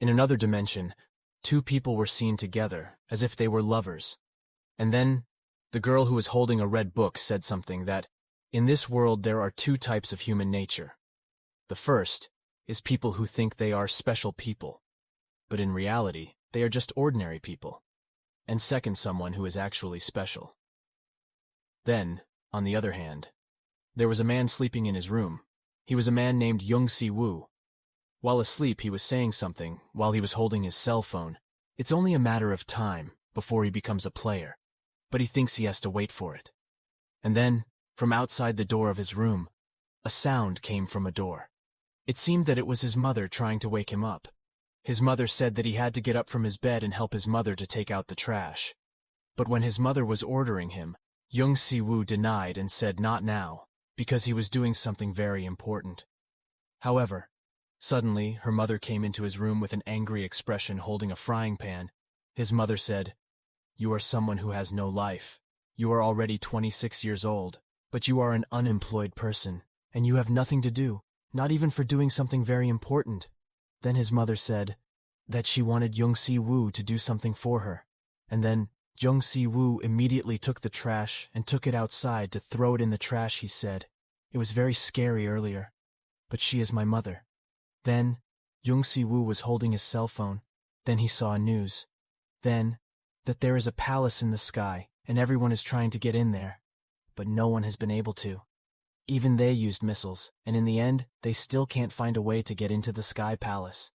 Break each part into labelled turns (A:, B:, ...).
A: In another dimension, two people were seen together, as if they were lovers. And then, the girl who was holding a red book said something that, in this world there are two types of human nature. The first is people who think they are special people, but in reality, they are just ordinary people. And second, someone who is actually special. Then, on the other hand, there was a man sleeping in his room. He was a man named Jung Si-woo. While asleep, he was saying something while he was holding his cell phone. It's only a matter of time before he becomes a player, but he thinks he has to wait for it. And then, from outside the door of his room, a sound came from a door. It seemed that it was his mother trying to wake him up. His mother said that he had to get up from his bed and help his mother to take out the trash. But when his mother was ordering him, Jung Si-woo denied and said not now, because he was doing something very important. However, suddenly her mother came into his room with an angry expression holding a frying pan. His mother said, "You are someone who has no life. You are already 26 years old, but you are an unemployed person, and you have nothing to do, not even for doing something very important." Then his mother said that she wanted Jung Si-woo to do something for her, and then Jung Si-woo immediately took the trash and took it outside to throw it in the trash. He said, "It was very scary earlier, but she is my mother." Then Jung Si-woo was holding his cell phone. Then he saw news. Then that there is a palace in the sky and everyone is trying to get in there, but no one has been able to. Even they used missiles, and in the end, they still can't find a way to get into the Sky Palace.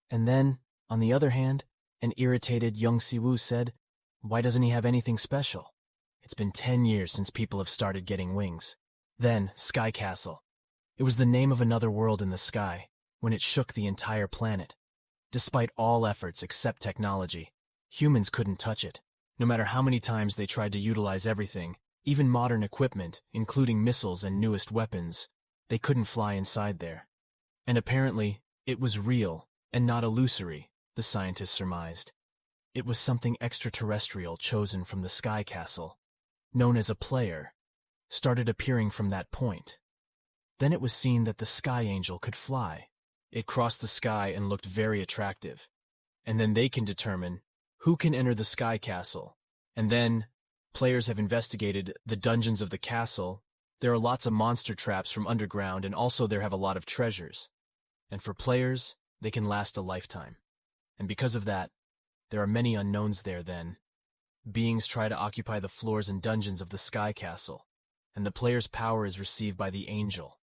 A: And then, on the other hand, an irritated Jung Si-woo said, "Why doesn't he have anything special? It's been 10 years since people have started getting wings." Then, Sky Castle. It was the name of another world in the sky, when it shook the entire planet. Despite all efforts except technology, humans couldn't touch it. No matter how many times they tried to utilize everything, even modern equipment, including missiles and newest weapons, they couldn't fly inside there. And apparently, it was real, and not illusory, the scientists surmised. It was something extraterrestrial chosen from the Sky Castle, known as a player, started appearing from that point. Then it was seen that the Sky Angel could fly. It crossed the sky and looked very attractive. And then they can determine who can enter the Sky Castle, and then players have investigated the dungeons of the castle. There are lots of monster traps from underground, and also there have a lot of treasures. And for players, they can last a lifetime. And because of that, there are many unknowns there then. Beings try to occupy the floors and dungeons of the Sky Castle, and the player's power is received by the Angel,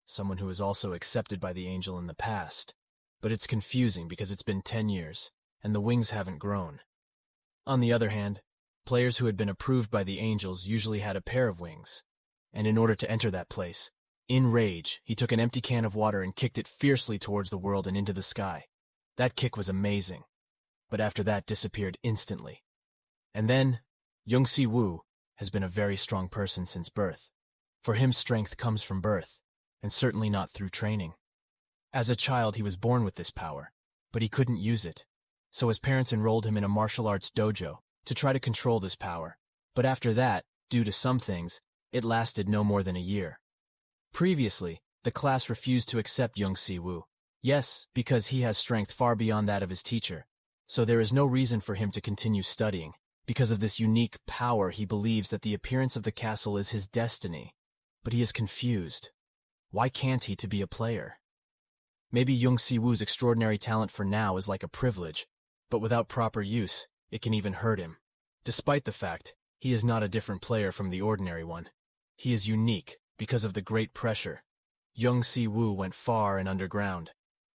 A: someone who is also accepted by the Angel in the past. But it's confusing because it's been 10 years, and the wings haven't grown. On the other hand, players who had been approved by the Angels usually had a pair of wings, and in order to enter that place, in rage, he took an empty can of water and kicked it fiercely towards the world and into the sky. That kick was amazing, but after that disappeared instantly. And then, Jung Si-woo has been a very strong person since birth. For him, strength comes from birth, and certainly not through training. As a child, he was born with this power, but he couldn't use it, so his parents enrolled him in a martial arts dojo to try to control this power, but after that, due to some things, it lasted no more than a year. Previously, the class refused to accept Jung Si-woo. Yes, because he has strength far beyond that of his teacher, so there is no reason for him to continue studying. Because of this unique power, he believes that the appearance of the castle is his destiny, but he is confused. Why can't he to be a player? Maybe Jung Si-woo's extraordinary talent for now is like a privilege, but without proper use, it can even hurt him. Despite the fact, he is not a different player from the ordinary one. He is unique because of the great pressure. Jung Si-woo went far and underground.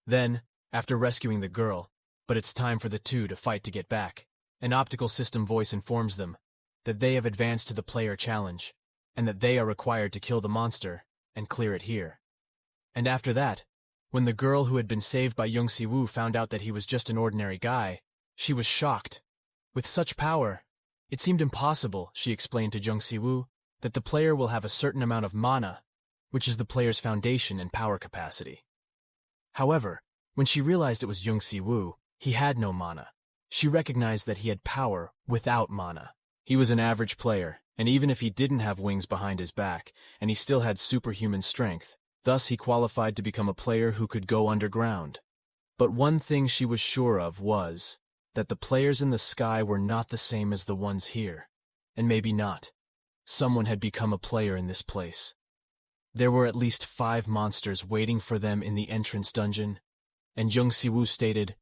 A: Then, after rescuing the girl, but it's time for the two to fight to get back. An optical system voice informs them that they have advanced to the player challenge, and that they are required to kill the monster and clear it here. And after that, when the girl who had been saved by Jung Si-woo found out that he was just an ordinary guy, she was shocked. With such power, it seemed impossible, she explained to Jung Si-woo, that the player will have a certain amount of mana, which is the player's foundation and power capacity. However, when she realized it was Jung Si-woo, he had no mana. She recognized that he had power without mana. He was an average player, and even if he didn't have wings behind his back, and he still had superhuman strength, thus he qualified to become a player who could go underground. But one thing she was sure of was that the players in the sky were not the same as the ones here. And maybe not. Someone had become a player in this place. There were at least 5 monsters waiting for them in the entrance dungeon, and Jung Si-woo stated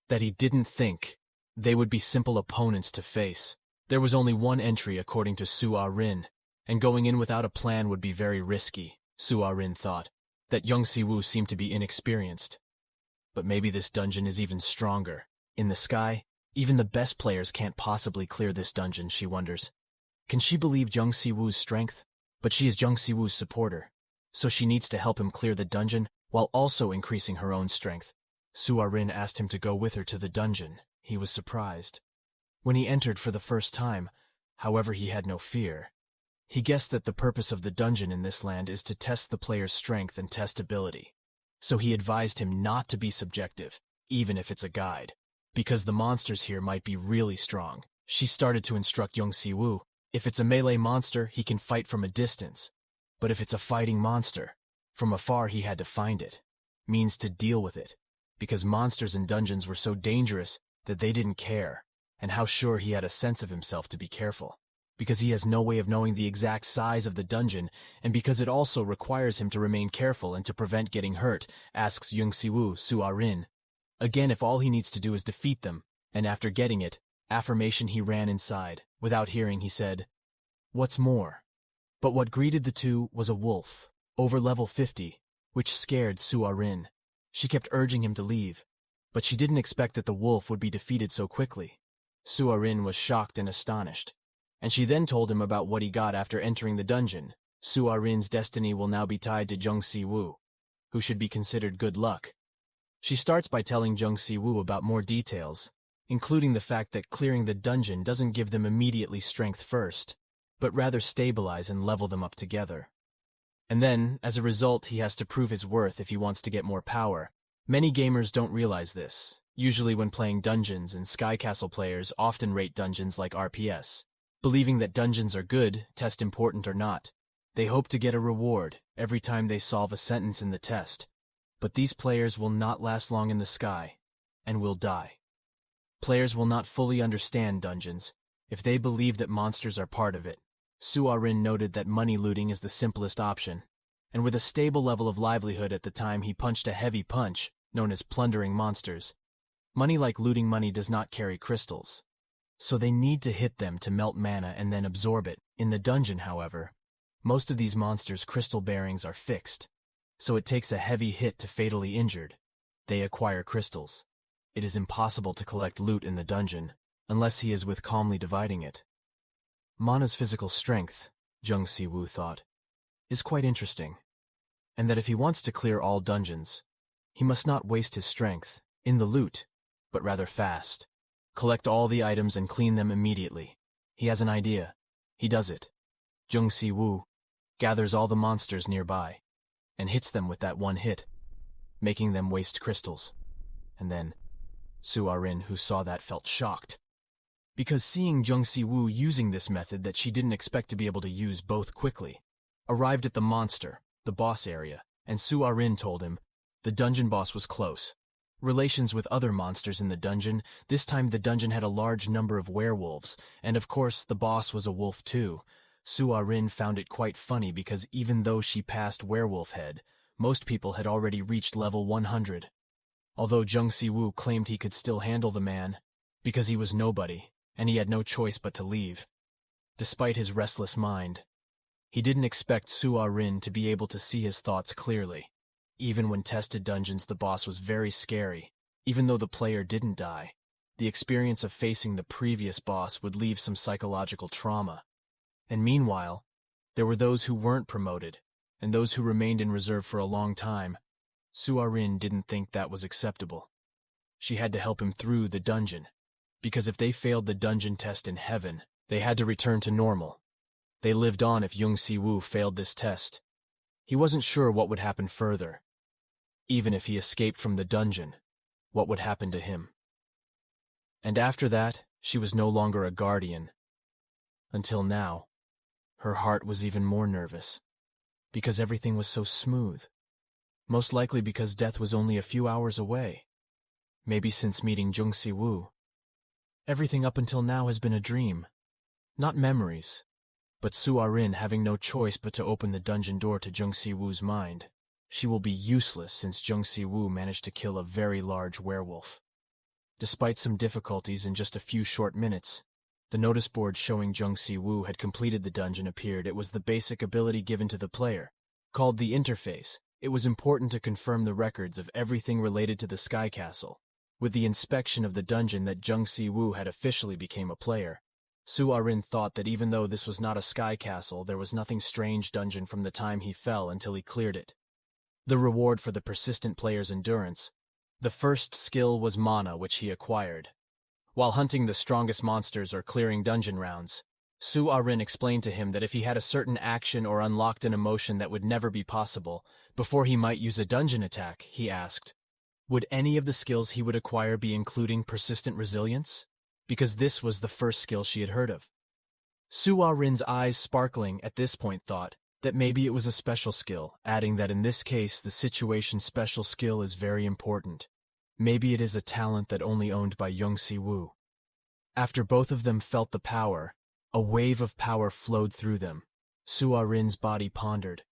A: that he didn't think they would be simple opponents to face. There was only one entry according to Su-ah-rin, and going in without a plan would be very risky. Su-ah-rin thought that Jung Si-woo seemed to be inexperienced. But maybe this dungeon is even stronger. In the sky, even the best players can't possibly clear this dungeon, she wonders. Can she believe Jung Si-woo's strength? But she is Jung Si-woo's supporter, so she needs to help him clear the dungeon while also increasing her own strength. Su-ah-rin asked him to go with her to the dungeon. He was surprised. When he entered for the first time, however, he had no fear. He guessed that the purpose of the dungeon in this land is to test the player's strength and test ability. So he advised him not to be subjective, even if it's a guide, because the monsters here might be really strong. She started to instruct Jung Si-woo. If it's a melee monster, he can fight from a distance. But if it's a fighting monster, from afar he had to find it. Means to deal with it. Because monsters in dungeons were so dangerous that they didn't care. And how sure he had a sense of himself to be careful. Because he has no way of knowing the exact size of the dungeon, and because it also requires him to remain careful and to prevent getting hurt, asks Jung Si-woo, Su-ah-rin. Again, if all he needs to do is defeat them, and after getting it, affirmation, he ran inside. Without hearing, he said, "What's more?" But what greeted the two was a wolf, over level 50, which scared Su-ah-rin. She kept urging him to leave, but she didn't expect that the wolf would be defeated so quickly. Su-ah-rin was shocked and astonished, and she then told him about what he got after entering the dungeon. Su-ah-rin's destiny will now be tied to Jung Si-woo, who should be considered good luck. She starts by telling Jung Si-woo about more details, including the fact that clearing the dungeon doesn't give them immediately strength first, but rather stabilize and level them up together. And then, as a result, he has to prove his worth if he wants to get more power. Many gamers don't realize this. Usually when playing dungeons, and Sky Castle players often rate dungeons like RPS. Believing that dungeons are good, test important or not. They hope to get a reward every time they solve a sentence in the test. But these players will not last long in the sky, and will die. Players will not fully understand dungeons if they believe that monsters are part of it. Su-ah-rin noted that money looting is the simplest option, and with a stable level of livelihood at the time, he punched a heavy punch, known as plundering monsters. Money like looting money does not carry crystals, so they need to hit them to melt mana and then absorb it. In the dungeon, however, most of these monsters' crystal bearings are fixed, so it takes a heavy hit to fatally injured. They acquire crystals. It is impossible to collect loot in the dungeon, unless he is with calmly dividing it. Mana's physical strength, Jung Si-woo thought, is quite interesting, and that if he wants to clear all dungeons, he must not waste his strength in the loot, but rather fast. Collect all the items and clean them immediately. He has an idea. He does it. Jung Si-woo gathers all the monsters nearby and hits them with that one hit, making them waste crystals. And then Su-ah-rin, who saw that, felt shocked, because seeing Jung Si-woo using this method that she didn't expect to be able to use both quickly, arrived at the monster, the boss area, and Su-ah-rin told him the dungeon boss was close. Relations with other monsters in the dungeon. This time the dungeon had a large number of werewolves, and of course the boss was a wolf too. Su-ah-rin found it quite funny because even though she passed Werewolf Head, most people had already reached level 100. Although Jung Si-woo claimed he could still handle the man, because he was nobody, and he had no choice but to leave. Despite his restless mind, he didn't expect Su-ah-rin to be able to see his thoughts clearly. Even when tested dungeons, the boss was very scary. Even though the player didn't die, the experience of facing the previous boss would leave some psychological trauma. And meanwhile, there were those who weren't promoted, and those who remained in reserve for a long time. Su-ah-rin didn't think that was acceptable. She had to help him through the dungeon, because if they failed the dungeon test in heaven, they had to return to normal. They lived on if Jung Si-woo failed this test. He wasn't sure what would happen further. Even if he escaped from the dungeon, what would happen to him? And after that, she was no longer a guardian. Until now, her heart was even more nervous, because everything was so smooth. Most likely because death was only a few hours away. maybe since meeting Jung Si-woo. Everything up until now has been a dream. Not memories, but Su-ah-rin having no choice but to open the dungeon door to Jung Si-woo's mind. She will be useless since Jung Si-woo managed to kill a very large werewolf. Despite some difficulties in just a few short minutes, the notice board showing Jung Si-woo had completed the dungeon appeared. It was the basic ability given to the player, called the interface. It was important to confirm the records of everything related to the Sky Castle. With the inspection of the dungeon that Jung Si-woo had officially become a player, Su-ah-rin thought that even though this was not a Sky Castle, there was nothing strange dungeon from the time he fell until he cleared it. The reward for the persistent player's endurance. The first skill was mana, which he acquired. While hunting the strongest monsters or clearing dungeon rounds, Su-ah-rin explained to him that if he had a certain action or unlocked an emotion that would never be possible, before he might use a dungeon attack, he asked, would any of the skills he would acquire be including persistent resilience? Because this was the first skill she had heard of. Su-ah-rin's eyes sparkling at this point thought that maybe it was a special skill, adding that in this case the situation special skill is very important. Maybe it is a talent that only owned by Jung Si-woo. After both of them felt the power, a wave of power flowed through them. Su-ah-rin's body pondered.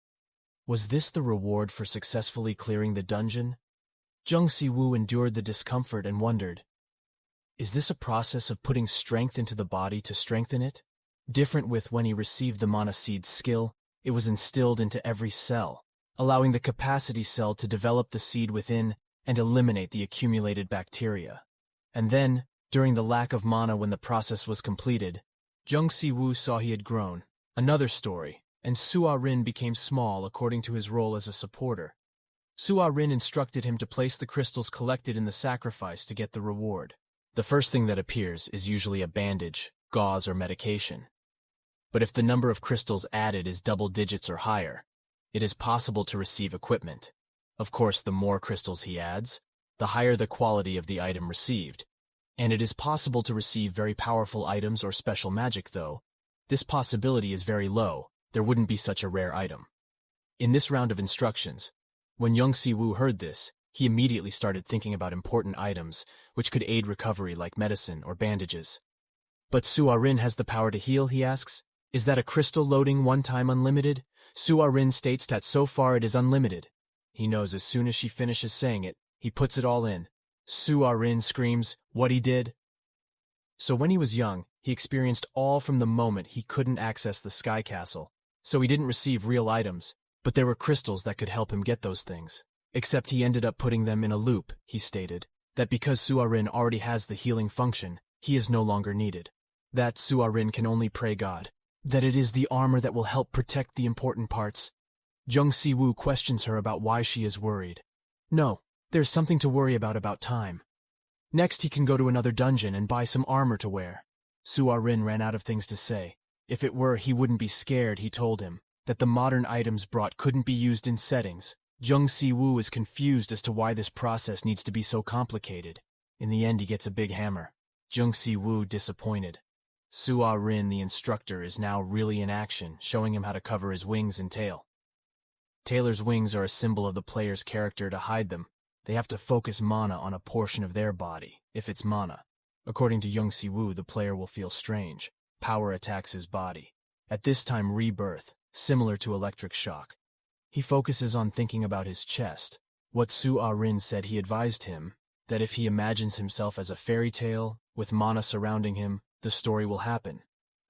A: Was this the reward for successfully clearing the dungeon? Jung Si-woo endured the discomfort and wondered, is this a process of putting strength into the body to strengthen it? Different with when he received the Mana Seed's skill, it was instilled into every cell, allowing the capacity cell to develop the seed within and eliminate the accumulated bacteria. And then, during the lack of mana when the process was completed, Jung Si-woo saw he had grown. Another story, and Su-ah-rin became small according to his role as a supporter. Su-ah-rin instructed him to place the crystals collected in the sacrifice to get the reward. The first thing that appears is usually a bandage, gauze, or medication. But if the number of crystals added is double digits or higher, it is possible to receive equipment. Of course, the more crystals he adds, the higher the quality of the item received. And it is possible to receive very powerful items or special magic, though. This possibility is very low. There wouldn't be such a rare item. In this round of instructions, when Jung Si-woo heard this, he immediately started thinking about important items which could aid recovery like medicine or bandages. But Su-ah-rin has the power to heal, he asks. Is that a crystal loading one-time unlimited? Su-ah-rin states that so far it is unlimited. He knows as soon as she finishes saying it, he puts it all in. Su-ah-rin screams, what he did? So when he was young, he experienced all from the moment he couldn't access the Sky Castle. So he didn't receive real items, but there were crystals that could help him get those things. Except he ended up putting them in a loop, he stated, that because Su-ah-rin already has the healing function, he is no longer needed. That Su-ah-rin can only pray God, that it is the armor that will help protect the important parts. Jung Si-woo questions her about why she is worried. No, there's something to worry about time. Next he can go to another dungeon and buy some armor to wear. Su-ah-rin ran out of things to say. If it were, he wouldn't be scared, he told him, that the modern items brought couldn't be used in settings. Jung Si-woo is confused as to why this process needs to be so complicated. In the end, he gets a big hammer. Jung Si-woo disappointed. Su-ah-rin, the instructor, is now really in action, showing him how to cover his wings and tail. Tailor's wings are a symbol of the player's character. To hide them, they have to focus mana on a portion of their body, if it's mana. According to Jung Si-woo, the player will feel strange. Power attacks his body. At this time, rebirth, similar to electric shock. He focuses on thinking about his chest. What Su-ah-rin said, he advised him that if he imagines himself as a fairy tale, with mana surrounding him, the story will happen.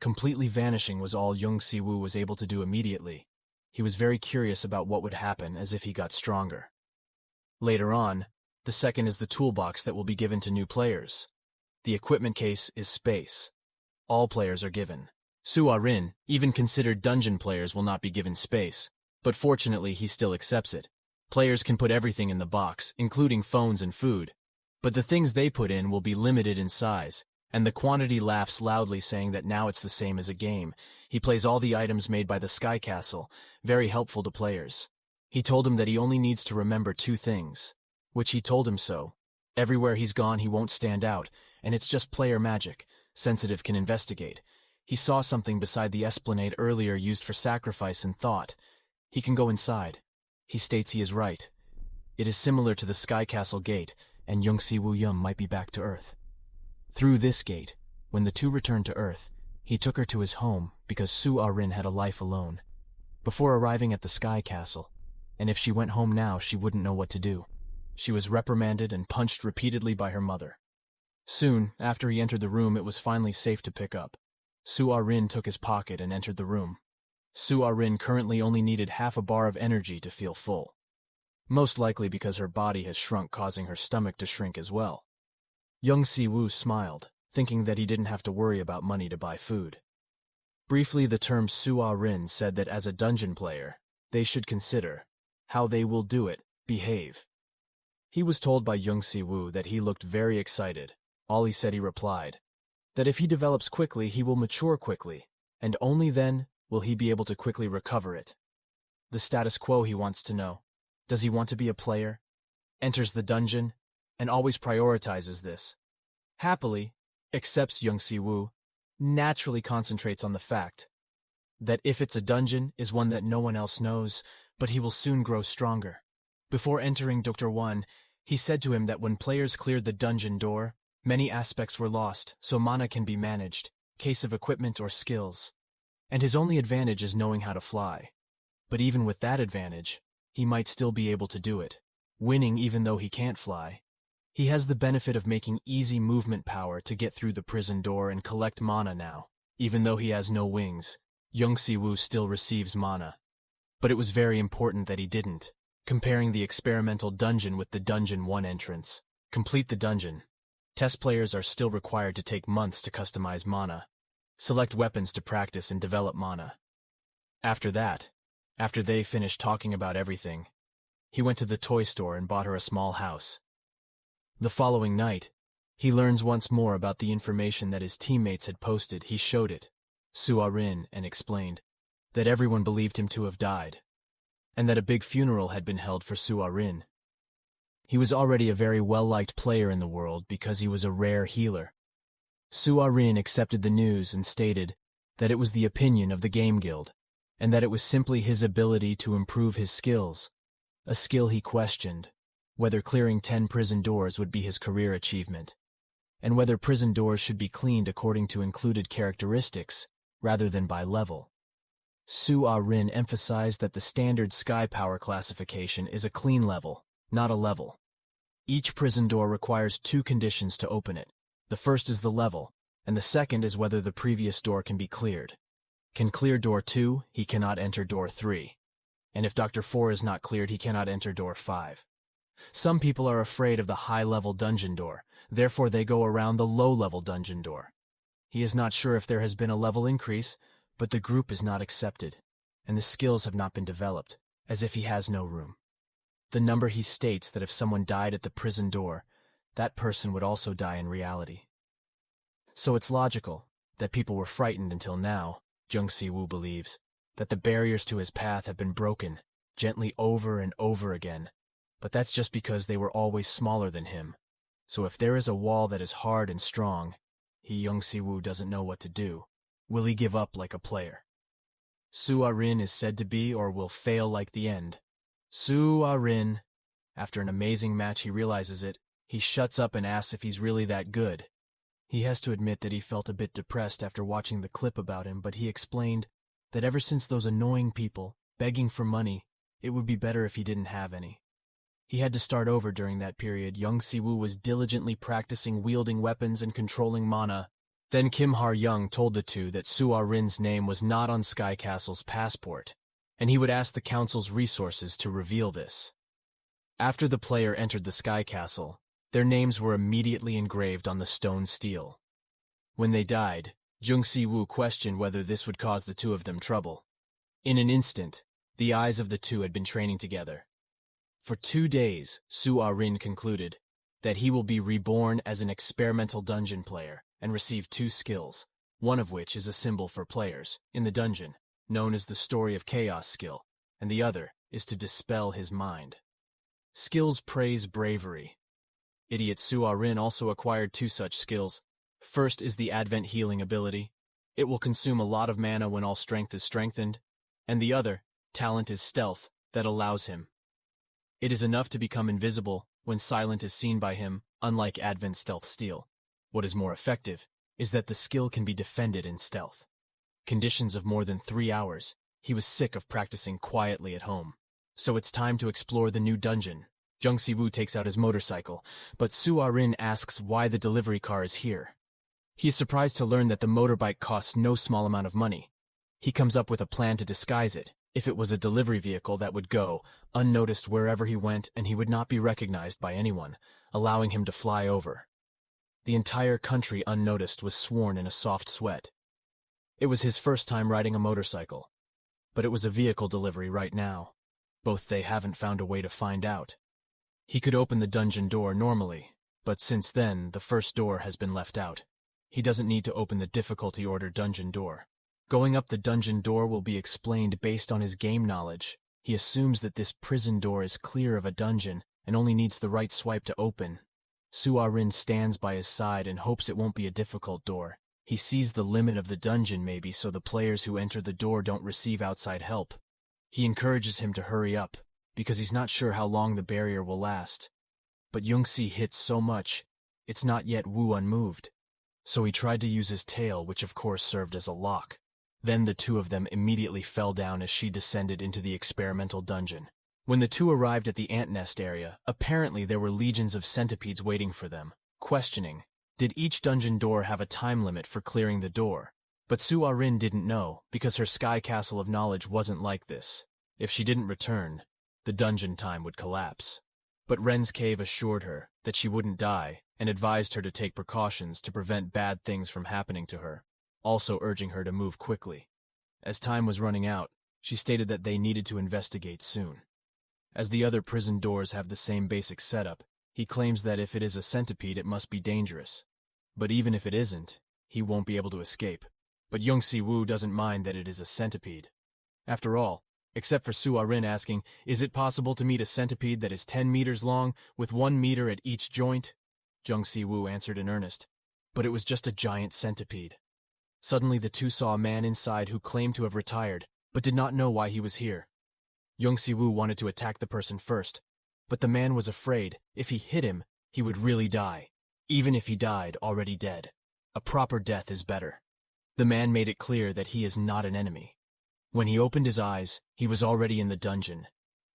A: Completely vanishing was all Jung Si-woo was able to do immediately. He was very curious about what would happen as if he got stronger. Later on, the second is the toolbox that will be given to new players. The equipment case is space. All players are given. Su-ah-rin, even considered dungeon players, will not be given space, but fortunately he still accepts it. Players can put everything in the box, including phones and food, but the things they put in will be limited in size, and the quantity laughs loudly, saying that now it's the same as a game. He plays all the items made by the Sky Castle, very helpful to players. He told him that he only needs to remember 2 things, which he told him so. Everywhere he's gone he won't stand out, and it's just player magic. Sensitive can investigate. He saw something beside the esplanade earlier used for sacrifice and thought. He can go inside. He states he is right. It is similar to the Sky Castle gate, and Jung Si-woo might be back to Earth. Through this gate, when the two returned to Earth, he took her to his home because Su-ah-rin had a life alone. Before arriving at the Sky Castle, and if she went home now, she wouldn't know what to do. She was reprimanded and punched repeatedly by her mother. Soon, after he entered the room, it was finally safe to pick up. Su-ah-rin took his pocket and entered the room. Su-ah-rin currently only needed half a bar of energy to feel full. Most likely because her body has shrunk, causing her stomach to shrink as well. Jung Si-woo smiled, thinking that he didn't have to worry about money to buy food. Briefly, the term Su-ah-rin said that as a dungeon player, they should consider how they will do it, behave. He was told by Jung Si-woo that he looked very excited. All he said, he replied, that if he develops quickly, he will mature quickly, and only then will he be able to quickly recover it. The status quo, he wants to know. Does he want to be a player? Enters the dungeon, and always prioritizes this. Happily, accepts Jung Si-woo, naturally concentrates on the fact that if it's a dungeon, is one that no one else knows, but he will soon grow stronger. Before entering Dr. One, he said to him that when players cleared the dungeon door, many aspects were lost, so mana can be managed, case of equipment or skills. And his only advantage is knowing how to fly. But even with that advantage, he might still be able to do it, winning even though he can't fly. He has the benefit of making easy movement power to get through the prison door and collect mana now. Even though he has no wings, Jung Si-woo still receives mana. But it was very important that he didn't. Comparing the experimental dungeon with the Dungeon 1 entrance. Complete the dungeon. Test players are still required to take months to customize mana. Select weapons to practice and develop mana. After that, after they finished talking about everything, he went to the toy store and bought her a small house. The following night, he learns once more about the information that his teammates had posted. He showed it, Su-ah-rin, and explained that everyone believed him to have died, and that a big funeral had been held for Su-ah-rin. He was already a very well-liked player in the world because he was a rare healer. Su-ah-rin accepted the news and stated that it was the opinion of the Game Guild, and that it was simply his ability to improve his skills, a skill he questioned, whether clearing 10 prison doors would be his career achievement, and whether prison doors should be cleaned according to included characteristics rather than by level. Su-ah-rin emphasized that the standard sky power classification is a clean level, not a level. Each prison door requires 2 conditions to open it. The first is the level, and the second is whether the previous door can be cleared. Can clear door 2, he cannot enter door 3. And if Dr. 4 is not cleared, he cannot enter door 5. Some people are afraid of the high-level dungeon door, therefore they go around the low-level dungeon door. He is not sure if there has been a level increase, but the group is not accepted, and the skills have not been developed, as if he has no room. The number he states that if someone died at the prison door, that person would also die in reality. So it's logical that people were frightened until now. Jung Si-woo believes that the barriers to his path have been broken, gently over and over again, but that's just because they were always smaller than him. So if there is a wall that is hard and strong, Jung Si-woo doesn't know what to do. Will he give up like a player? Su-ah-rin is said to be or will fail like the end. Su-ah-rin. After an amazing match, he realizes it. He shuts up and asks if he's really that good. He has to admit that he felt a bit depressed after watching the clip about him, but he explained that ever since those annoying people begging for money, it would be better if he didn't have any. He had to start over during that period. Jung Si-woo was diligently practicing wielding weapons and controlling mana. Then Kim Har-young told the two that Su-ah-rin's name was not on Sky Castle's passport, and he would ask the council's resources to reveal this. After the player entered the Sky Castle, their names were immediately engraved on the stone steel. When they died, Jung Si-woo questioned whether this would cause the two of them trouble. In an instant, the eyes of the two had been training together. For 2 days, Su-ah-rin concluded that he will be reborn as an experimental dungeon player and receive 2 skills, one of which is a symbol for players in the dungeon, known as the Story of Chaos skill, and the other is to dispel his mind. Skills praise bravery. Idiot Su-ah-rin also acquired 2 such skills. First is the Advent healing ability. It will consume a lot of mana when all strength is strengthened. And the other, talent, is stealth, that allows him. It is enough to become invisible when silent is seen by him, Unlike Advent Stealth Steel, what is more effective is that the skill can be defended in stealth. Conditions of more than 3 hours, he was sick of practicing quietly at home. So it's time to explore the new dungeon. Jung Si-woo takes out his motorcycle, but Soo-ah-rin asks why the delivery car is here. He is surprised to learn that the motorbike costs no small amount of money. He comes up with a plan to disguise it, if it was a delivery vehicle that would go unnoticed wherever he went, and he would not be recognized by anyone, allowing him to fly over. The entire country unnoticed was sworn in a soft sweat. It was his first time riding a motorcycle, but it was a vehicle delivery right now. Both they haven't found a way to find out. He could open the dungeon door normally, but since then the first door has been left out. He doesn't need to open the difficulty order dungeon door. Going up the dungeon door will be explained based on his game knowledge. He assumes that this prison door is clear of a dungeon and only needs the right swipe to open. Soo-ah-rin stands by his side and hopes it won't be a difficult door. He sees the limit of the dungeon maybe so the players who enter the door don't receive outside help. He encourages him to hurry up, because he's not sure how long the barrier will last. But Jung-si hits so much, it's not yet Woo unmoved. So he tried to use his tail, which of course served as a lock. Then the two of them immediately fell down as she descended into the experimental dungeon. When the two arrived at the ant nest area, apparently there were legions of centipedes waiting for them, questioning, did each dungeon door have a time limit for clearing the door? But Soo-ah-rin didn't know, because her sky castle of knowledge wasn't like this. If she didn't return, the dungeon time would collapse. But Ren's cave assured her that she wouldn't die and advised her to take precautions to prevent bad things from happening to her, also urging her to move quickly. As time was running out, she stated that they needed to investigate soon. As the other prison doors have the same basic setup, he claims that if it is a centipede it must be dangerous. But even if it isn't, he won't be able to escape. But Jung Si-woo doesn't mind that it is a centipede. After all, except for Soo-ah-rin asking, is it possible to meet a centipede that is 10 meters long, with 1 meter at each joint? Jung Si-woo answered in earnest, but it was just a giant centipede. Suddenly the two saw a man inside who claimed to have retired, but did not know why he was here. Jung Si-woo wanted to attack the person first, but the man was afraid if he hit him, he would really die. Even if he died already dead. A proper death is better. The man made it clear that he is not an enemy. When he opened his eyes, he was already in the dungeon.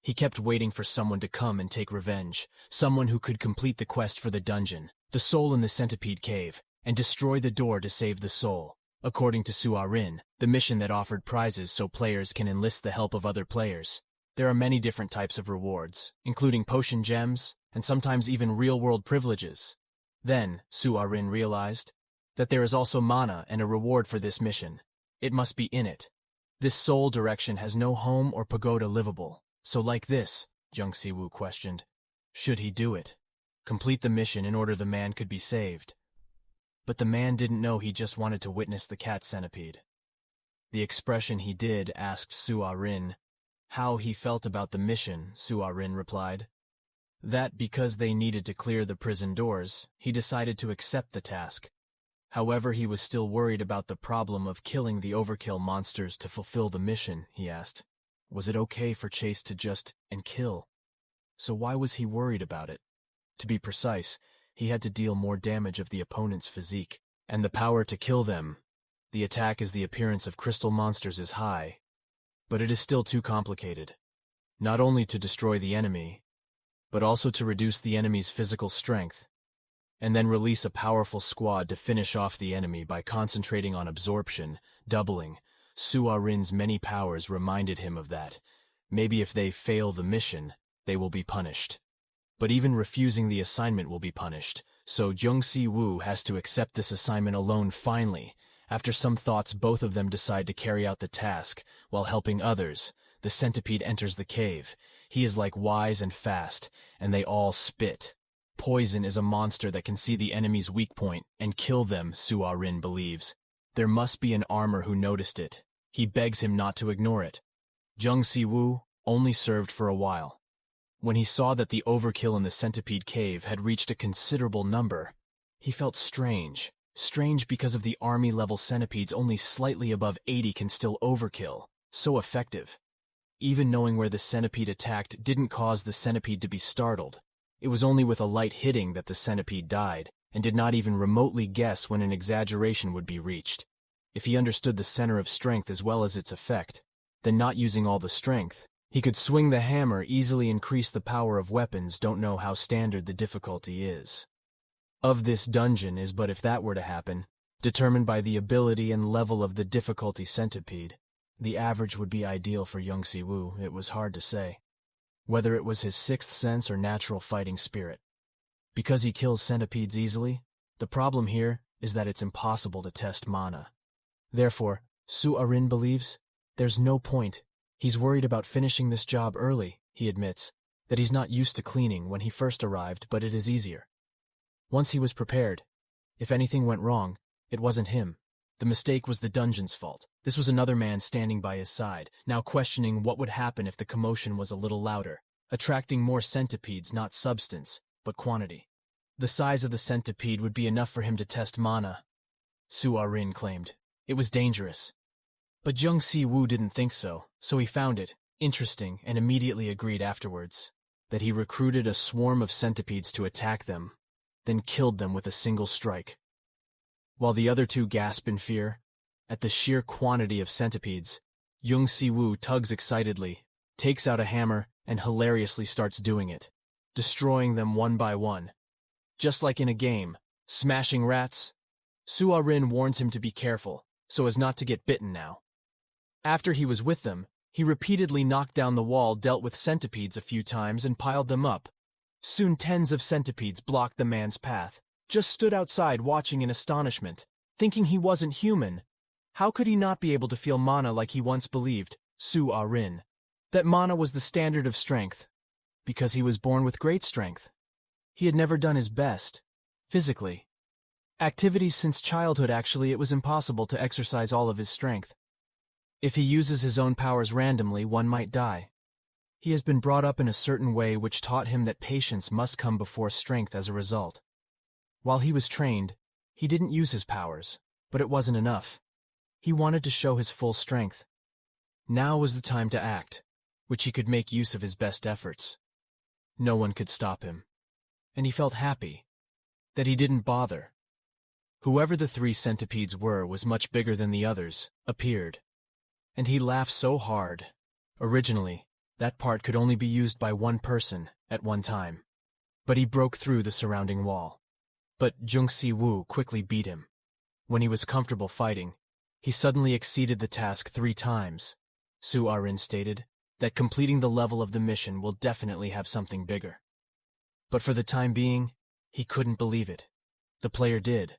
A: He kept waiting for someone to come and take revenge, someone who could complete the quest for the dungeon, the soul in the centipede cave, and destroy the door to save the soul. According to Soo-ah-rin, the mission that offered prizes so players can enlist the help of other players. There are many different types of rewards, including potion gems, and sometimes even real-world privileges. Then, Soo-ah-rin realized that there is also mana and a reward for this mission. It must be in it. This soul direction has no home or pagoda livable. So like this, Jung Si-woo questioned, should he do it? Complete the mission in order the man could be saved. But the man didn't know he just wanted to witness the cat centipede. The expression he did asked Soo-ah-rin how he felt about the mission. Soo-ah-rin replied that because they needed to clear the prison doors, he decided to accept the task. However, he was still worried about the problem of killing the overkill monsters to fulfill the mission, he asked. Was it okay for Chase to just and kill? So why was he worried about it? To be precise, he had to deal more damage of the opponent's physique, and the power to kill them. The attack as the appearance of crystal monsters is high, but it is still too complicated. Not only to destroy the enemy, but also to reduce the enemy's physical strength, and then release a powerful squad to finish off the enemy by concentrating on absorption, doubling. Soo-ah-rin's many powers reminded him of that. Maybe if they fail the mission, they will be punished. But even refusing the assignment will be punished, so Jung Si-woo has to accept this assignment alone finally. After some thoughts, both of them decide to carry out the task, while helping others. The centipede enters the cave. He is like wise and fast, and they all spit. Poison is a monster that can see the enemy's weak point and kill them, Soo-ah-rin believes. There must be an armor who noticed it. He begs him not to ignore it. Jung Si-woo only served for a while. When he saw that the overkill in the centipede cave had reached a considerable number, he felt strange. Strange because of the army-level centipedes only slightly above 80 can still overkill. So effective. Even knowing where the centipede attacked didn't cause the centipede to be startled. It was only with a light hitting that the centipede died, and did not even remotely guess when an exaggeration would be reached. If he understood the center of strength as well as its effect, then not using all the strength, he could swing the hammer, easily increase the power of weapons. Don't know how standard the difficulty is of this dungeon is, but if that were to happen, determined by the ability and level of the difficulty centipede, the average would be ideal for Jung Si-woo. It was hard to say whether it was his sixth sense or natural fighting spirit. Because he kills centipedes easily, the problem here is that it's impossible to test mana. Therefore, Su-arin believes there's no point. He's worried about finishing this job early. He admits that he's not used to cleaning when he first arrived, but it is easier once he was prepared. If anything went wrong, it wasn't him. The mistake was the dungeon's fault. This was another man standing by his side, now questioning what would happen if the commotion was a little louder, attracting more centipedes, not substance, but quantity. The size of the centipede would be enough for him to test mana, Su-arin claimed. It was dangerous. But Jung Si-woo didn't think so, so he found it interesting and immediately agreed afterwards that he recruited a swarm of centipedes to attack them, then killed them with a single strike. While the other two gasp in fear at the sheer quantity of centipedes, Jung Si-woo tugs excitedly, takes out a hammer, and hilariously starts doing it, destroying them one by one. Just like in a game, smashing rats, Su-arin warns him to be careful, so as not to get bitten now. After he was with them, he repeatedly knocked down the wall, dealt with centipedes a few times, and piled them up. Soon tens of centipedes blocked the man's path, just stood outside watching in astonishment, thinking he wasn't human. How could he not be able to feel mana like he once believed, Su-arin, that mana was the standard of strength? Because he was born with great strength. He had never done his best, physically. Activities since childhood. Actually, it was impossible to exercise all of his strength. If he uses his own powers randomly, one might die. He has been brought up in a certain way which taught him that patience must come before strength as a result. While he was trained, he didn't use his powers, but it wasn't enough. He wanted to show his full strength. Now was the time to act, which he could make use of his best efforts. No one could stop him. And he felt happy that he didn't bother. Whoever the three centipedes were was much bigger than the others, appeared. And he laughed so hard. Originally, that part could only be used by one person at one time. But he broke through the surrounding wall. But Jung Si-woo quickly beat him. When he was comfortable fighting, he suddenly exceeded the task 3 times. Su-arin stated that completing the level of the mission will definitely have something bigger. But for the time being, he couldn't believe it. The player did.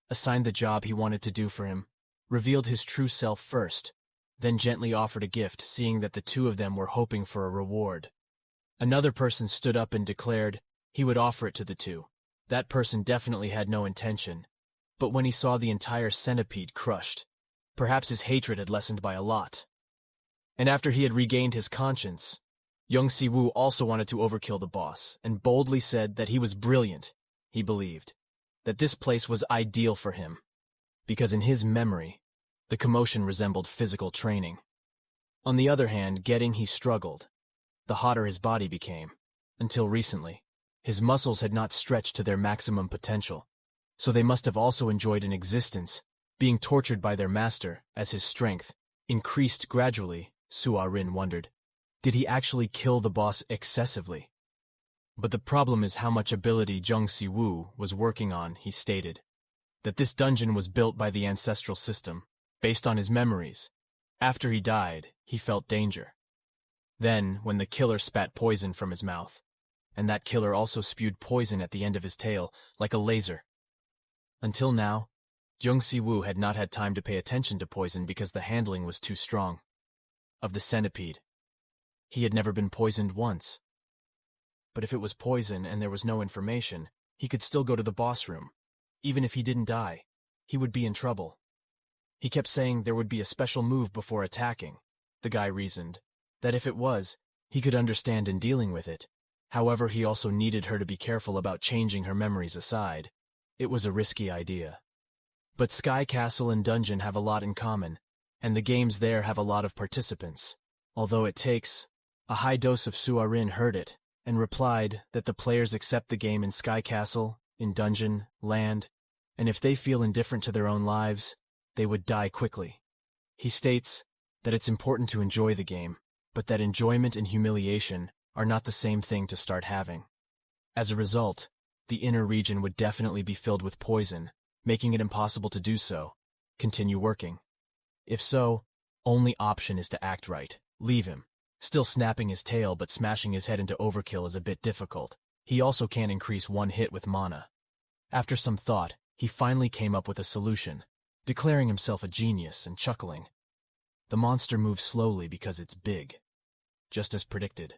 A: Assigned the job he wanted to do for him, revealed his true self first, then gently offered a gift, seeing that the two of them were hoping for a reward. Another person stood up and declared he would offer it to the two. That person definitely had no intention, but when he saw the entire centipede crushed, perhaps his hatred had lessened by a lot. And after he had regained his conscience, Jung Si-woo also wanted to overkill the boss, and boldly said that he was brilliant. He believed that this place was ideal for him, because in his memory, the commotion resembled physical training. On the other hand, he struggled. The hotter his body became, until recently, his muscles had not stretched to their maximum potential, so they must have also enjoyed an existence, being tortured by their master as his strength increased gradually. Su-arin wondered, did he actually kill the boss excessively? But the problem is how much ability Jung Si-woo was working on. He stated that this dungeon was built by the ancestral system, based on his memories. After he died, he felt danger. Then, when the killer spat poison from his mouth, and that killer also spewed poison at the end of his tail, like a laser. Until now, Jung Si-woo had not had time to pay attention to poison because the handling was too strong. Of the centipede, he had never been poisoned once. But if it was poison and there was no information, he could still go to the boss room. Even if he didn't die, he would be in trouble. He kept saying there would be a special move before attacking. The guy reasoned that if it was, he could understand in dealing with it. However, he also needed her to be careful about changing her memories aside. It was a risky idea. But Sky Castle and Dungeon have a lot in common, and the games there have a lot of participants. Although it takes a high dose of Su-arin heard it, and replied that the players accept the game in Sky Castle, in Dungeon, Land, and if they feel indifferent to their own lives, they would die quickly. He states that it's important to enjoy the game, but that enjoyment and humiliation are not the same thing to start having. As a result, the inner region would definitely be filled with poison, making it impossible to do so. Continue working. If so, only option is to act right. Leave him. Still snapping his tail but smashing his head into overkill is a bit difficult. He also can't increase one hit with mana. After some thought, he finally came up with a solution, declaring himself a genius and chuckling. The monster moves slowly because it's big. Just as predicted.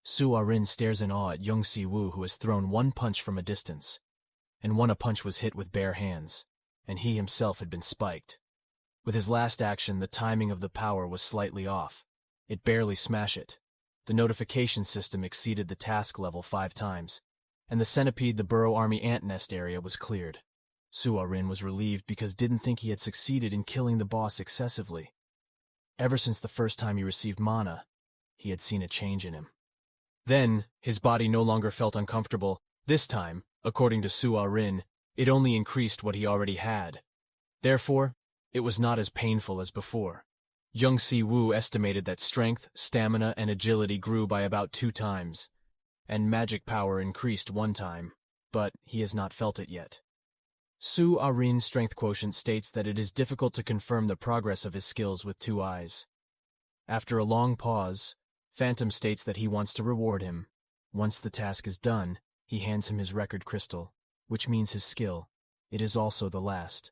A: Su-ah-rin stares in awe at Jung Si-woo, who has thrown one punch from a distance, and a punch was hit with bare hands, and he himself had been spiked. With his last action, the timing of the power was slightly off. It barely smashed it. The notification system exceeded the task level 5 times, and the centipede, the Burrow Army ant nest area, was cleared. Su-ah-rin was relieved because didn't think he had succeeded in killing the boss excessively. Ever since the first time he received mana, he had seen a change in him. Then, his body no longer felt uncomfortable. This time, according to Su-ah-rin, it only increased what he already had. Therefore, it was not as painful as before. Jung Si-woo estimated that strength, stamina, and agility grew by about 2 times, and magic power increased 1 time, but he has not felt it yet. Su-ah-rin's strength quotient states that it is difficult to confirm the progress of his skills with 2 eyes. After a long pause, Phantom states that he wants to reward him. Once the task is done, he hands him his record crystal, which means his skill. It is also the last,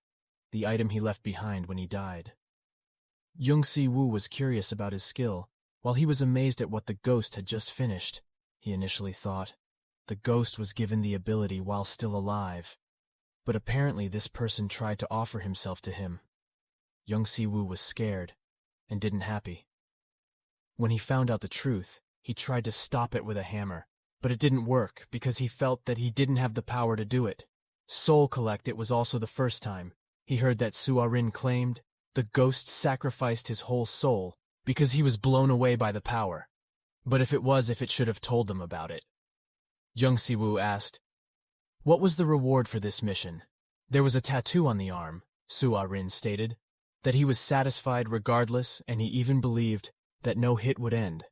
A: the item he left behind when he died. Jung Si-woo was curious about his skill, while he was amazed at what the ghost had just finished. He initially thought the ghost was given the ability while still alive, but apparently this person tried to offer himself to him. Jung Si-woo was scared and didn't happy. When he found out the truth, he tried to stop it with a hammer, but it didn't work because he felt that he didn't have the power to do it. Soul Collect, it was also the first time he heard that Su-ah-rin claimed the ghost sacrificed his whole soul because he was blown away by the power. But if it should have told them about it. Jung Si-woo asked, "What was the reward for this mission?" "There was a tattoo on the arm," Su-ah-rin stated, "that he was satisfied regardless, and he even believed that no hit would end.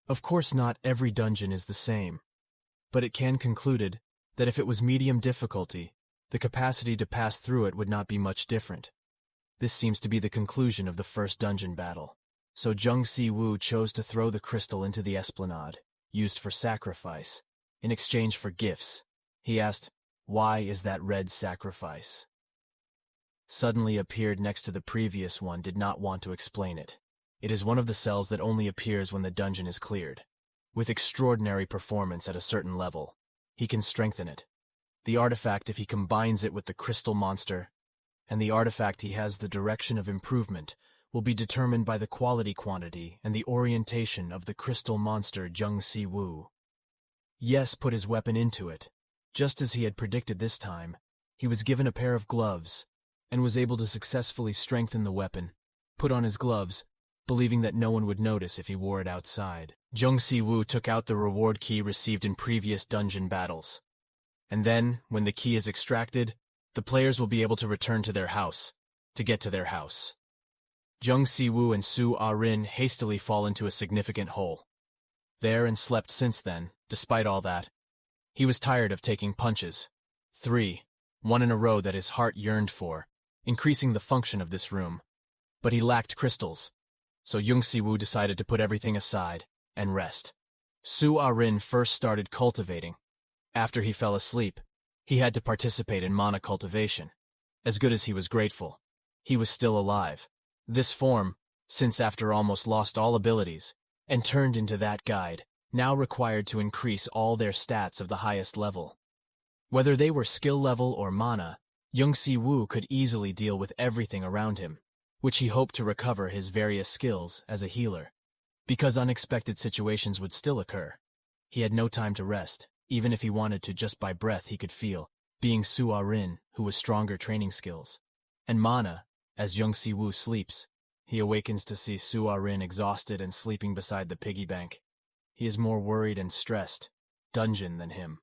A: Of course not every dungeon is the same, but it can concluded that if it was medium difficulty, the capacity to pass through it would not be much different. This seems to be the conclusion of the first dungeon battle. So Jung Si-woo chose to throw the crystal into the esplanade, used for sacrifice, in exchange for gifts. He asked, "Why is that red sacrifice?" Suddenly appeared next to the previous one did not want to explain it. It is one of the cells that only appears when the dungeon is cleared. With extraordinary performance at a certain level, he can strengthen it. The artifact, if he combines it with the crystal monster, and the artifact he has the direction of improvement, will be determined by the quality, quantity, and the orientation of the crystal monster Jung Si-woo. Yes put his weapon into it. Just as he had predicted this time, he was given a pair of gloves, and was able to successfully strengthen the weapon, put on his gloves, believing that no one would notice if he wore it outside. Jung Si-woo took out the reward key received in previous dungeon battles. And then, when the key is extracted, the players will be able to return to their house, to get to their house. Jung Si-woo and Su-ah-rin hastily fall into a significant hole. There and slept since then, despite all that. He was tired of taking punches. 3, one in a row that his heart yearned for, increasing the function of this room. But he lacked crystals, so Jung Si-woo decided to put everything aside and rest. Su-ah-rin first started cultivating. After he fell asleep, he had to participate in mana cultivation. As good as he was grateful, he was still alive. This form, since after almost lost all abilities, and turned into that guide, now required to increase all their stats of the highest level. Whether they were skill level or mana, Jung Si-woo could easily deal with everything around him, which he hoped to recover his various skills as a healer. Because unexpected situations would still occur, he had no time to rest. Even if he wanted to, just by breath he could feel, being Su-ah-rin, who was stronger training skills. And mana, as Jung Si-woo sleeps, he awakens to see Su-ah-rin exhausted and sleeping beside the piggy bank. He is more worried and stressed, dungeon than him.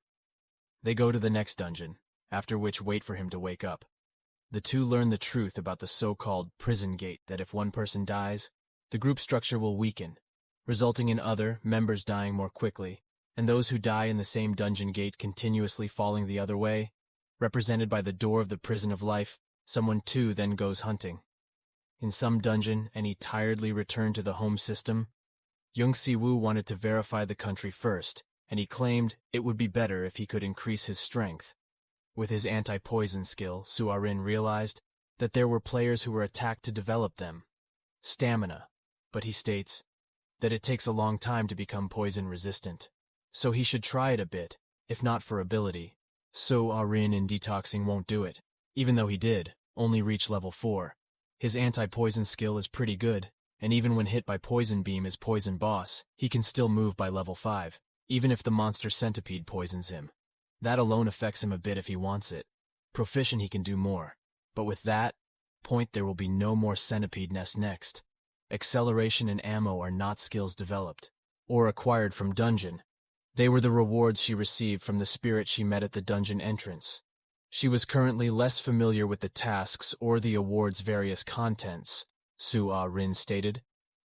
A: They go to the next dungeon, after which wait for him to wake up. The two learn the truth about the so-called prison gate, that if one person dies, the group structure will weaken, resulting in other members dying more quickly, and those who die in the same dungeon gate continuously falling the other way, represented by the door of the prison of life. Someone too then goes hunting. In some dungeon, and he tiredly returned to the home system. Jung Si-woo wanted to verify the country first, and he claimed it would be better if he could increase his strength. With his anti-poison skill, Soo-ah-rin realized that there were players who were attacked to develop them. Stamina, but he states that it takes a long time to become poison-resistant. So he should try it a bit, if not for ability. Soo-ah-rin in detoxing won't do it, even though he did only reach level 4. His anti-poison skill is pretty good, and even when hit by Poison Beam as Poison Boss, he can still move by level 5, even if the monster centipede poisons him. That alone affects him a bit if he wants it. Proficient he can do more, but with that point there will be no more centipede nests next. Acceleration and ammo are not skills developed, or acquired from dungeon. They were the rewards she received from the spirit she met at the dungeon entrance. She was currently less familiar with the tasks or the award's various contents. Soo-ah-rin stated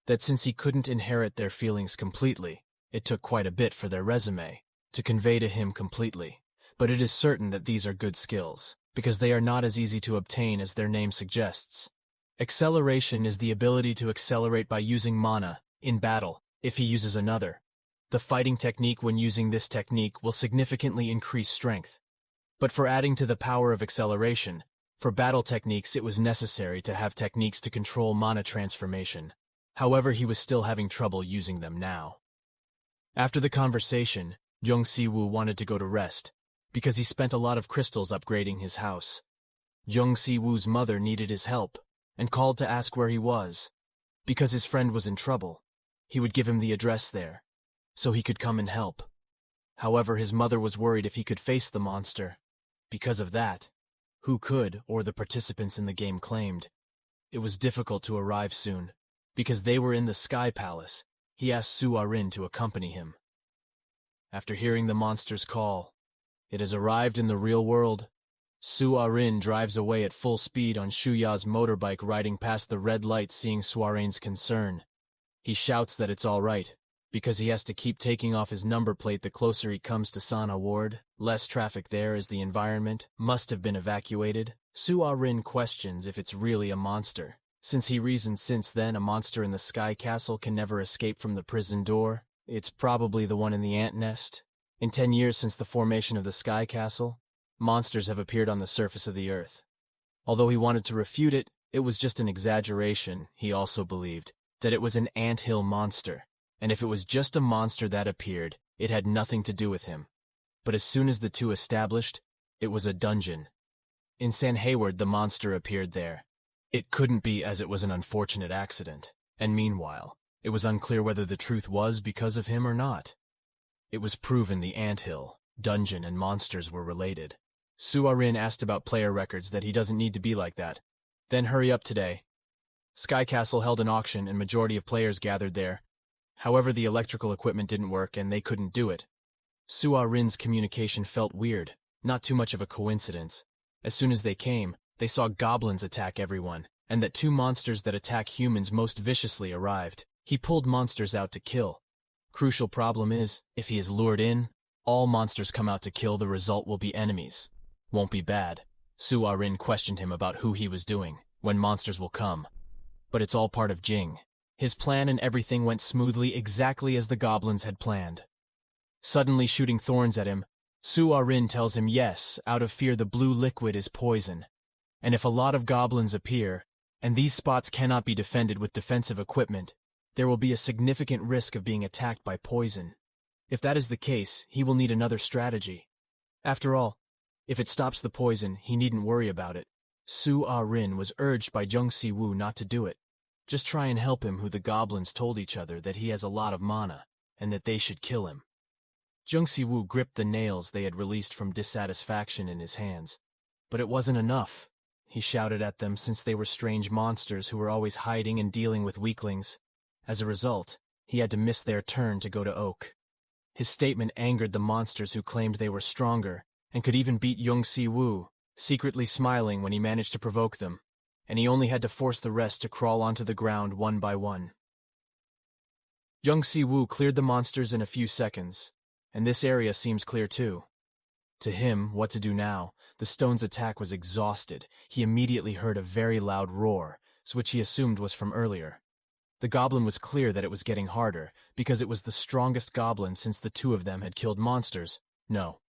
A: that since he couldn't inherit their feelings completely, it took quite a bit for their resume to convey to him completely. But it is certain that these are good skills, because they are not as easy to obtain as their name suggests. Acceleration is the ability to accelerate by using mana in battle if he uses another. The fighting technique when using this technique will significantly increase strength. But for adding to the power of acceleration, for battle techniques it was necessary to have techniques to control mana transformation. However, he was still having trouble using them now. After the conversation, Jung Si-woo wanted to go to rest, because he spent a lot of crystals upgrading his house. Jung Si-woo's mother needed his help, and called to ask where he was. Because his friend was in trouble, he would give him the address there, so he could come and help. However, his mother was worried if he could face the monster. Because of that, who could, or the participants in the game claimed, it was difficult to arrive soon. Because they were in the Sky Palace, he asked Soo-ah-rin to accompany him. After hearing the monster's call, it has arrived in the real world. Soo-ah-rin drives away at full speed on Shuya's motorbike, riding past the red light. Seeing Soo-ah-rin's concern, he shouts that it's all right, because he has to keep taking off his number plate the closer he comes to Sana Ward. Less traffic there as the environment must have been evacuated. Soo-ah-rin questions if it's really a monster, since he reasons since then a monster in the Sky Castle can never escape from the prison door. It's probably the one in the ant nest. In 10 years since the formation of the Sky Castle, monsters have appeared on the surface of the earth. Although he wanted to refute it, it was just an exaggeration. He also believed that it was an anthill monster, and if it was just a monster that appeared, it had nothing to do with him. But as soon as the two established, it was a dungeon. In San Hayward, the monster appeared there. It couldn't be, as it was an unfortunate accident, and meanwhile, it was unclear whether the truth was because of him or not. It was proven the anthill, dungeon, and monsters were related. Soo-ah-rin asked about player records that he doesn't need to be like that. Then hurry up today. Sky Castle held an auction and majority of players gathered there. However, the electrical equipment didn't work and they couldn't do it. Soo-ah-rin's communication felt weird, not too much of a coincidence. As soon as they came, they saw goblins attack everyone, and that 2 monsters that attack humans most viciously arrived. He pulled monsters out to kill. Crucial problem is, if he is lured in, all monsters come out to kill. The result will be enemies. Won't be bad. Soo-ah-rin questioned him about who he was doing, when monsters will come. But it's all part of Jing. His plan and everything went smoothly, exactly as the goblins had planned. Suddenly shooting thorns at him, Soo-ah-rin tells him yes, out of fear the blue liquid is poison. And if a lot of goblins appear, and these spots cannot be defended with defensive equipment, there will be a significant risk of being attacked by poison. If that is the case, he will need another strategy. After all, if it stops the poison, he needn't worry about it. Soo-ah-rin was urged by Jung Si-woo not to do it. Just try and help him, who the goblins told each other that he has a lot of mana, and that they should kill him. Jung Si-woo gripped the nails they had released from dissatisfaction in his hands. But it wasn't enough. He shouted at them since they were strange monsters who were always hiding and dealing with weaklings. As a result, he had to miss their turn to go to Oak. His statement angered the monsters who claimed they were stronger and could even beat Jung Si-woo, secretly smiling when he managed to provoke them, and he only had to force the rest to crawl onto the ground one by one. Jung Si-woo cleared the monsters in a few seconds, and this area seems clear too. To him, what to do now? The stone's attack was exhausted. He immediately heard a very loud roar, which he assumed was from earlier. The goblin was clear that it was getting harder, because it was the strongest goblin since the two of them had killed monsters. No,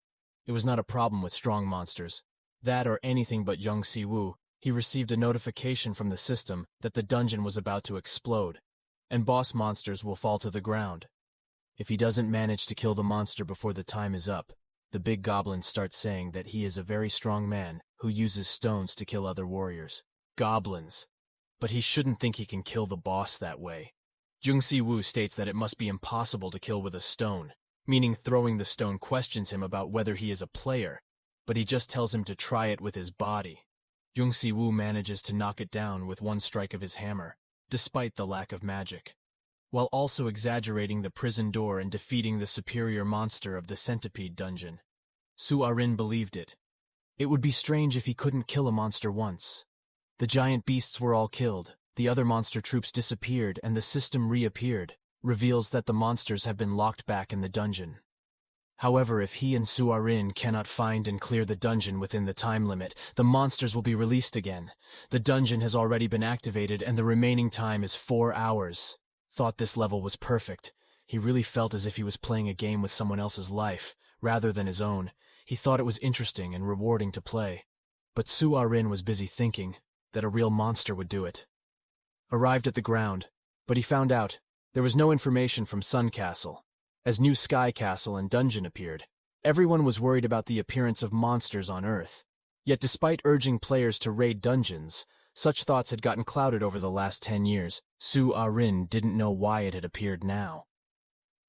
A: it was not a problem with strong monsters. That or anything but Jung Si-woo. He received a notification from the system that the dungeon was about to explode, and boss monsters will fall to the ground. If he doesn't manage to kill the monster before the time is up, the big goblin starts saying that he is a very strong man who uses stones to kill other warriors. Goblins. But he shouldn't think he can kill the boss that way. Jung Si-woo states that it must be impossible to kill with a stone, meaning throwing the stone questions him about whether he is a player, but he just tells him to try it with his body. Jung Si-woo manages to knock it down with one strike of his hammer, despite the lack of magic, while also exaggerating the prison door and defeating the superior monster of the centipede dungeon. Su-arin believed it. It would be strange if he couldn't kill a monster once. The giant beasts were all killed, the other monster troops disappeared, and the system reappeared, reveals that the monsters have been locked back in the dungeon. However, if he and Su-arin cannot find and clear the dungeon within the time limit, the monsters will be released again. The dungeon has already been activated, and the remaining time is 4 hours. Thought this level was perfect. He really felt as if he was playing a game with someone else's life, rather than his own. He thought it was interesting and rewarding to play. But Su-arin was busy thinking that a real monster would do it. Arrived at the ground, but he found out there was no information from Sun Castle. As New Sky Castle and Dungeon appeared, everyone was worried about the appearance of monsters on Earth. Yet despite urging players to raid dungeons, such thoughts had gotten clouded over the last 10 years. Su-arin didn't know why it had appeared now.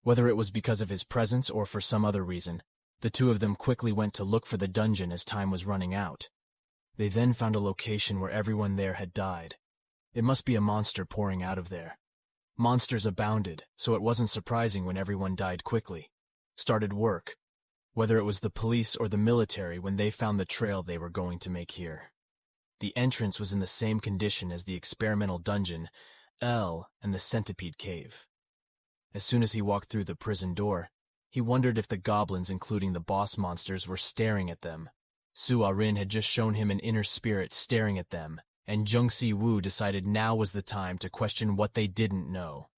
A: Whether it was because of his presence or for some other reason, the two of them quickly went to look for the dungeon as time was running out. They then found a location where everyone there had died. It must be a monster pouring out of there. Monsters abounded, so it wasn't surprising when everyone died quickly. Started work, whether it was the police or the military, when they found the trail they were going to make here. The entrance was in the same condition as the experimental dungeon, L, and the centipede cave. As soon as he walked through the prison door, he wondered if the goblins, including the boss monsters, were staring at them. Su-arin had just shown him an inner spirit staring at them, and Jung Si-woo decided now was the time to question what they didn't know.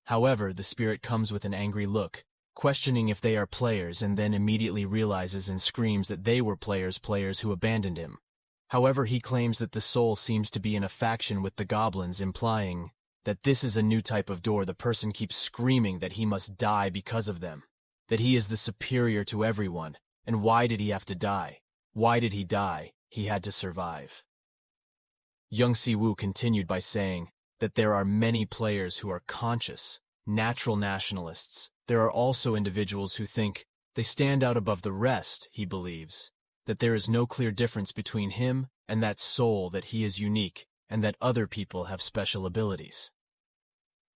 A: However, the spirit comes with an angry look, questioning if they are players, and then immediately realizes and screams that they were players who abandoned him. However, he claims that the soul seems to be in a faction with the goblins, implying that this is a new type of door. The person keeps screaming that he must die because of them, that he is the superior to everyone, and why did he have to die? Why did he die? He had to survive. Jung Si-woo continued by saying that there are many players who are conscious, natural nationalists. There are also individuals who think they stand out above the rest. He believes that there is no clear difference between him and that soul, that he is unique and that other people have special abilities.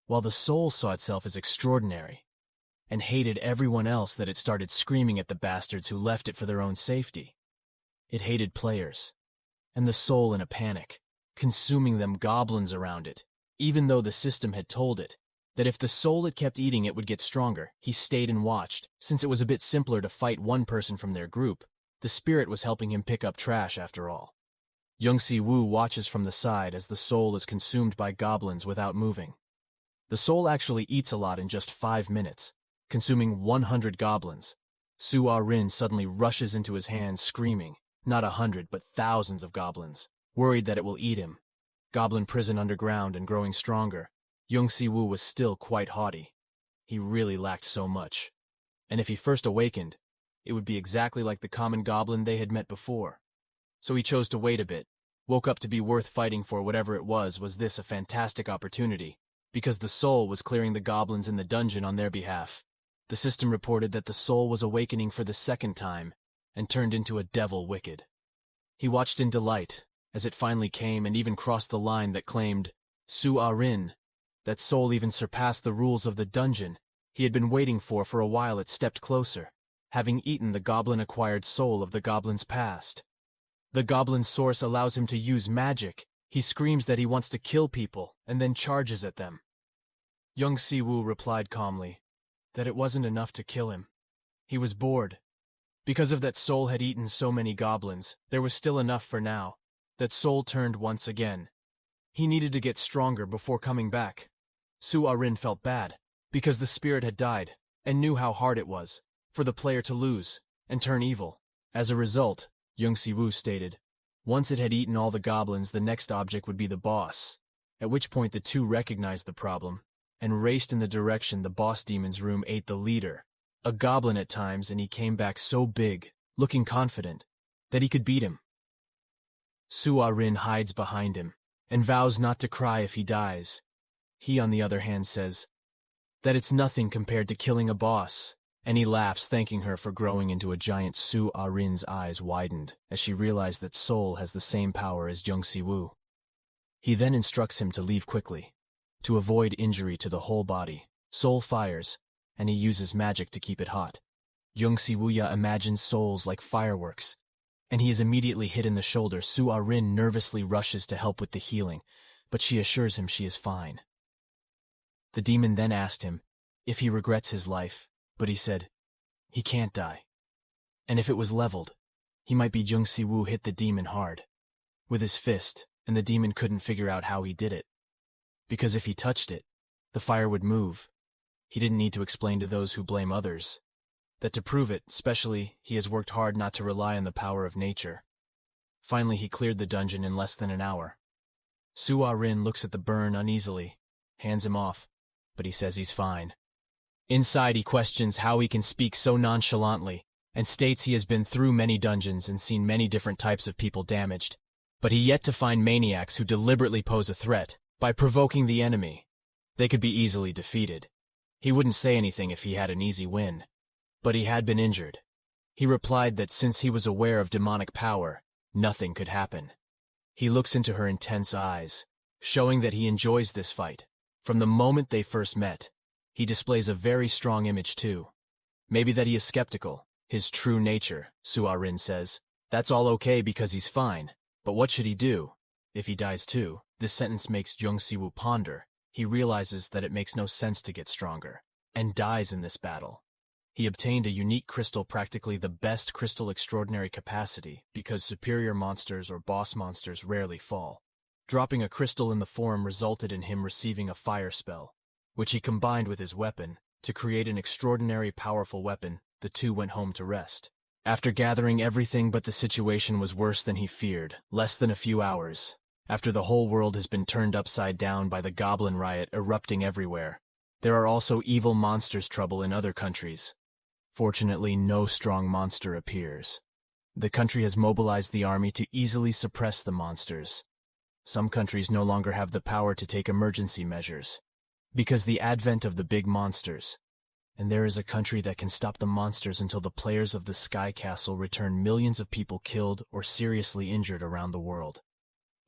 A: While the soul saw itself as extraordinary and hated everyone else, that it started screaming at the bastards who left it for their own safety. It hated players, and the soul in a panic, consuming them, goblins around it. Even though the system had told it that if the soul it kept eating it would get stronger, he stayed and watched. Since it was a bit simpler to fight one person from their group, the spirit was helping him pick up trash after all. Jung Si-woo watches from the side as the soul is consumed by goblins without moving. The soul actually eats a lot in just 5 minutes, consuming 100 goblins. Su-arin suddenly rushes into his hands screaming, not 100 but thousands of goblins, worried that it will eat him. Goblin prison underground and growing stronger. Jung Si-woo was still quite haughty. He really lacked so much. And if he first awakened, it would be exactly like the common goblin they had met before. So he chose to wait a bit, woke up to be worth fighting for. Whatever it was this a fantastic opportunity, because the soul was clearing the goblins in the dungeon on their behalf. The system reported that the soul was awakening for the second time and turned into a devil wicked. He watched in delight as it finally came and even crossed the line that claimed Su-arin. That soul even surpassed the rules of the dungeon. he had been waiting for a while it stepped closer, having eaten the goblin-acquired soul of the goblin's past. The goblin's source allows him to use magic. He screams that he wants to kill people and then charges at them. Jung Si-woo replied calmly that it wasn't enough to kill him. He was bored. Because of that soul had eaten so many goblins, there was still enough for now. That soul turned once again. He needed to get stronger before coming back. Su-ah-rin felt bad, because the spirit had died, and knew how hard it was for the player to lose and turn evil. As a result, Jung Si-woo stated, once it had eaten all the goblins, the next object would be the boss, at which point the two recognized the problem and raced in the direction the boss demon's room ate the leader, a goblin at times, and he came back so big, looking confident, that he could beat him. Su-ah-rin hides behind him and vows not to cry if he dies. He, on the other hand, says that it's nothing compared to killing a boss, and he laughs, thanking her for growing into a giant. Su-ah-rin's eyes widened as she realized that Soul has the same power as Jung Si-woo. He then instructs him to leave quickly, to avoid injury to the whole body. Soul fires, and he uses magic to keep it hot. Jung Si-woo imagines souls like fireworks, and he is immediately hit in the shoulder. Su-ah-rin nervously rushes to help with the healing, but she assures him she is fine. The demon then asked him if he regrets his life, but he said he can't die. And if it was leveled, he might be. Jung Si-woo hit the demon hard with his fist, and the demon couldn't figure out how he did it. Because if he touched it, the fire would move. He didn't need to explain to those who blame others that to prove it, especially, he has worked hard not to rely on the power of nature. Finally, he cleared the dungeon in less than an hour. Su-ah-rin looks at the burn uneasily, hands him off, but he says he's fine. Inside, he questions how he can speak so nonchalantly, and states he has been through many dungeons and seen many different types of people damaged, but he yet to find maniacs who deliberately pose a threat by provoking the enemy. They could be easily defeated. He wouldn't say anything if he had an easy win, but he had been injured. He replied that since he was aware of demonic power, nothing could happen. He looks into her intense eyes, showing that he enjoys this fight. From the moment they first met, he displays a very strong image too. Maybe that he is skeptical, his true nature, Su-ah-rin says. That's all okay because he's fine, but what should he do if he dies too? This sentence makes Jung Si-woo ponder. He realizes that it makes no sense to get stronger, and dies in this battle. He obtained a unique crystal, practically the best crystal, extraordinary capacity, because superior monsters or boss monsters rarely fall. Dropping a crystal in the forum resulted in him receiving a fire spell, which he combined with his weapon to create an extraordinary powerful weapon. The two went home to rest. After gathering everything, but the situation was worse than he feared. Less than a few hours, after the whole world has been turned upside down by the goblin riot erupting everywhere, there are also evil monsters trouble in other countries. Fortunately, no strong monster appears. The country has mobilized the army to easily suppress the monsters. Some countries no longer have the power to take emergency measures, because the advent of the big monsters, and there is a country that can stop the monsters until the players of the Sky Castle return millions of people killed or seriously injured around the world.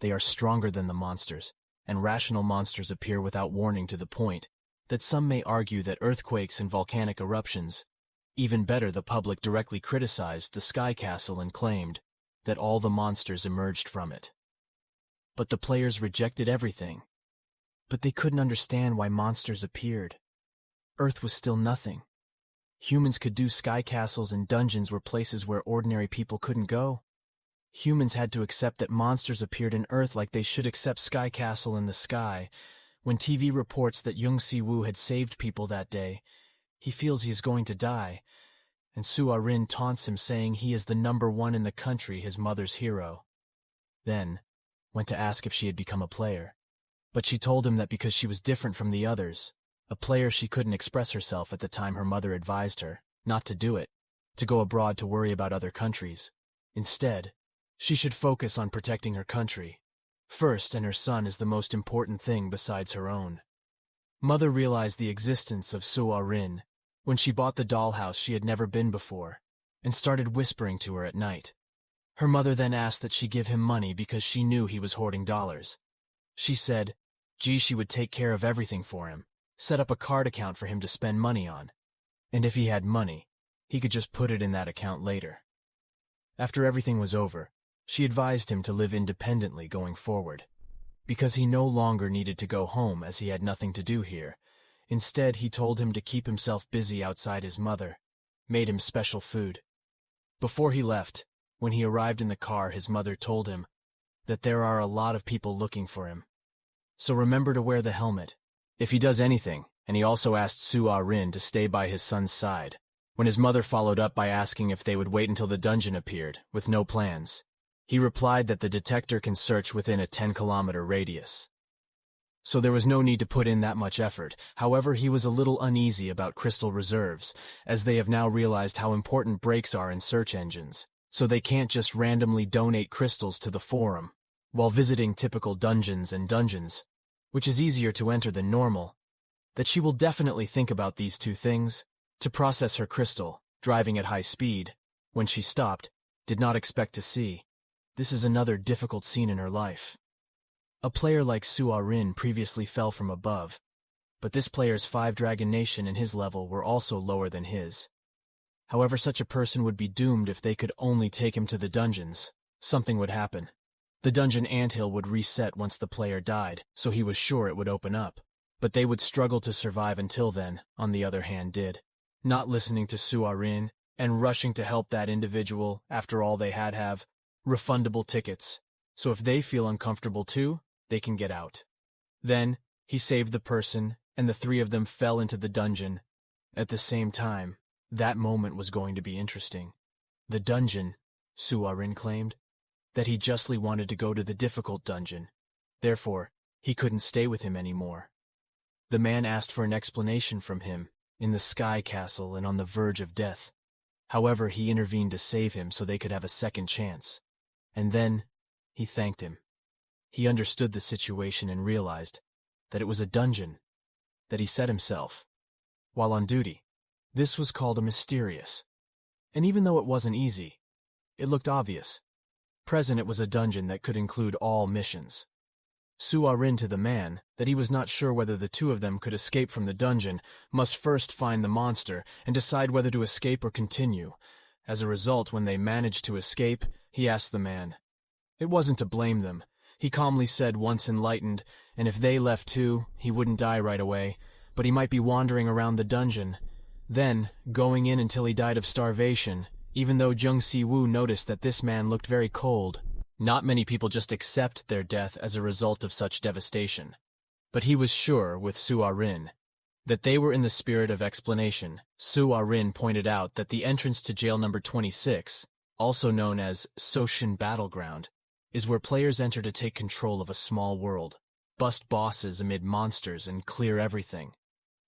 A: They are stronger than the monsters, and rational monsters appear without warning, to the point that some may argue that earthquakes and volcanic eruptions. Even better, the public directly criticized the Sky Castle and claimed that all the monsters emerged from it. But the players rejected everything. But they couldn't understand why monsters appeared. Earth was still nothing. Humans could do sky castles, and dungeons were places where ordinary people couldn't go. Humans had to accept that monsters appeared in Earth like they should accept Sky Castle in the sky. When TV reports that Jung Si-woo had saved people that day, he feels he is going to die, and Su-ah-rin taunts him, saying he is the #1 in the country, his mother's hero. Then went to ask if she had become a player, but she told him that because she was different from the others, a player, she couldn't express herself at the time. Her mother advised her not to do it, to go abroad to worry about other countries. Instead, she should focus on protecting her country first, and her son is the most important thing besides her own. Mother realized the existence of Su-ah-rin when she bought the dollhouse she had never been before, and started whispering to her at night. Her mother then asked that she give him money because she knew he was hoarding dollars. She said, she would take care of everything for him, set up a card account for him to spend money on, and if he had money, he could just put it in that account later. After everything was over, she advised him to live independently going forward, because he no longer needed to go home as he had nothing to do here. Instead, he told him to keep himself busy outside. His mother made him special food. Before he left, when he arrived in the car, his mother told him that there are a lot of people looking for him. So remember to wear the helmet if he does anything, and he also asked Soo-ah-rin to stay by his son's side. When his mother followed up by asking if they would wait until the dungeon appeared, with no plans, he replied that the detector can search within a 10-kilometer radius. So there was no need to put in that much effort. However, he was a little uneasy about crystal reserves, as they have now realized how important breaks are in search engines, so they can't just randomly donate crystals to the forum. While visiting typical dungeons, which is easier to enter than normal, that she will definitely think about these two things. To process her crystal, driving at high speed, when she stopped, did not expect to see. This is another difficult scene in her life. A player like Soo-ah-rin previously fell from above, but this player's 5 Dragon Nation and his level were also lower than his. However, such a person would be doomed if they could only take him to the dungeons. Something would happen. The dungeon anthill would reset once the player died, so he was sure it would open up. But they would struggle to survive until then, on the other hand, did. Not listening to Soo-ah-rin and rushing to help that individual after all they have refundable tickets. So if they feel uncomfortable too, they can get out. Then, he saved the person, and the 3 of them fell into the dungeon. At the same time, that moment was going to be interesting. The dungeon, Soo-ah-rin claimed, that he justly wanted to go to the difficult dungeon. Therefore, he couldn't stay with him anymore. The man asked for an explanation from him, in the Sky Castle and on the verge of death. However, he intervened to save him so they could have a second chance. And then, he thanked him. He understood the situation and realized that it was a dungeon that he set himself while on duty. This was called a mysterious. And even though it wasn't easy, it looked obvious. Present, it was a dungeon that could include all missions. Soo-ah-rin to the man that he was not sure whether the 2 of them could escape from the dungeon, must first find the monster and decide whether to escape or continue. As a result, when they managed to escape, he asked the man. It wasn't to blame them. He calmly said, once enlightened, and if they left too, he wouldn't die right away, but he might be wandering around the dungeon, then going in until he died of starvation, even though Jung Si-woo noticed that this man looked very cold. Not many people just accept their death as a result of such devastation. But he was sure, with Soo-ah-rin, that they were in the spirit of explanation. Soo-ah-rin pointed out that the entrance to jail number 26, also known as Soshin Battleground, is where players enter to take control of a small world, bust bosses amid monsters, and clear everything.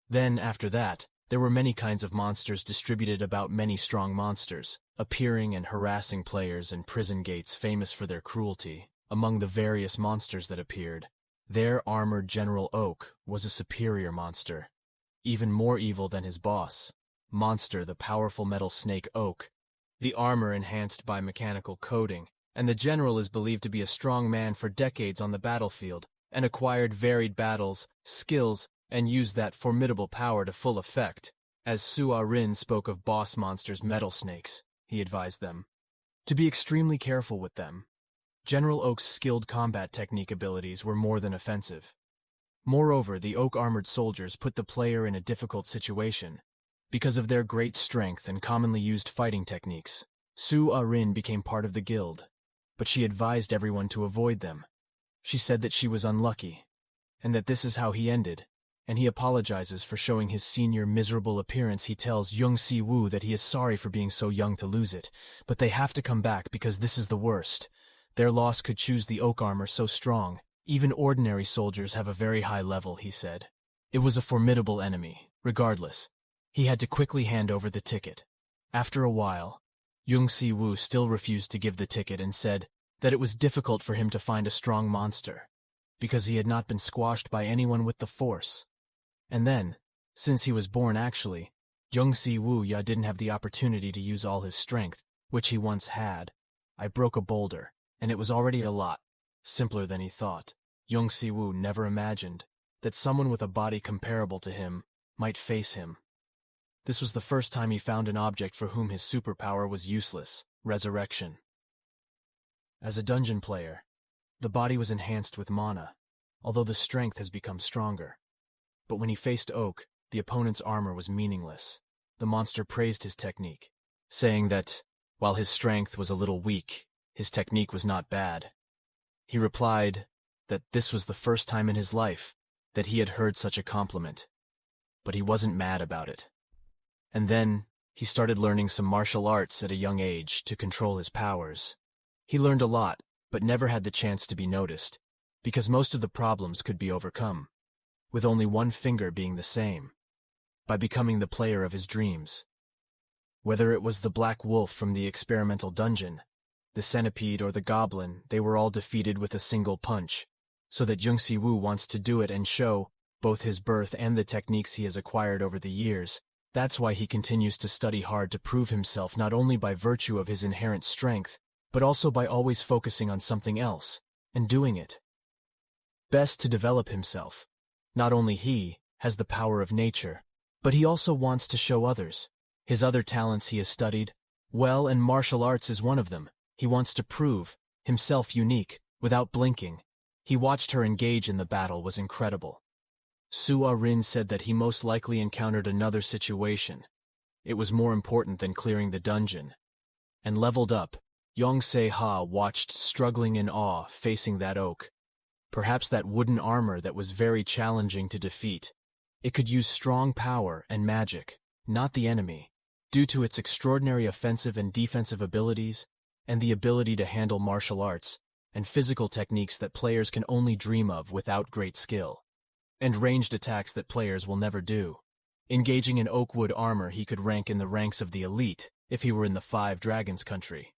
A: Then, after that, there were many kinds of monsters distributed about many strong monsters, appearing and harassing players in prison gates famous for their cruelty. Among the various monsters that appeared, their armored General Oak was a superior monster, even more evil than his boss, Monster the powerful metal snake Oak, the armor enhanced by mechanical coating, and the general is believed to be a strong man for decades on the battlefield, and acquired varied battles, skills, and used that formidable power to full effect. As Soo-ah-rin spoke of boss monsters metal snakes, he advised them to be extremely careful with them. General Oak's skilled combat technique abilities were more than offensive. Moreover, the Oak-armored soldiers put the player in a difficult situation because of their great strength and commonly used fighting techniques. Soo-ah-rin became part of the guild, but she advised everyone to avoid them. She said that she was unlucky, and that this is how he ended, and he apologizes for showing his senior miserable appearance. He tells Jung Si-woo that he is sorry for being so young to lose it, but they have to come back because this is the worst. Their loss could choose the oak armor so strong. Even ordinary soldiers have a very high level, he said. It was a formidable enemy. Regardless, he had to quickly hand over the ticket. After a while, Jung Si-woo still refused to give the ticket and said that it was difficult for him to find a strong monster, because he had not been squashed by anyone with the force. And then, since he was born actually, Jung Si-woo didn't have the opportunity to use all his strength, which he once had. I broke a boulder, and it was already a lot simpler than he thought. Jung Si-woo never imagined that someone with a body comparable to him might face him. This was the first time he found an object for whom his superpower was useless: resurrection. As a dungeon player, the body was enhanced with mana, although the strength has become stronger. But when he faced Oak, the opponent's armor was meaningless. The monster praised his technique, saying that, while his strength was a little weak, his technique was not bad. He replied that this was the first time in his life that he had heard such a compliment, but he wasn't mad about it. And then, he started learning some martial arts at a young age to control his powers. He learned a lot, but never had the chance to be noticed, because most of the problems could be overcome, with only one finger being the same, by becoming the player of his dreams. Whether it was the black wolf from the experimental dungeon, the centipede, or the goblin, they were all defeated with a single punch, so that Jung Si-woo wants to do it and show both his birth and the techniques he has acquired over the years. That's why he continues to study hard to prove himself not only by virtue of his inherent strength, but also by always focusing on something else, and doing it best to develop himself. Not only he has the power of nature, but he also wants to show others his other talents he has studied well, and martial arts is one of them. He wants to prove himself unique, without blinking. He watched her engage in the battle was incredible. Soo-ah-rin said that he most likely encountered another situation. It was more important than clearing the dungeon. And leveled up, Jung Si-ha watched struggling in awe facing that oak. Perhaps that wooden armor that was very challenging to defeat. It could use strong power and magic, not the enemy, due to its extraordinary offensive and defensive abilities, and the ability to handle martial arts and physical techniques that players can only dream of without great skill, and ranged attacks that players will never do. Engaging in oak wood armor, he could rank in the ranks of the elite if he were in the Five Dragons country,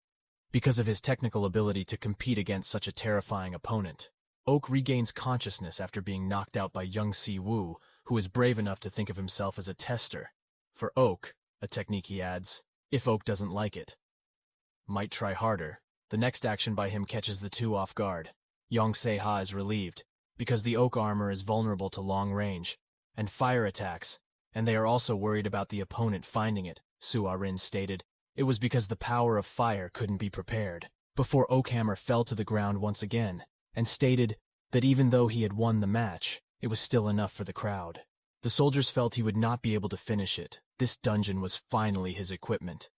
A: because of his technical ability to compete against such a terrifying opponent. Oak regains consciousness after being knocked out by Jung Si-woo, who is brave enough to think of himself as a tester. For Oak, a technique he adds, if Oak doesn't like it. Might try harder. The next action by him catches the two off guard. Jung Si-ha is relieved, because the oak armor is vulnerable to long range and fire attacks, and they are also worried about the opponent finding it. Soo-ah-rin stated it was because the power of fire couldn't be prepared. Before Oakhammer fell to the ground once again, and stated that even though he had won the match, it was still enough for the crowd. The soldiers felt he would not be able to finish it. This dungeon was finally his equipment.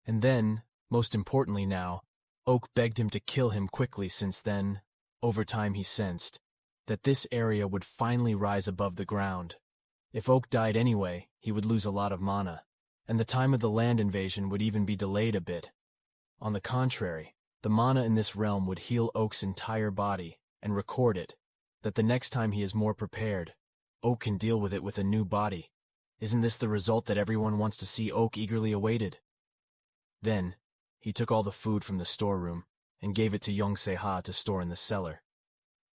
A: And then, most importantly now, Oak begged him to kill him quickly, since then, over time he sensed that this area would finally rise above the ground. If Oak died anyway, he would lose a lot of mana, and the time of the land invasion would even be delayed a bit. On the contrary, the mana in this realm would heal Oak's entire body and record it, that the next time he is more prepared, Oak can deal with it with a new body. Isn't this the result that everyone wants to see? Oak eagerly awaited. Then, he took all the food from the storeroom and gave it to Jung Si-ha to store in the cellar.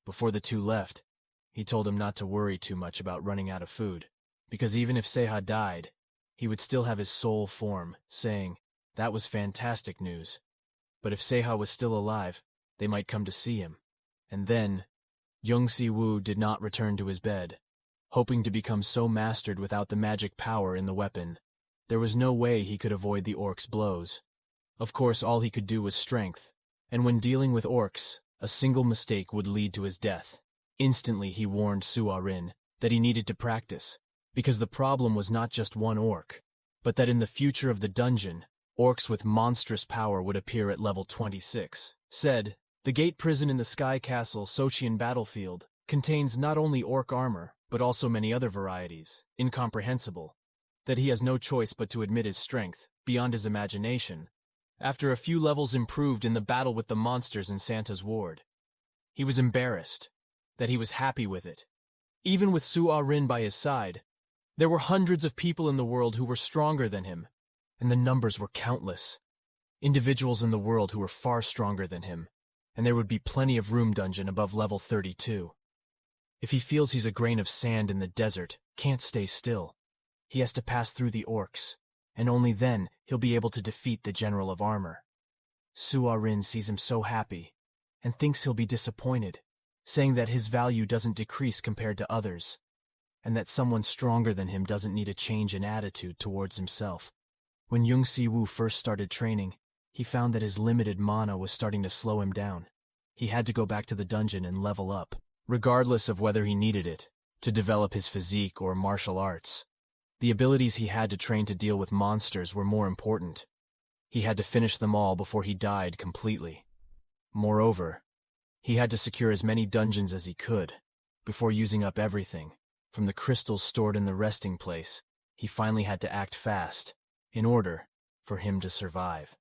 A: Before the two left, he told him not to worry too much about running out of food, because even if Se-ha died, he would still have his soul form, saying, that was fantastic news. But if Se-ha was still alive, they might come to see him. And then, Jung Si-woo did not return to his bed, hoping to become so mastered without the magic power in the weapon. There was no way he could avoid the orc's blows. Of course, all he could do was strength, and when dealing with orcs, a single mistake would lead to his death. Instantly he warned Soo-ah-rin that he needed to practice, because the problem was not just one orc, but that in the future of the dungeon, orcs with monstrous power would appear at level 26. Said, the gate prison in the Sky Castle Sochian battlefield contains not only orc armor, but also many other varieties, incomprehensible, that he has no choice but to admit his strength, beyond his imagination, after a few levels improved in the battle with the monsters in Santa's ward. He was embarrassed, that he was happy with it. Even with Soo-ah-rin by his side, there were hundreds of people in the world who were stronger than him, and the numbers were countless. Individuals in the world who were far stronger than him, and there would be plenty of room dungeon above level 32. If he feels he's a grain of sand in the desert, can't stay still, he has to pass through the orcs, and only then he'll be able to defeat the General of Armor. Soo-ah-rin sees him so happy, and thinks he'll be disappointed, saying that his value doesn't decrease compared to others, and that someone stronger than him doesn't need a change in attitude towards himself. When Jung Si-woo first started training, he found that his limited mana was starting to slow him down. He had to go back to the dungeon and level up, regardless of whether he needed it, to develop his physique or martial arts. The abilities he had to train to deal with monsters were more important. He had to finish them all before he died completely. Moreover, he had to secure as many dungeons as he could, before using up everything. From the crystals stored in the resting place, he finally had to act fast, in order for him to survive.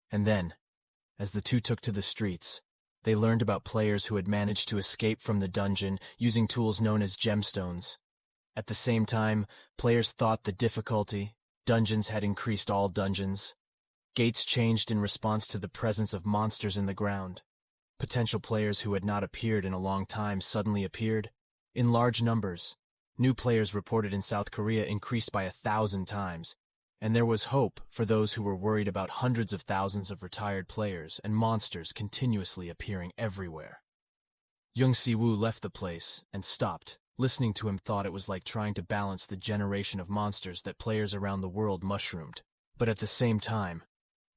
A: And then, as the two took to the streets, they learned about players who had managed to escape from the dungeon using tools known as gemstones. At the same time, players thought the difficulty, dungeons had increased all dungeons. Gates changed in response to the presence of monsters in the ground. Potential players who had not appeared in a long time suddenly appeared, in large numbers. New players reported in South Korea increased by 1,000 times, and there was hope for those who were worried about hundreds of thousands of retired players and monsters continuously appearing everywhere. Jung Si-woo left the place and stopped. Listening to him thought it was like trying to balance the generation of monsters that players around the world mushroomed. But at the same time,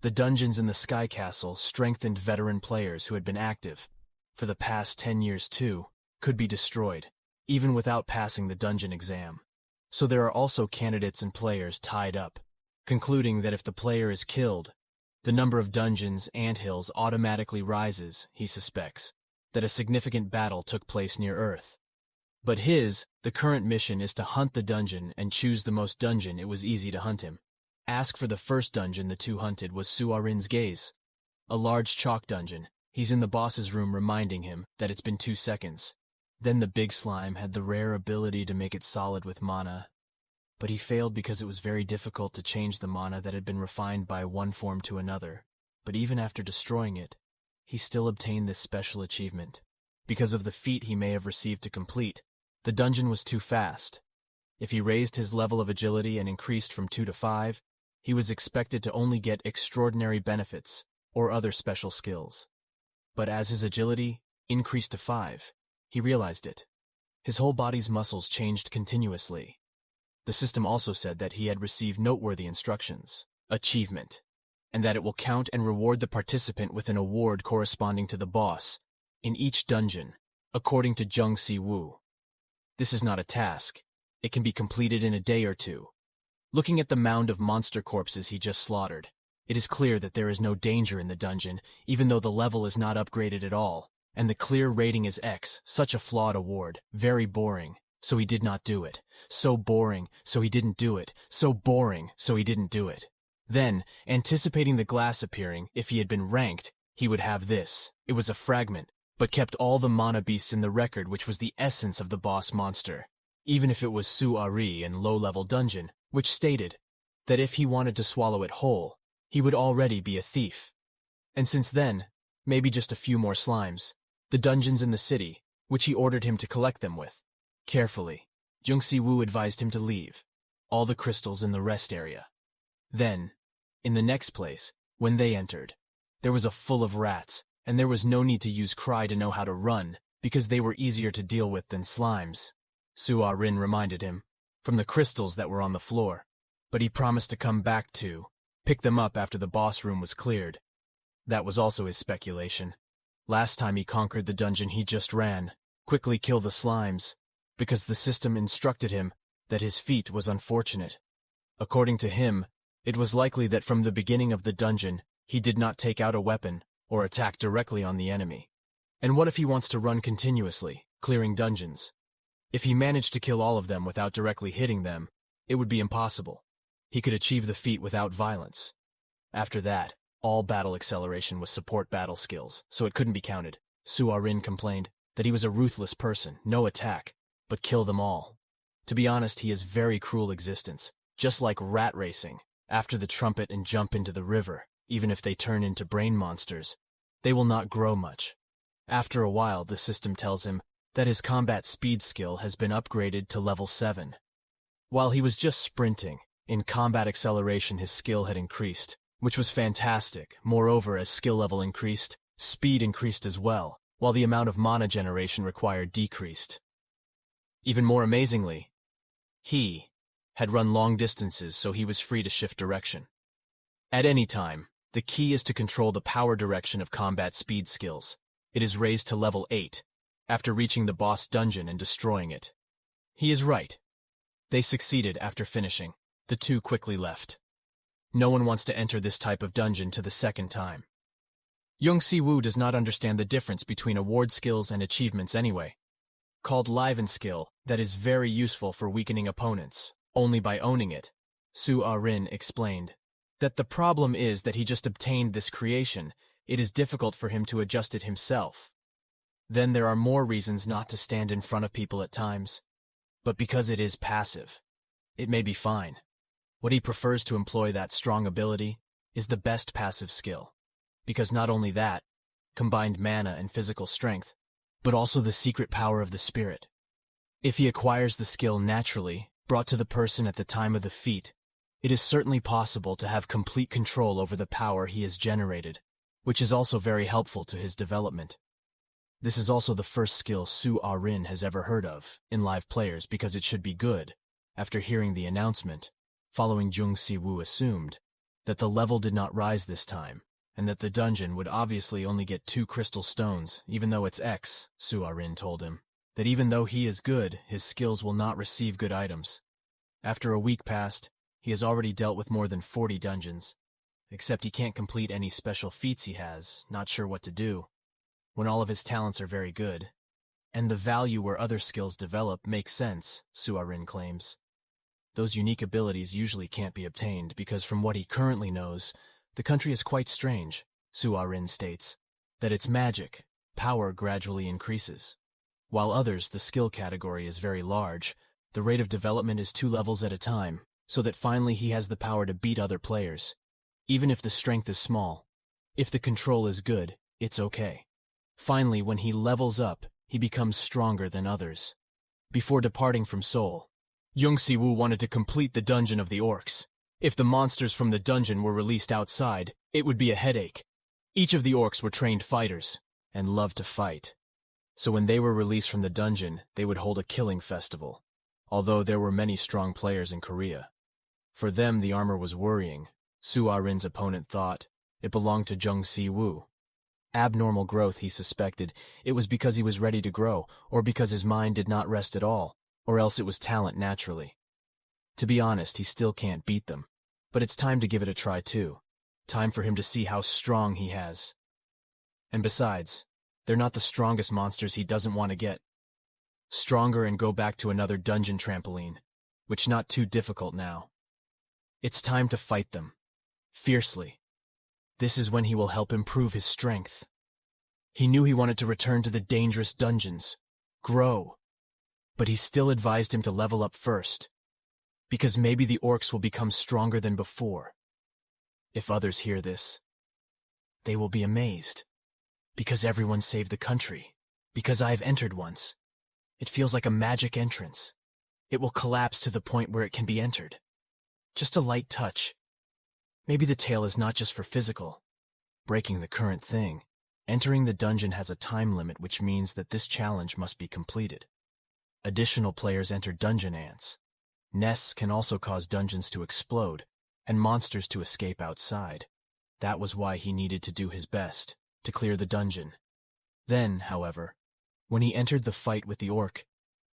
A: the dungeons in the Sky Castle strengthened veteran players who had been active for the past 10 years too, could be destroyed, even without passing the dungeon exam. So there are also candidates and players tied up, concluding that if the player is killed, the number of dungeons anthills automatically rises. He suspects that a significant battle took place near Earth. But the current mission is to hunt the dungeon and choose the most dungeon it was easy to hunt him. Ask for the first dungeon the two hunted was Suarin's Gaze, a large chalk dungeon. He's in the boss's room reminding him that it's been 2 seconds. Then the big slime had the rare ability to make it solid with mana, but he failed because it was very difficult to change the mana that had been refined by one form to another. But even after destroying it, he still obtained this special achievement. Because of the feat he may have received to complete, the dungeon was too fast. If he raised his level of agility and increased from 2 to 5, he was expected to only get extraordinary benefits or other special skills. But as his agility increased to 5, he realized it. His whole body's muscles changed continuously. The system also said that he had received noteworthy instructions, achievement, and that it will count and reward the participant with an award corresponding to the boss in each dungeon, according to Jung Si-woo. This is not a task. It can be completed in a day or two. Looking at the mound of monster corpses he just slaughtered, it is clear that there is no danger in the dungeon, even though the level is not upgraded at all, and the clear rating is X, such a flawed award, very boring, so he did not do it. So boring, so he didn't do it. So boring, so he didn't do it. Then, anticipating the glass appearing, if he had been ranked, he would have this. It was a fragment, but kept all the mana beasts in the record, which was the essence of the boss monster, even if it was Su-ari in low-level dungeon, which stated that if he wanted to swallow it whole, he would already be a thief. And since then, maybe just a few more slimes, the dungeons in the city, which he ordered him to collect them with. Carefully, Jung Si-woo advised him to leave all the crystals in the rest area. Then, in the next place, when they entered, there was a full of rats, and there was no need to use cry to know how to run, because they were easier to deal with than slimes. Su-arin reminded him, from the crystals that were on the floor, but he promised to come back to pick them up after the boss room was cleared. That was also his speculation. Last time he conquered the dungeon he just ran, quickly kill the slimes, because the system instructed him that his feat was unfortunate. According to him, it was likely that from the beginning of the dungeon, he did not take out a weapon or attack directly on the enemy. And what if he wants to run continuously, clearing dungeons? If he managed to kill all of them without directly hitting them, it would be impossible. He could achieve the feat without violence. After that, all battle acceleration was support battle skills, so it couldn't be counted. Su-arin complained that he was a ruthless person, no attack, but kill them all. To be honest, he has very cruel existence, just like rat racing. After the trumpet and jump into the river, even if they turn into brain monsters, they will not grow much. After a while, the system tells him that his combat speed skill has been upgraded to level 7. While he was just sprinting, in combat acceleration his skill had increased, which was fantastic. Moreover, as skill level increased, speed increased as well, while the amount of mana generation required decreased. Even more amazingly, he had run long distances, so he was free to shift direction. At any time, the key is to control the power direction of combat speed skills. It is raised to level 8, after reaching the boss dungeon and destroying it. He is right. They succeeded after finishing. The two quickly left. No one wants to enter this type of dungeon to the second time. Jung Si-woo does not understand the difference between award skills and achievements anyway. Called Liven skill, that is very useful for weakening opponents, only by owning it. Su-ah-rin explained that the problem is that he just obtained this creation. It is difficult for him to adjust it himself. Then there are more reasons not to stand in front of people at times. But because it is passive, it may be fine. What he prefers to employ that strong ability is the best passive skill. Because not only that, combined mana and physical strength, but also the secret power of the spirit. If he acquires the skill naturally, brought to the person at the time of the feat, it is certainly possible to have complete control over the power he has generated, which is also very helpful to his development. This is also the first skill Su-ah-rin has ever heard of in live players because it should be good. After hearing the announcement, following Jung Si-woo assumed that the level did not rise this time, and that the dungeon would obviously only get 2 crystal stones, even though it's X. Su-ah-rin told him that even though he is good, his skills will not receive good items. After a week passed, he has already dealt with more than 40 dungeons. Except he can't complete any special feats he has, not sure what to do, when all of his talents are very good. And the value where other skills develop makes sense, Su-ah-rin claims. Those unique abilities usually can't be obtained because from what he currently knows, the country is quite strange. Su-ah-rin states that its magic power gradually increases. While others, the skill category is very large, the rate of development is 2 levels at a time, so that finally he has the power to beat other players. Even if the strength is small. If the control is good, it's okay. Finally, when he levels up, he becomes stronger than others. Before departing from Seoul, Jung Si-woo wanted to complete the dungeon of the orcs. If the monsters from the dungeon were released outside, it would be a headache. Each of the orcs were trained fighters, and loved to fight. So when they were released from the dungeon, they would hold a killing festival, although there were many strong players in Korea. For them, the armor was worrying. Su-ah-rin's opponent thought it belonged to Jung Si-woo. Abnormal growth, he suspected. It was because he was ready to grow, or because his mind did not rest at all, or else it was talent naturally. To be honest, he still can't beat them. But it's time to give it a try too. Time for him to see how strong he has. And besides, they're not the strongest monsters he doesn't want to get. Stronger and go back to another dungeon trampoline, which not too difficult now. It's time to fight them. Fiercely. This is when he will help improve his strength. He knew he wanted to return to the dangerous dungeons. Grow. But he still advised him to level up first. Because maybe the orcs will become stronger than before. If others hear this, they will be amazed. Because everyone saved the country. Because I've entered once. It feels like a magic entrance. It will collapse to the point where it can be entered. Just a light touch. Maybe the tale is not just for physical. Breaking the current thing. Entering the dungeon has a time limit, which means that this challenge must be completed. Additional players enter dungeon ants. Nests can also cause dungeons to explode, and monsters to escape outside. That was why he needed to do his best, to clear the dungeon. Then, however, when he entered the fight with the orc,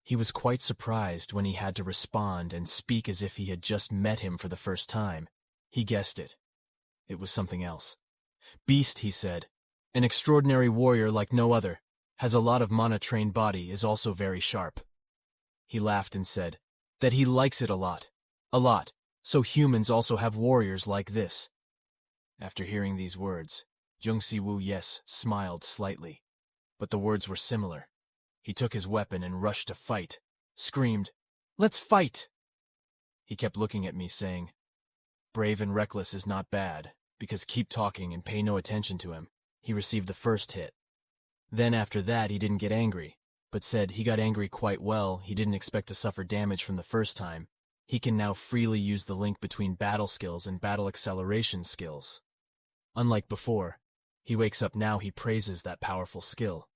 A: he was quite surprised when he had to respond and speak as if he had just met him for the first time. He guessed it. It was something else. Beast, he said, an extraordinary warrior like no other, has a lot of mana-trained body, is also very sharp. He laughed and said that he likes it a lot, so humans also have warriors like this. After hearing these words, Jung Si-woo smiled slightly, but the words were similar. He took his weapon and rushed to fight, screamed, "Let's fight!" He kept looking at me, saying, "Brave and reckless is not bad, because keep talking and pay no attention to him." He received the first hit. Then after that he didn't get angry, but said he got angry quite well. He didn't expect to suffer damage from the first time. He can now freely use the link between battle skills and battle acceleration skills. Unlike before, he wakes up now, he praises that powerful skill.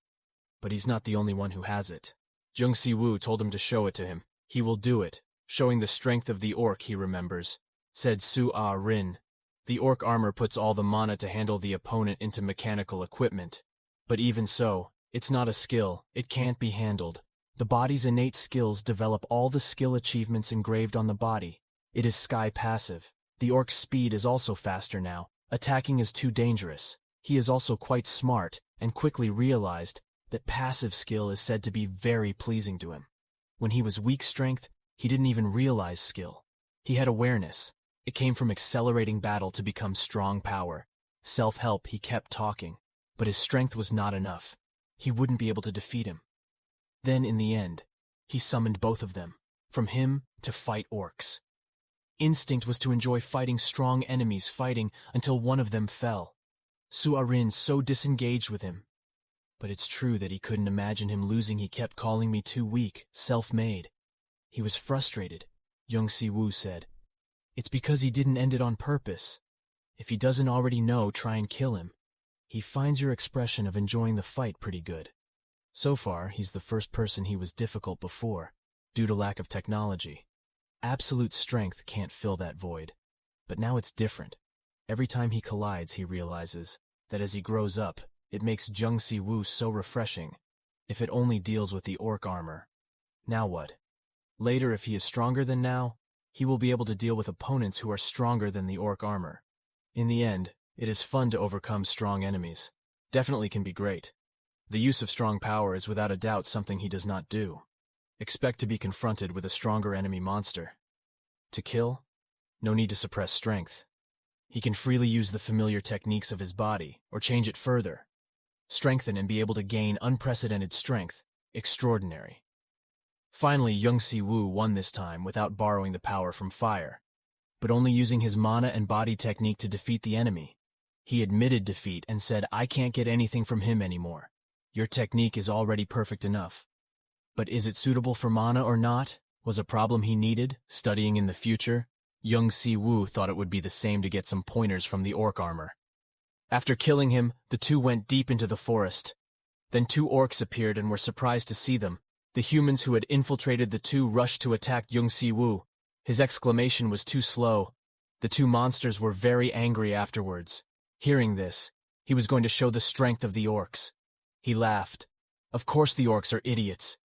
A: But he's not the only one who has it. Jung Si-woo told him to show it to him. He will do it, showing the strength of the orc he remembers, said Su-ah-rin. The orc armor puts all the mana to handle the opponent into mechanical equipment. But even so, it's not a skill, it can't be handled. The body's innate skills develop all the skill achievements engraved on the body. It is sky passive. The orc's speed is also faster now. Attacking is too dangerous. He is also quite smart, and quickly realized that passive skill is said to be very pleasing to him. When he was weak strength, he didn't even realize skill. He had awareness. It came from accelerating battle to become strong power. Self-help, he kept talking. But his strength was not enough. He wouldn't be able to defeat him. Then, in the end, he summoned both of them, from him to fight orcs. Instinct was to enjoy fighting strong enemies, fighting until one of them fell. Su-ah-rin so disengaged with him. But it's true that he couldn't imagine him losing. He kept calling me too weak, self-made. He was frustrated, Jung Si-woo said. It's because he didn't end it on purpose. If he doesn't already know, try and kill him. He finds your expression of enjoying the fight pretty good. So far, he's the first person he was difficult before, due to lack of technology. Absolute strength can't fill that void. But now it's different. Every time he collides, he realizes that as he grows up, it makes Jung Si-woo so refreshing, if it only deals with the orc armor. Now what? Later, if he is stronger than now, he will be able to deal with opponents who are stronger than the orc armor. In the end, it is fun to overcome strong enemies. Definitely can be great. The use of strong power is without a doubt something he does not do. Expect to be confronted with a stronger enemy monster. To kill? No need to suppress strength. He can freely use the familiar techniques of his body, or change it further. Strengthen and be able to gain unprecedented strength. Extraordinary. Finally, Jung Si-woo won this time without borrowing the power from fire, but only using his mana and body technique to defeat the enemy. He admitted defeat and said, "I can't get anything from him anymore. Your technique is already perfect enough." But is it suitable for mana or not? Was a problem he needed, studying in the future? Jung Si-woo thought it would be the same to get some pointers from the orc armor. After killing him, the two went deep into the forest. Then two orcs appeared and were surprised to see them. The humans who had infiltrated the two rushed to attack Jung Si-woo. His exclamation was too slow. The two monsters were very angry afterwards. Hearing this, he was going to show the strength of the orcs. He laughed. Of course the orcs are idiots.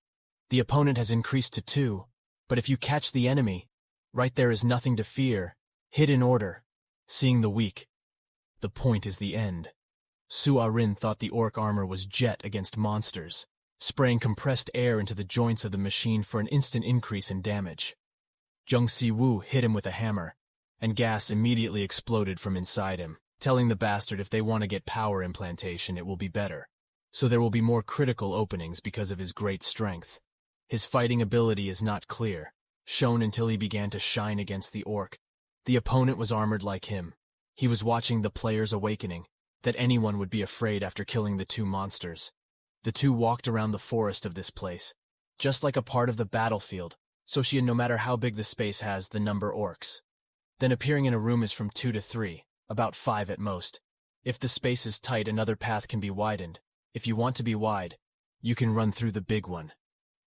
A: The opponent has increased to 2, but if you catch the enemy, right there is nothing to fear. Hit in order. Seeing the weak. The point is the end. Su-ah-rin thought the orc armor was jet against monsters, spraying compressed air into the joints of the machine for an instant increase in damage. Jung Si-woo hit him with a hammer, and gas immediately exploded from inside him, telling the bastard if they want to get power implantation it will be better. So there will be more critical openings because of his great strength. His fighting ability is not clear, shown until he began to shine against the orc. The opponent was armored like him. He was watching the player's awakening, that anyone would be afraid after killing the two monsters. The two walked around the forest of this place, just like a part of the battlefield, so she no matter how big the space has the number orcs. Then appearing in a room is from 2 to 3, about 5 at most. If the space is tight, another path can be widened. If you want to be wide, you can run through the big one.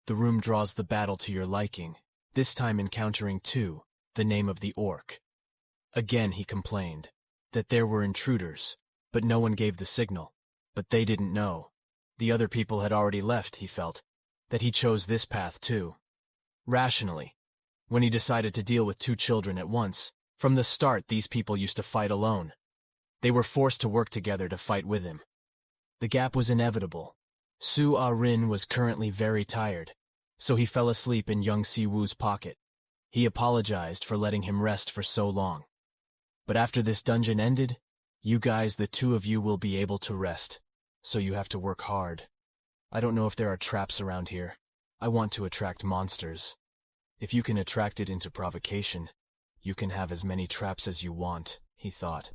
A: The room draws the battle to your liking, this time encountering 2, the name of the orc. Again he complained that there were intruders, but no one gave the signal. But they didn't know. The other people had already left, he felt, that he chose this path too. Rationally, when he decided to deal with 2 children at once, from the start these people used to fight alone. They were forced to work together to fight with him. The gap was inevitable. Su-ah-rin was currently very tired, so he fell asleep in Jung Si-woo's pocket. He apologized for letting him rest for so long. But after this dungeon ended, you guys, the 2 of you, will be able to rest, so you have to work hard. I don't know if there are traps around here. I want to attract monsters. If you can attract it into provocation, you can have as many traps as you want, he thought.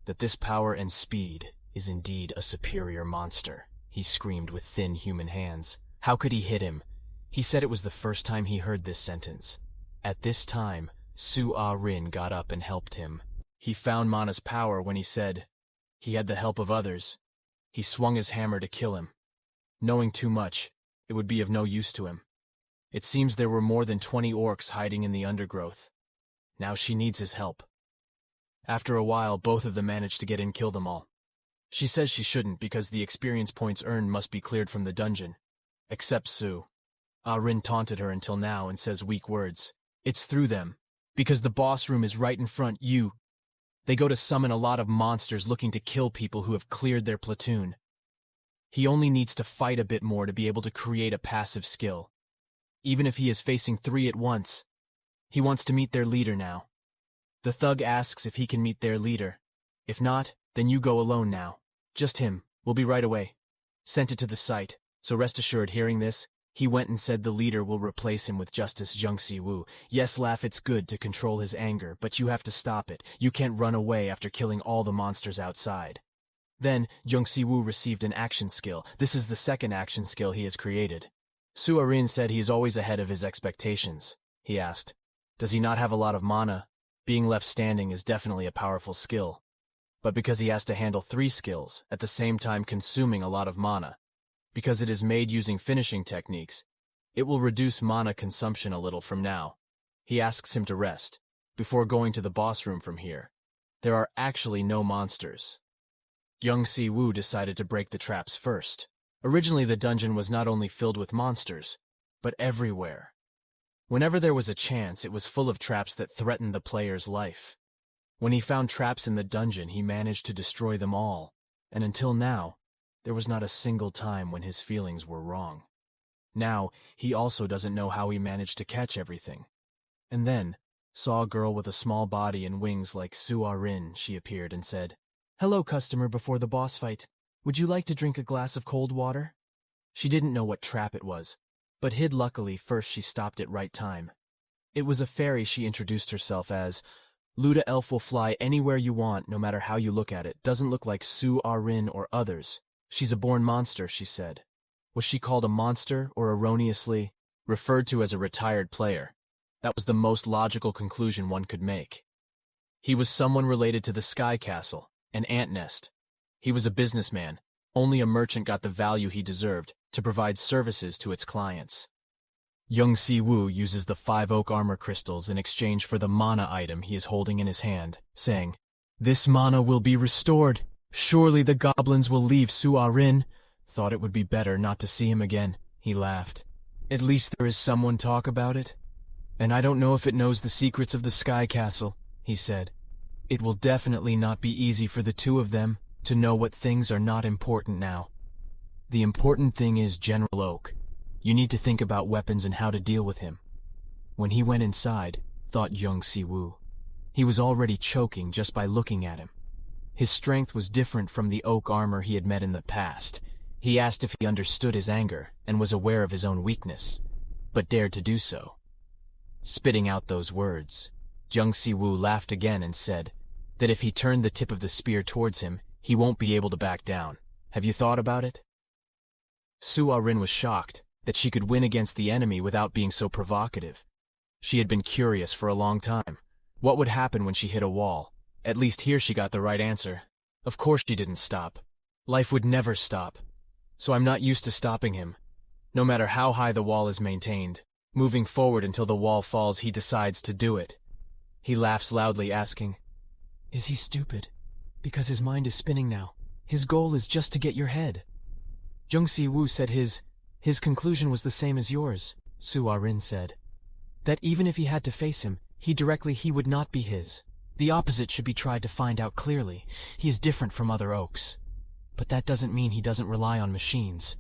A: That this power and speed is indeed a superior monster, he screamed with thin human hands. How could he hit him? He said it was the first time he heard this sentence. At this time, Su-ah-rin got up and helped him. He found Mana's power when he said he had the help of others. He swung his hammer to kill him. Knowing too much, it would be of no use to him. It seems there were more than 20 orcs hiding in the undergrowth. Now she needs his help. After a while, both of them managed to get in and kill them all. She says she shouldn't because the experience points earned must be cleared from the dungeon. Except Sue. Ah-rin taunted her until now and says weak words. It's through them. Because the boss room is right in front, They go to summon a lot of monsters looking to kill people who have cleared their platoon. He only needs to fight a bit more to be able to create a passive skill. Even if he is facing 3 at once. He wants to meet their leader now. The thug asks if he can meet their leader. If not, then you go alone now. Just him. We'll be right away. Sent it to the site, so rest assured hearing this, he went and said the leader will replace him with Justice Jung Si-woo. Yes, laugh, it's good to control his anger, but you have to stop it. You can't run away after killing all the monsters outside. Then, Jung Si-woo received an action skill. This is the second action skill he has created. Su-arin said he is always ahead of his expectations. He asked, does he not have a lot of mana? Being left standing is definitely a powerful skill. But because he has to handle 3 skills, at the same time consuming a lot of mana, because it is made using finishing techniques, it will reduce mana consumption a little from now. He asks him to rest, before going to the boss room from here. There are actually no monsters. Jung Si-woo decided to break the traps first. Originally the dungeon was not only filled with monsters, but everywhere. Whenever there was a chance, it was full of traps that threatened the player's life. When he found traps in the dungeon, he managed to destroy them all, and until now, there was not a single time when his feelings were wrong. Now, he also doesn't know how he managed to catch everything. And then, saw a girl with a small body and wings like Su-arin. She appeared and said, "Hello, customer before the boss fight. Would you like to drink a glass of cold water?" She didn't know what trap it was, but hid luckily first she stopped at right time. It was a fairy. She introduced herself as, "Luda elf will fly anywhere you want, no matter how you look at it. Doesn't look like Su-arin or others. She's a born monster," she said. Was she called a monster or erroneously referred to as a retired player? That was the most logical conclusion one could make. He was someone related to the Sky Castle, an ant nest. He was a businessman. Only a merchant got the value he deserved to provide services to its clients. Jung Si-woo uses the 5 oak armor crystals in exchange for the mana item he is holding in his hand, saying, "This mana will be restored. Surely the goblins will leave Su-arin." Thought it would be better not to see him again. He laughed. At least there is someone talk about it. And I don't know if it knows the secrets of the Sky Castle, he said. It will definitely not be easy for the 2 of them to know what things are not important now. The important thing is General Oak. You need to think about weapons and how to deal with him. When he went inside, thought Jung Si-woo, he was already choking just by looking at him. His strength was different from the oak armor he had met in the past. He asked if he understood his anger and was aware of his own weakness, but dared to do so. Spitting out those words, Jung Si-woo laughed again and said that if he turned the tip of the spear towards him, he won't be able to back down. Have you thought about it? Su-arin was shocked that she could win against the enemy without being so provocative. She had been curious for a long time. What would happen when she hit a wall? At least here she got the right answer. Of course she didn't stop. Life would never stop. So I'm not used to stopping him. No matter how high the wall is maintained, moving forward until the wall falls, he decides to do it. He laughs loudly, asking, "Is he stupid? Because his mind is spinning now. His goal is just to get your head." Jung Si-woo said his conclusion was the same as yours, Su-arin said. That even if he had to face him, he would not be his. The opposite should be tried to find out clearly. He is different from other oaks. But that doesn't mean he doesn't rely on machines.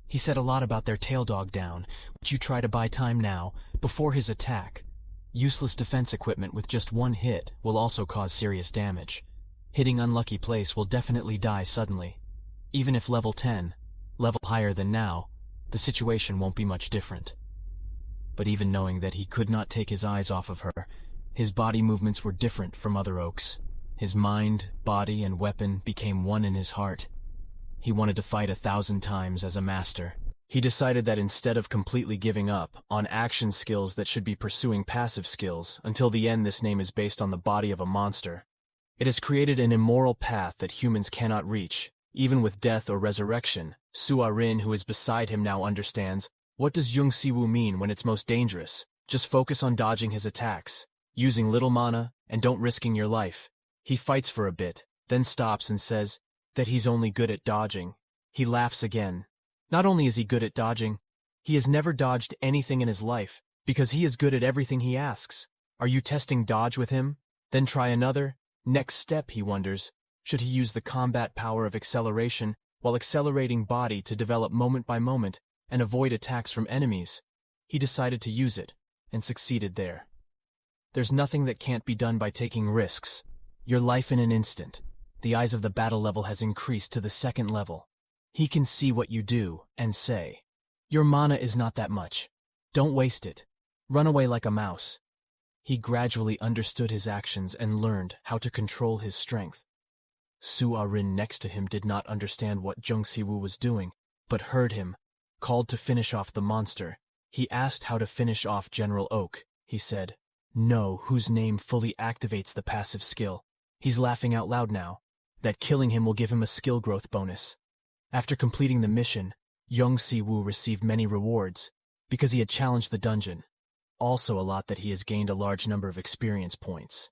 A: He said a lot about their tail dog down, which you try to buy time now, before his attack. Useless defense equipment with just 1 hit will also cause serious damage. Hitting unlucky place will definitely die suddenly. Even if level 10, level higher than now, the situation won't be much different. But even knowing that he could not take his eyes off of her, his body movements were different from other oaks. His mind, body, and weapon became one in his heart. He wanted to fight 1,000 times as a master. He decided that instead of completely giving up on action skills that should be pursuing passive skills, until the end this name is based on the body of a monster. It has created an immoral path that humans cannot reach, Even with death or resurrection, Suarin, who is beside him now, understands, what does Jung Si-woo mean when it's most dangerous? Just focus on dodging his attacks, using little mana, and don't risking your life. He fights for a bit, then stops and says that he's only good at dodging. He laughs again. Not only is he good at dodging, he has never dodged anything in his life, because he is good at everything he asks. Are you testing dodge with him? Then try another. Next step, he wonders. Should he use the combat power of acceleration while accelerating body to develop moment by moment and avoid attacks from enemies? He decided to use it, and succeeded there. There's nothing that can't be done by taking risks. Your life in an instant. The eyes of the battle level has increased to the second level. He can see what you do and say. Your mana is not that much. Don't waste it. Run away like a mouse. He gradually understood his actions and learned how to control his strength. Suarin next to him did not understand what Jung Si-woo was doing, but heard him, called to finish off the monster. He asked how to finish off General Oak. He said, "No, whose name fully activates the passive skill." He's laughing out loud now, that killing him will give him a skill growth bonus. After completing the mission, Jung Si-woo received many rewards, because he had challenged the dungeon. Also a lot that he has gained a large number of experience points.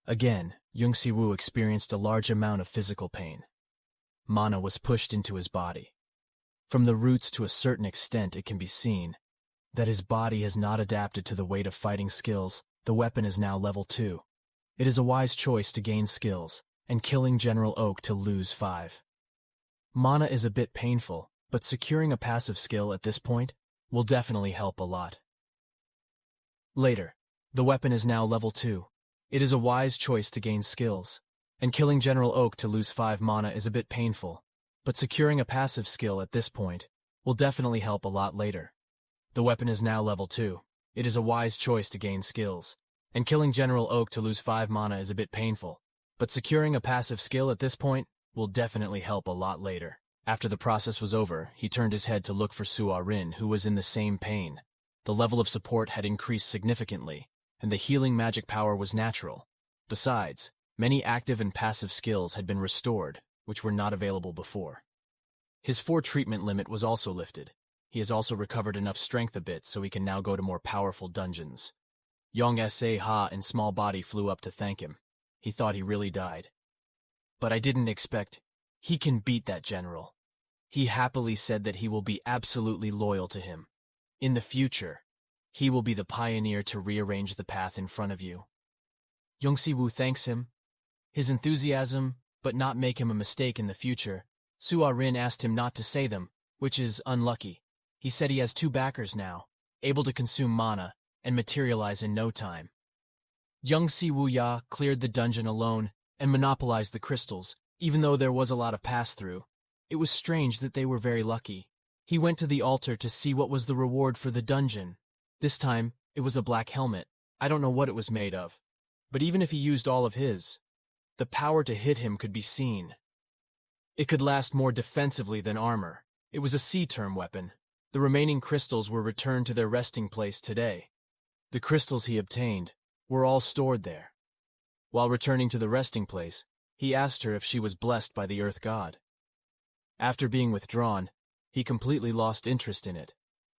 A: Again, Jung Si-woo experienced a large amount of physical pain. Mana was pushed into his body. From the roots to a certain extent it can be seen that his body has not adapted to the weight of fighting skills. The weapon is now level 2. It is a wise choice to gain skills, and killing General Oak to lose 5. Mana is a bit painful, but securing a passive skill at this point will definitely help a lot. Later, the weapon is now level 2. It is a wise choice to gain skills, and killing General Oak to lose 5 mana is a bit painful, but securing a passive skill at this point will definitely help a lot later. The weapon is now level 2. It is a wise choice to gain skills, and killing General Oak to lose 5 mana is a bit painful, but securing a passive skill at this point will definitely help a lot later. After the process was over, he turned his head to look for Suarin, who was in the same pain. The level of support had increased significantly, and the healing magic power was natural. Besides, many active and passive skills had been restored, which were not available before. His 4 treatment limit was also lifted. He has also recovered enough strength a bit so he can now go to more powerful dungeons. Yong Sa in small body flew up to thank him. He thought he really died. But I didn't expect. He can beat that general. He happily said that he will be absolutely loyal to him. In the future, he will be the pioneer to rearrange the path in front of you. Jung Si-woo thanks him. His enthusiasm, but not make him a mistake in the future. Suarin asked him not to say them, which is unlucky. He said he has 2 backers now, able to consume mana and materialize in no time. Jung Si-woo cleared the dungeon alone and monopolized the crystals, even though there was a lot of pass-through. It was strange that they were very lucky. He went to the altar to see what was the reward for the dungeon. This time, it was a black helmet. I don't know what it was made of. But even if he used all of his, the power to hit him could be seen. It could last more defensively than armor. It was a C-term weapon. The remaining crystals were returned to their resting place today. The crystals he obtained were all stored there. While returning to the resting place, he asked her if she was blessed by the Earth God. After being withdrawn, he completely lost interest in it.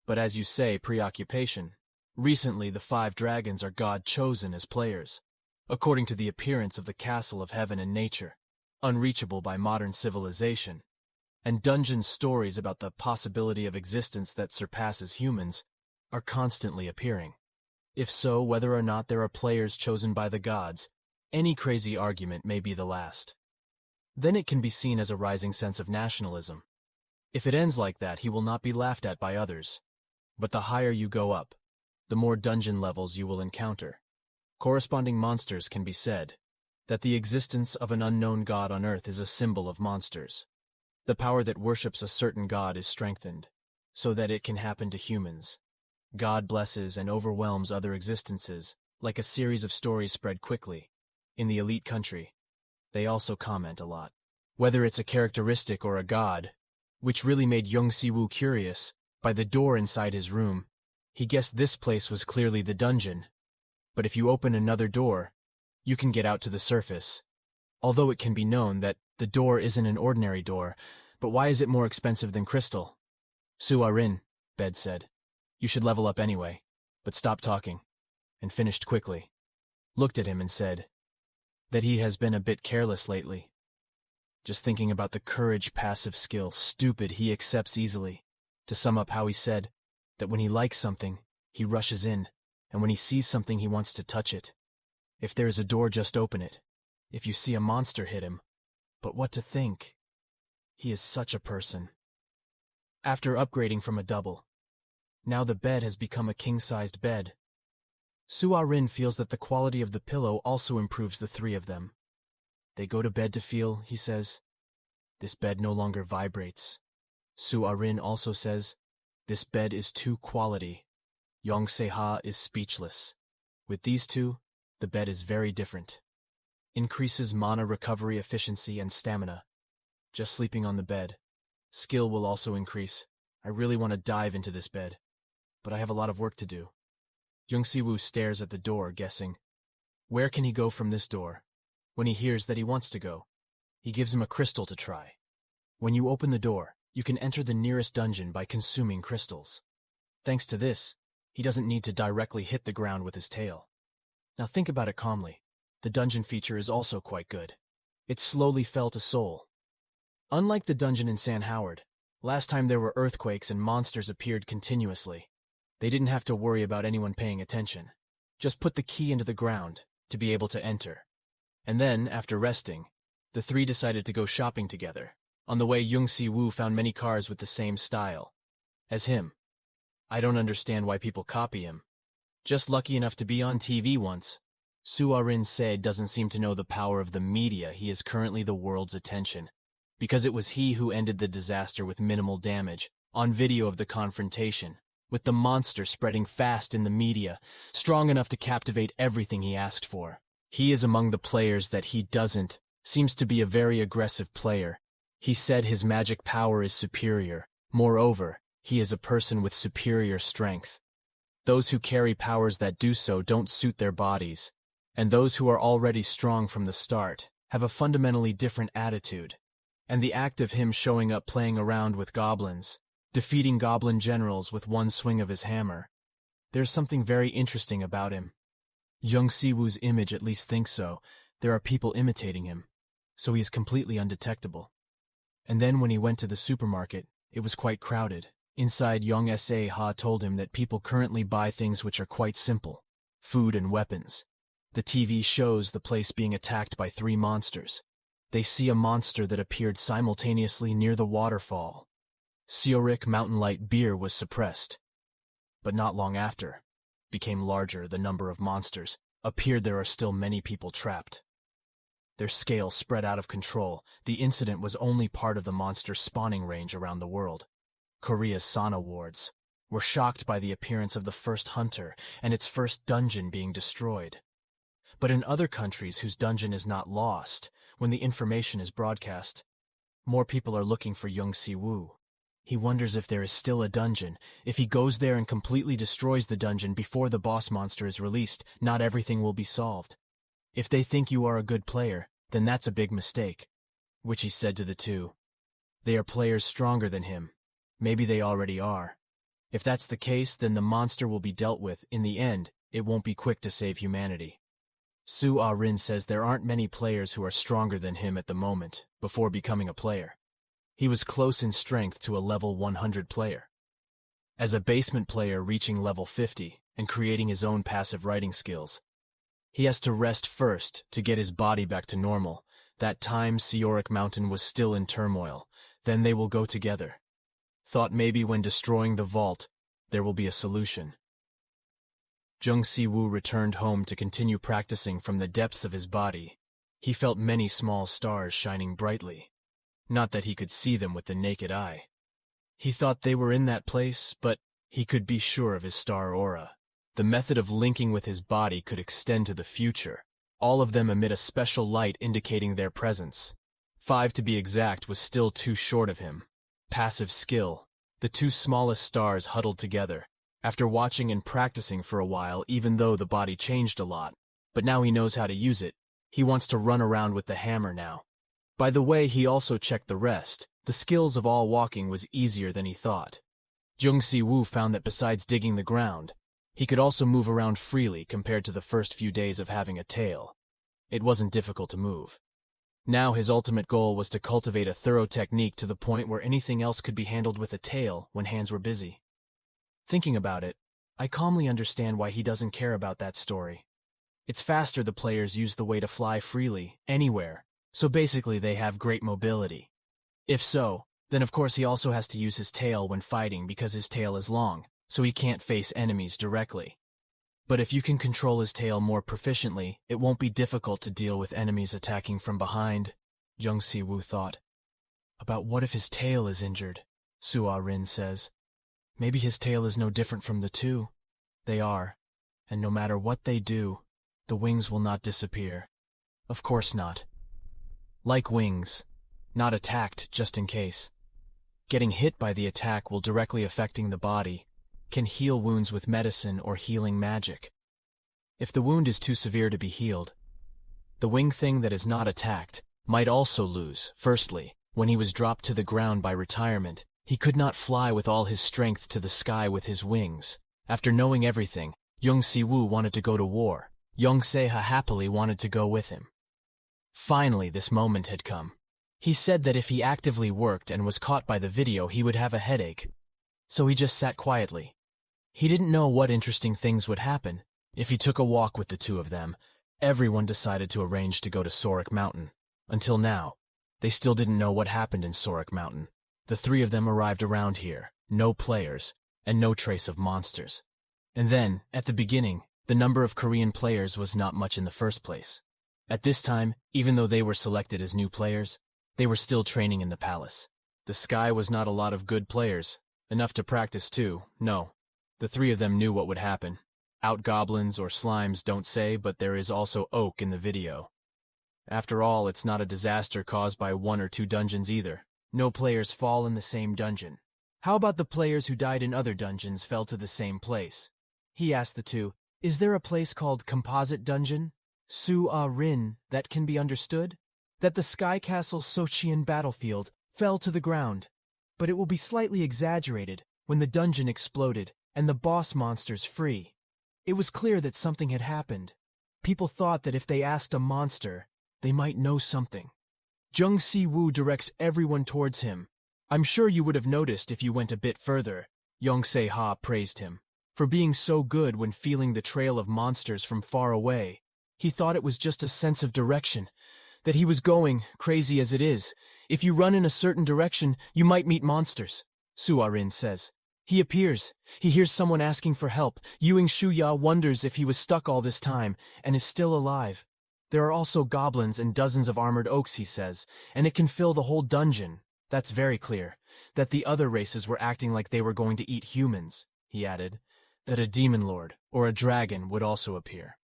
A: But as you say, preoccupation. Recently, the 5 dragons are God-chosen as players, according to the appearance of the castle of heaven and nature, unreachable by modern civilization. And dungeon stories about the possibility of existence that surpasses humans are constantly appearing. If so, whether or not there are players chosen by the gods, any crazy argument may be the last. Then it can be seen as a rising sense of nationalism. If it ends like that, he will not be laughed at by others. But the higher you go up, the more dungeon levels you will encounter. Corresponding monsters can be said that the existence of an unknown god on Earth is a symbol of monsters. The power that worships a certain god is strengthened, so that it can happen to humans. God blesses and overwhelms other existences, like a series of stories spread quickly. In the elite country, they also comment a lot. Whether it's a characteristic or a god, which really made Jung Si-woo curious, by the door inside his room, he guessed this place was clearly the dungeon. But if you open another door, you can get out to the surface. although it can be known that the door isn't an ordinary door, but why is it more expensive than crystal? Soo-ah-rin, Bed said. You should level up anyway, but stop talking, and finished quickly. Looked at him and said that he has been a bit careless lately. Just thinking about the courage passive skill, stupid he accepts easily. To sum up how he said that when he likes something, he rushes in, and when he sees something he wants to touch it. If there is a door, just open it. If you see a monster, hit him. But what to think? He is such a person. After upgrading from a double, now the bed has become a king-sized bed. Soo-ah-rin feels that the quality of the pillow also improves the three of them. They go to bed to feel, he says. This bed no longer vibrates. Soo-ah-rin also says, this bed is too quality. Jung Si-woo is speechless. With these two, the bed is very different. Increases mana recovery efficiency and stamina. Just sleeping on the bed. Skill will also increase. I really want to dive into this bed, but I have a lot of work to do. Jung Si-woo stares at the door, guessing. Where can he go from this door? When he hears that he wants to go, he gives him a crystal to try. When you open the door, you can enter the nearest dungeon by consuming crystals. Thanks to this, he doesn't need to directly hit the ground with his tail. Now think about it calmly. The dungeon feature is also quite good. It slowly fell to Seoul. Unlike the dungeon in San Howard, last time there were earthquakes and monsters appeared continuously. They didn't have to worry about anyone paying attention. Just put the key into the ground to be able to enter. And then, after resting, the three decided to go shopping together. On the way, Jung Si-woo found many cars with the same style as him. I don't understand why people copy him. Just lucky enough to be on TV once. Soo-ah-rin said doesn't seem to know the power of the media. He is currently the world's attention, because it was he who ended the disaster with minimal damage, on video of the confrontation, with the monster spreading fast in the media, strong enough to captivate everything he asked for. He is among the players that he doesn't, seems to be a very aggressive player. He said his magic power is superior. Moreover, he is a person with superior strength. Those who carry powers that do so don't suit their bodies, and those who are already strong from the start have a fundamentally different attitude. And the act of him showing up playing around with goblins, defeating goblin generals with one swing of his hammer, there's something very interesting about him. Jung Si-woo's image at least thinks so. There are people imitating him, so he is completely undetectable. And then when he went to the supermarket, it was quite crowded. Inside, Jung Si-woo told him that people currently buy things which are quite simple. Food and weapons. The TV shows the place being attacked by three monsters. They see a monster that appeared simultaneously near the waterfall. Seorik Mountain Light beer was suppressed. But not long after, became larger the number of monsters, appeared there are still many people trapped. Their scale spread out of control. The incident was only part of the monster spawning range around the world. Korea's Sana wards were shocked by the appearance of the first hunter and its first dungeon being destroyed. But in other countries whose dungeon is not lost, when the information is broadcast, more people are looking for Jung Si-woo. He wonders if there is still a dungeon. If he goes there and completely destroys the dungeon before the boss monster is released, not everything will be solved. If they think you are a good player, then that's a big mistake, which he said to the two. They are players stronger than him. Maybe they already are. If that's the case, then the monster will be dealt with. In the end, it won't be quick to save humanity. Soo-ah-rin says there aren't many players who are stronger than him at the moment, before becoming a player. He was close in strength to a level 100 player. As a basement player reaching level 50 and creating his own passive writing skills, he has to rest first to get his body back to normal. That time Seorik Mountain was still in turmoil. Then they will go together. Thought maybe when destroying the vault, there will be a solution. Jung Si-woo returned home to continue practicing from the depths of his body. He felt many small stars shining brightly. Not that he could see them with the naked eye. He thought they were in that place, but he could be sure of his star aura. The method of linking with his body could extend to the future. All of them emit a special light indicating their presence. 5 to be exact was still too short of him. Passive skill. The two smallest stars huddled together. After watching and practicing for a while, even though the body changed a lot. But now he knows how to use it. He wants to run around with the hammer now. By the way, he also checked the rest. The skills of all walking was easier than he thought. Jung Si-woo found that besides digging the ground, he could also move around freely compared to the first few days of having a tail. It wasn't difficult to move. Now his ultimate goal was to cultivate a thorough technique to the point where anything else could be handled with a tail when hands were busy. Thinking about it, I calmly understand why he doesn't care about that story. It's faster the players use the way to fly freely, anywhere, so basically they have great mobility. If so, then of course he also has to use his tail when fighting because his tail is long, so he can't face enemies directly. But if you can control his tail more proficiently, it won't be difficult to deal with enemies attacking from behind, Jung Si-woo thought. About what if his tail is injured? Soo-ah-rin says. Maybe his tail is no different from the two. They are, and no matter what they do, the wings will not disappear. Of course not. Like wings, not attacked just in case. Getting hit by the attack while directly affecting the body can heal wounds with medicine or healing magic. If the wound is too severe to be healed, the wing thing that is not attacked might also lose. Firstly, when he was dropped to the ground by retirement, he could not fly with all his strength to the sky with his wings. After knowing everything, Jung Si-woo wanted to go to war. Jung Se-ha happily wanted to go with him. Finally, this moment had come. He said that if he actively worked and was caught by the video, he would have a headache. So he just sat quietly. He didn't know what interesting things would happen. If he took a walk with the two of them, everyone decided to arrange to go to Sorik Mountain. Until now, they still didn't know what happened in Sorik Mountain. The three of them arrived around here, no players, and no trace of monsters. And then, at the beginning, the number of Korean players was not much in the first place. At this time, even though they were selected as new players, they were still training in the palace. The sky was not a lot of good players, enough to practice too, no. The three of them knew what would happen. Out-goblins or slimes don't say, but there is also oak in the video. After all, it's not a disaster caused by 1 or 2 dungeons either. No players fall in the same dungeon. How about the players who died in other dungeons fell to the same place? He asked the two, is there a place called Composite Dungeon? Soo-ah-rin, that can be understood? That the Sky Castle Sochian battlefield fell to the ground, but it will be slightly exaggerated when the dungeon exploded and the boss monsters free. It was clear that something had happened. People thought that if they asked a monster, they might know something. Jung Si-woo directs everyone towards him. I'm sure you would have noticed if you went a bit further. Jung Se-ha praised him for being so good when feeling the trail of monsters from far away. He thought it was just a sense of direction, that he was going, crazy as it is. If you run in a certain direction, you might meet monsters, Soo-ah-rin says. He appears. He hears someone asking for help. Ewing Shuya wonders if he was stuck all this time and is still alive. There are also goblins and dozens of armored oaks, he says, and it can fill the whole dungeon. That's very clear. That the other races were acting like they were going to eat humans, he added. That a demon lord or a dragon would also appear.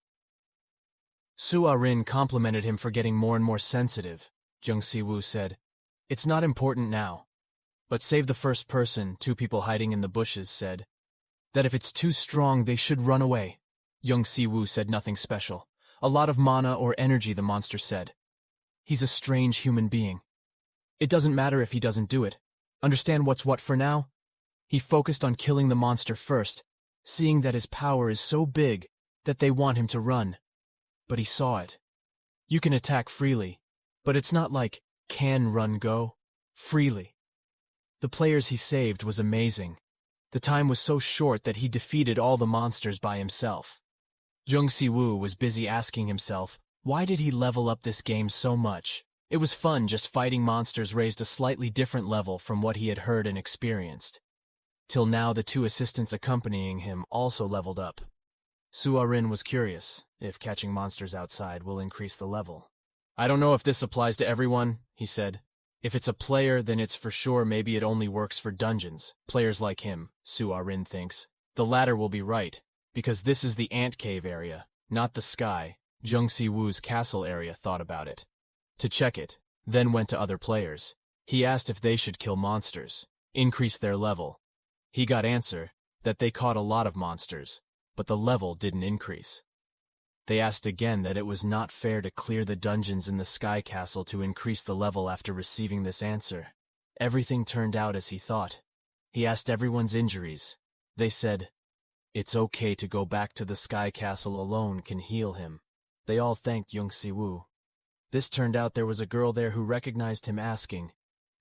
A: Soo-ah-rin complimented him for getting more and more sensitive. Jung Si-woo said, it's not important now. But save the first person, 2 people hiding in the bushes said. That if it's too strong, they should run away. Jung Si-woo said nothing special. A lot of mana or energy, the monster said. He's a strange human being. It doesn't matter if he doesn't do it. Understand what's what for now? He focused on killing the monster first, seeing that his power is so big that they want him to run. But he saw it. You can attack freely, but it's not like can run go freely. The players he saved was amazing. The time was so short that he defeated all the monsters by himself. Jung Si-woo was busy asking himself, why did he level up this game so much? It was fun, just fighting monsters raised a slightly different level from what he had heard and experienced. Till now the 2 assistants accompanying him also leveled up. Soo-ah-rin was curious if catching monsters outside will increase the level. I don't know if this applies to everyone, he said. If it's a player, then it's for sure maybe it only works for dungeons. Players like him, Soo-ah-rin thinks. The latter will be right, because this is the ant cave area, not the sky. Jung Si-woo's castle area thought about it. To check it, then went to other players. He asked if they should kill monsters, increase their level. He got answer that they caught a lot of monsters, but the level didn't increase. They asked again that it was not fair to clear the dungeons in the Sky Castle to increase the level after receiving this answer. Everything turned out as he thought. He asked everyone's injuries. They said, "It's okay to go back to the Sky Castle alone can heal him." They all thanked Jung Si-woo. This turned out there was a girl there who recognized him asking,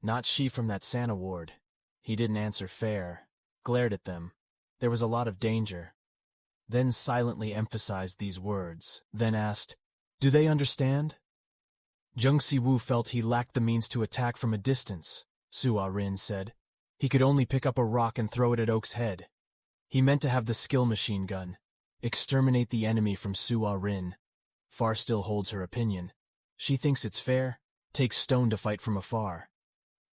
A: "Not she from that Santa ward?" He didn't answer fair, glared at them. There was a lot of danger. Then silently emphasized these words, then asked, "Do they understand?" Jung Si-woo felt he lacked the means to attack from a distance, Su-ah-rin said. He could only pick up a rock and throw it at Oak's head. He meant to have the skill machine gun, exterminate the enemy from Su-ah-rin. Far still holds her opinion. She thinks it's fair, takes stone to fight from afar.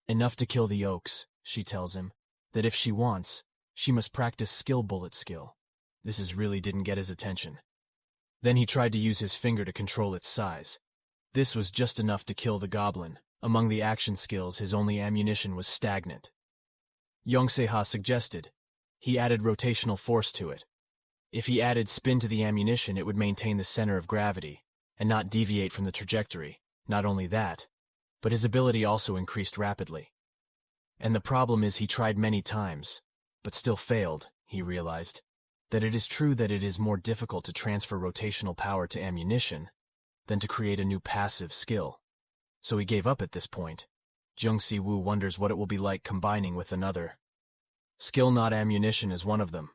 A: Enough to kill the Oaks, she tells him, that if she wants, she must practice skill bullet skill. This really didn't get his attention. Then he tried to use his finger to control its size. This was just enough to kill the goblin. Among the action skills, his only ammunition was stagnant. Jung Se-ha suggested. He added rotational force to it. If he added spin to the ammunition, it would maintain the center of gravity, and not deviate from the trajectory. Not only that, but his ability also increased rapidly. And the problem is he tried many times, but still failed, he realized. That it is true that it is more difficult to transfer rotational power to ammunition than to create a new passive skill. So he gave up at this point. Jung Si-woo wonders what it will be like combining with another. Skill not ammunition is one of them.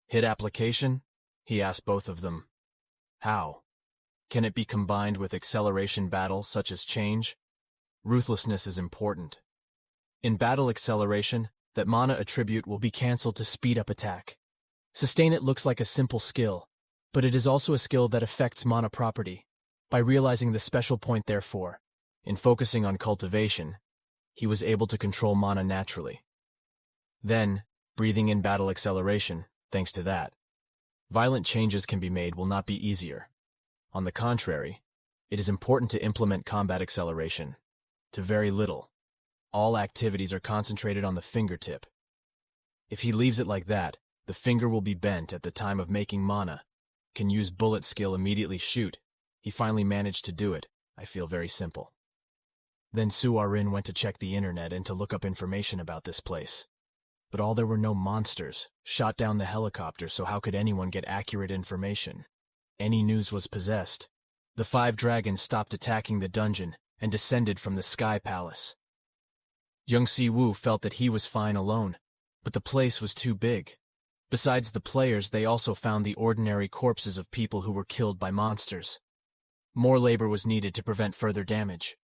A: Hit application? He asked both of them. How? Can it be combined with acceleration battle such as change? Ruthlessness is important. In battle acceleration, that mana attribute will be cancelled to speed up attack. Sustain it looks like a simple skill, but it is also a skill that affects mana property. By realizing the special point therefore, in focusing on cultivation, he was able to control mana naturally. Then, breathing in battle acceleration, thanks to that. Violent changes can be made will not be easier. On the contrary, it is important to implement combat acceleration. To very little. All activities are concentrated on the fingertip. If he leaves it like that, the finger will be bent at the time of making mana. Can use bullet skill immediately shoot. He finally managed to do it. I feel very simple. Then Su-ah-rin went to check the internet and to look up information about this place. But all there were no monsters, shot down the helicopter, so how could anyone get accurate information? Any news was possessed. The 5 dragons stopped attacking the dungeon and descended from the Sky Palace. Jung Si-woo felt that he was fine alone, but the place was too big. Besides the players, they also found the ordinary corpses of people who were killed by monsters. More labor was needed to prevent further damage.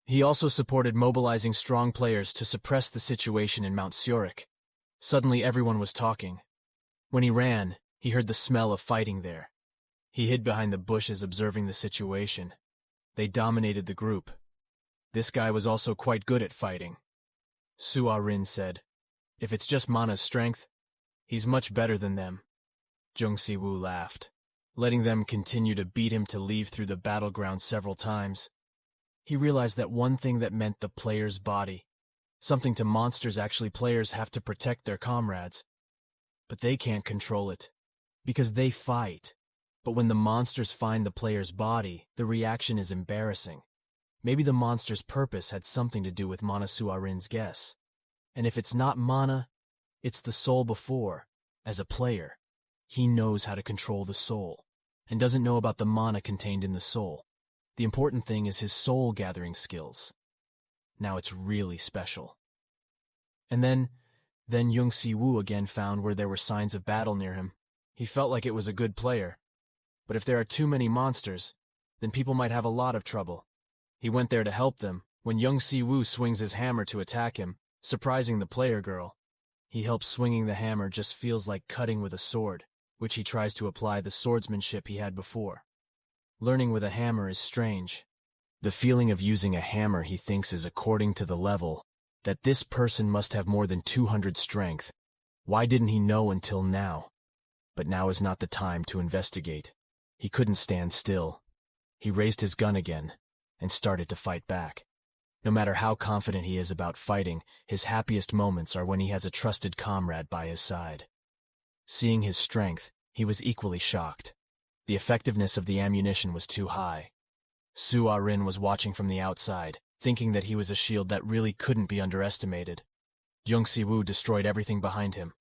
A: He also supported mobilizing strong players to suppress the situation in Mount Zurich. Suddenly everyone was talking. When he ran, he heard the smell of fighting there. He hid behind the bushes observing the situation. They dominated the group. This guy was also quite good at fighting. Su-ah-rin said, "If it's just mana's strength, he's much better than them." Jung Si-woo laughed, letting them continue to beat him to leave through the battleground several times. He realized that one thing that meant the player's body. Something to monsters actually players have to protect their comrades. But they can't control it, because they fight. But when the monsters find the player's body, the reaction is embarrassing. Maybe the monster's purpose had something to do with Mana Su-ah-rin's guess. And if it's not mana, it's the soul before. As a player, he knows how to control the soul, and doesn't know about the mana contained in the soul. The important thing is his soul-gathering skills. Now it's really special. And then Jung Si-woo again found where there were signs of battle near him. He felt like it was a good player. But if there are too many monsters, then people might have a lot of trouble. He went there to help them, when Jung Si-woo swings his hammer to attack him, surprising the player girl. He helps swinging the hammer just feels like cutting with a sword, which he tries to apply the swordsmanship he had before. Learning with a hammer is strange. The feeling of using a hammer he thinks is according to the level, that this person must have more than 200 strength. Why didn't he know until now? But now is not the time to investigate. He couldn't stand still. He raised his gun again, and started to fight back. No matter how confident he is about fighting, his happiest moments are when he has a trusted comrade by his side. Seeing his strength, he was equally shocked. The effectiveness of the ammunition was too high. Su-ah-rin was watching from the outside, thinking that he was a shield that really couldn't be underestimated. Jung Si-woo destroyed everything behind him.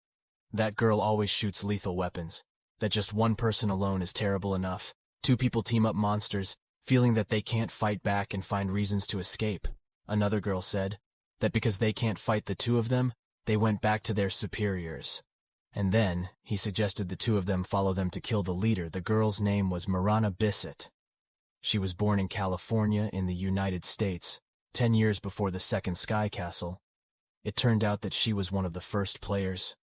A: That girl always shoots lethal weapons. That just one person alone is terrible enough. Two people team up monsters, feeling that they can't fight back and find reasons to escape. Another girl said that because they can't fight the two of them, they went back to their superiors. And then, he suggested the two of them follow them to kill the leader. The girl's name was Marana Bissett. She was born in California in the United States, 10 years before the second Sky Castle. It turned out that she was one of the first players.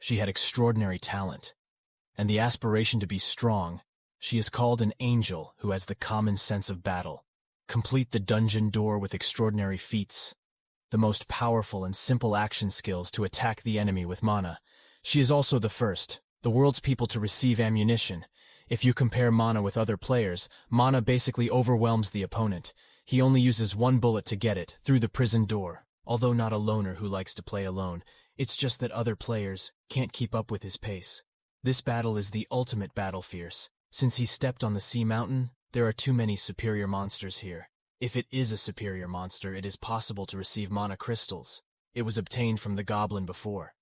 A: She had extraordinary talent, and the aspiration to be strong. She is called an angel who has the common sense of battle. Complete the dungeon door with extraordinary feats. The most powerful and simple action skills to attack the enemy with mana. She is also the first, the world's people to receive ammunition. If you compare mana with other players, mana basically overwhelms the opponent. He only uses one bullet to get it, through the prison door. Although not a loner who likes to play alone, it's just that other players can't keep up with his pace. This battle is the ultimate battle fierce. Since he stepped on the sea mountain, there are too many superior monsters here. If it is a superior monster, it is possible to receive mana crystals. It was obtained from the goblin before.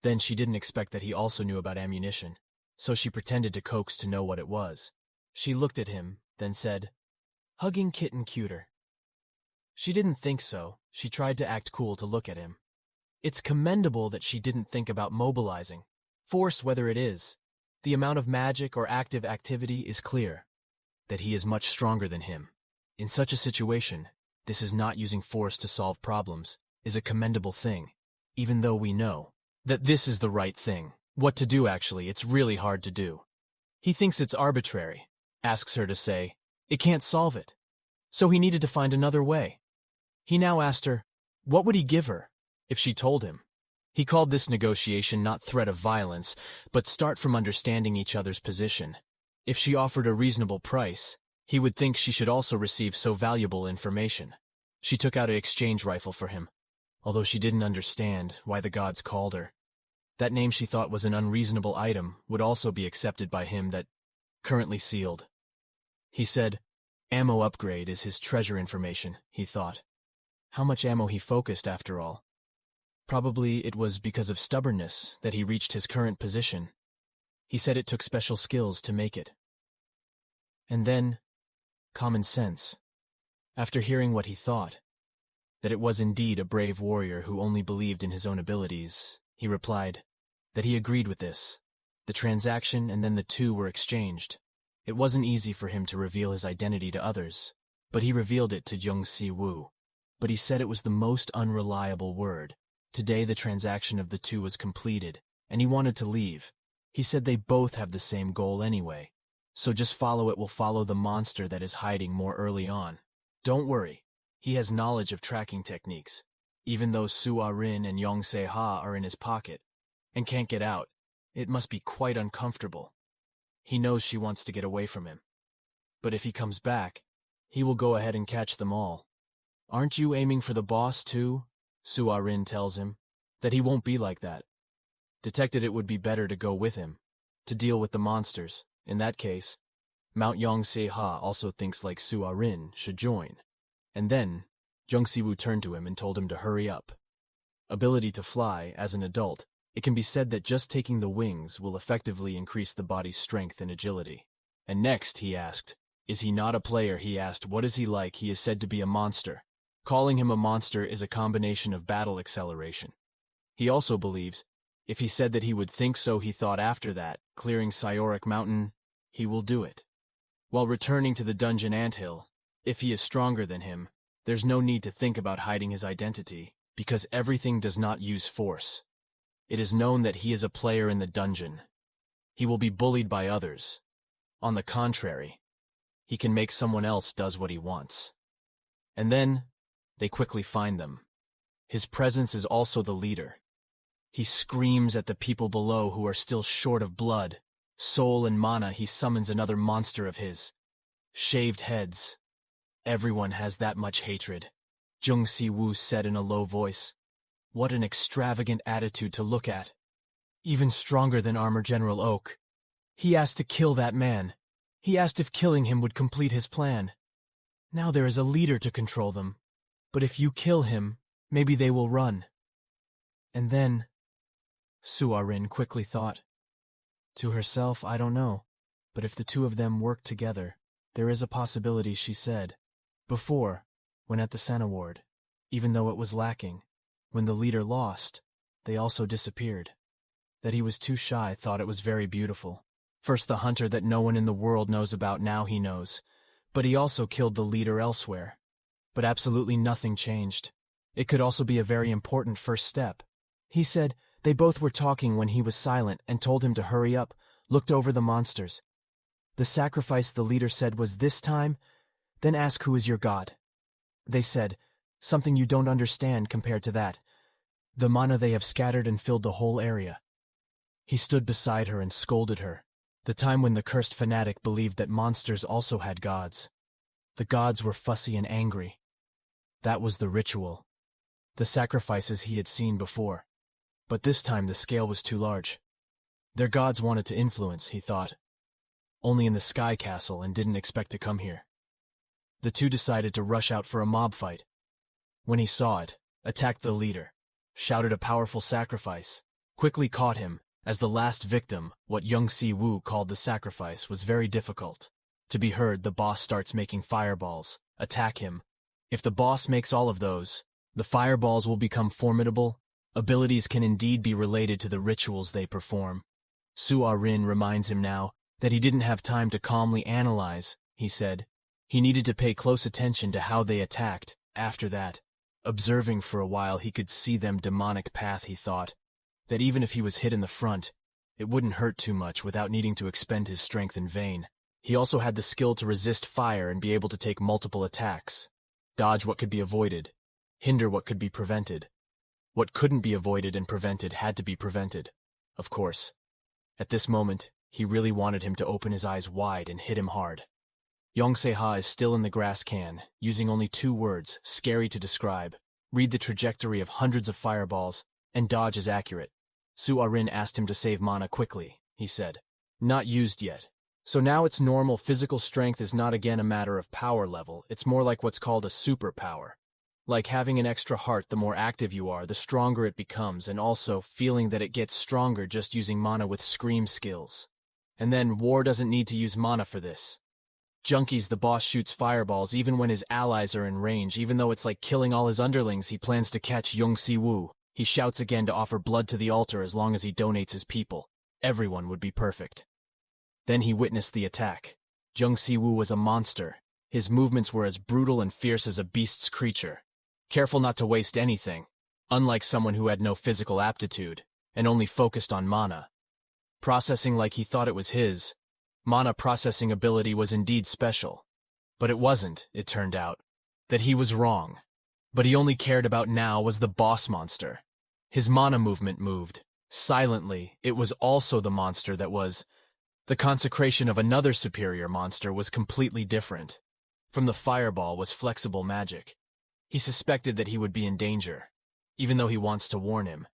A: Then she didn't expect that he also knew about ammunition, so she pretended to coax to know what it was. She looked at him, then said, "Hugging kitten cuter." She didn't think so. She tried to act cool to look at him. It's commendable that she didn't think about mobilizing. Force, whether it is. The amount of magic or active activity is clear. That he is much stronger than him. In such a situation, this is not using force to solve problems, is a commendable thing, even though we know that this is the right thing. What to do actually, it's really hard to do. He thinks it's arbitrary, asks her to say, it can't solve it. So he needed to find another way. He now asked her, what would he give her, if she told him? He called this negotiation not threat of violence, but start from understanding each other's position. If she offered a reasonable price, he would think she should also receive so valuable information. She took out an exchange rifle for him, although she didn't understand why the gods called her. That name she thought was an unreasonable item would also be accepted by him, that currently sealed. He said, ammo upgrade is his treasure information, he thought. How much ammo he focused after all. Probably it was because of stubbornness that he reached his current position. He said it took special skills to make it. And then, common sense. After hearing what he thought, that it was indeed a brave warrior who only believed in his own abilities, he replied that he agreed with this. The transaction and then the two were exchanged. It wasn't easy for him to reveal his identity to others, but he revealed it to Jung Si-woo. But he said it was the most unreliable word. Today the transaction of the two was completed, and he wanted to leave. He said they both have the same goal anyway, so just follow it will follow the monster that is hiding more early on. Don't worry, he has knowledge of tracking techniques, even though Su-ah-rin and Jung Se-ha are in his pocket, and can't get out. It must be quite uncomfortable. He knows she wants to get away from him. But if he comes back, he will go ahead and catch them all. Aren't you aiming for the boss too? Su-ah-rin tells him that he won't be like that. Detected it would be better to go with him, to deal with the monsters. In that case, Mount Jung Se-ha also thinks like Su-ah-rin should join. And then, Jung Si-woo turned to him and told him to hurry up. Ability to fly, as an adult, it can be said that just taking the wings will effectively increase the body's strength and agility. And next, he asked, is he not a player? He asked, what is he like? He is said to be a monster. Calling him a monster is a combination of battle acceleration. He also believes, if he said that he would think so, he thought after that, clearing Sayoric Mountain, he will do it. While returning to the dungeon anthill, if he is stronger than him, there's no need to think about hiding his identity, because everything does not use force. It is known that he is a player in the dungeon. He will be bullied by others. On the contrary, he can make someone else does what he wants. And then, they quickly find them. His presence is also the leader. He screams at the people below who are still short of blood. Soul and mana, he summons another monster of his. Shaved heads. Everyone has that much hatred. Jung Si-woo said in a low voice. What an extravagant attitude to look at. Even stronger than Armor General Oak. He asked to kill that man. He asked if killing him would complete his plan. Now there is a leader to control them, but if you kill him, maybe they will run. And then, Suarin quickly thought. To herself, I don't know, but if the two of them work together, there is a possibility, she said. Before, when at the Sen Award, even though it was lacking, when the leader lost, they also disappeared. That he was too shy, thought it was very beautiful. First the hunter that no one in the world knows about, now he knows. But he also killed the leader elsewhere. But absolutely nothing changed. It could also be a very important first step. He said they both were talking when he was silent and told him to hurry up, looked over the monsters. The sacrifice the leader said was this time, then ask who is your god. They said, something you don't understand compared to that. The mana they have scattered and filled the whole area. He stood beside her and scolded her. The time when the cursed fanatic believed that monsters also had gods. The gods were fussy and angry. That was the ritual. The sacrifices he had seen before. But this time the scale was too large. Their gods wanted to influence, he thought. Only in the Sky Castle and didn't expect to come here. The two decided to rush out for a mob fight. When he saw it, attacked the leader, shouted a powerful sacrifice, quickly caught him. As the last victim, what Jung Si-woo called the sacrifice was very difficult. To be heard, the boss starts making fireballs. Attack him. If the boss makes all of those, the fireballs will become formidable. Abilities can indeed be related to the rituals they perform. Suarin reminds him now that he didn't have time to calmly analyze, he said. He needed to pay close attention to how they attacked. After that, observing for a while, he could see them demonic path, he thought. That even if he was hit in the front, it wouldn't hurt too much without needing to expend his strength in vain. He also had the skill to resist fire and be able to take multiple attacks, dodge what could be avoided, hinder what could be prevented. What couldn't be avoided and prevented had to be prevented, of course. At this moment, he really wanted him to open his eyes wide and hit him hard. Jung Si-woo is still in the grass can, using only 2 words, scary to describe. Read the trajectory of hundreds of fireballs, and dodge is accurate. Suarin asked him to save mana quickly, he said. Not used yet. So now its normal physical strength is not again a matter of power level, it's more like what's called a superpower. Like having an extra heart, the more active you are, the stronger it becomes, and also feeling that it gets stronger just using mana with scream skills. And then War doesn't need to use mana for this. Junkies, the boss shoots fireballs even when his allies are in range, even though it's like killing all his underlings. He plans to catch Jung Si-woo. He shouts again to offer blood to the altar as long as he donates his people. Everyone would be perfect. Then he witnessed the attack. Jung Si-woo was a monster. His movements were as brutal and fierce as a beast's creature. Careful not to waste anything, unlike someone who had no physical aptitude, and only focused on mana. Processing like he thought it was his, mana processing ability was indeed special. But it wasn't, it turned out. That he was wrong. But he only cared about now was the boss monster. His mana movement moved. Silently, it was also the monster that was. The consecration of another superior monster was completely different. From the fireball was flexible magic. He suspected that he would be in danger, even though he wants to warn him.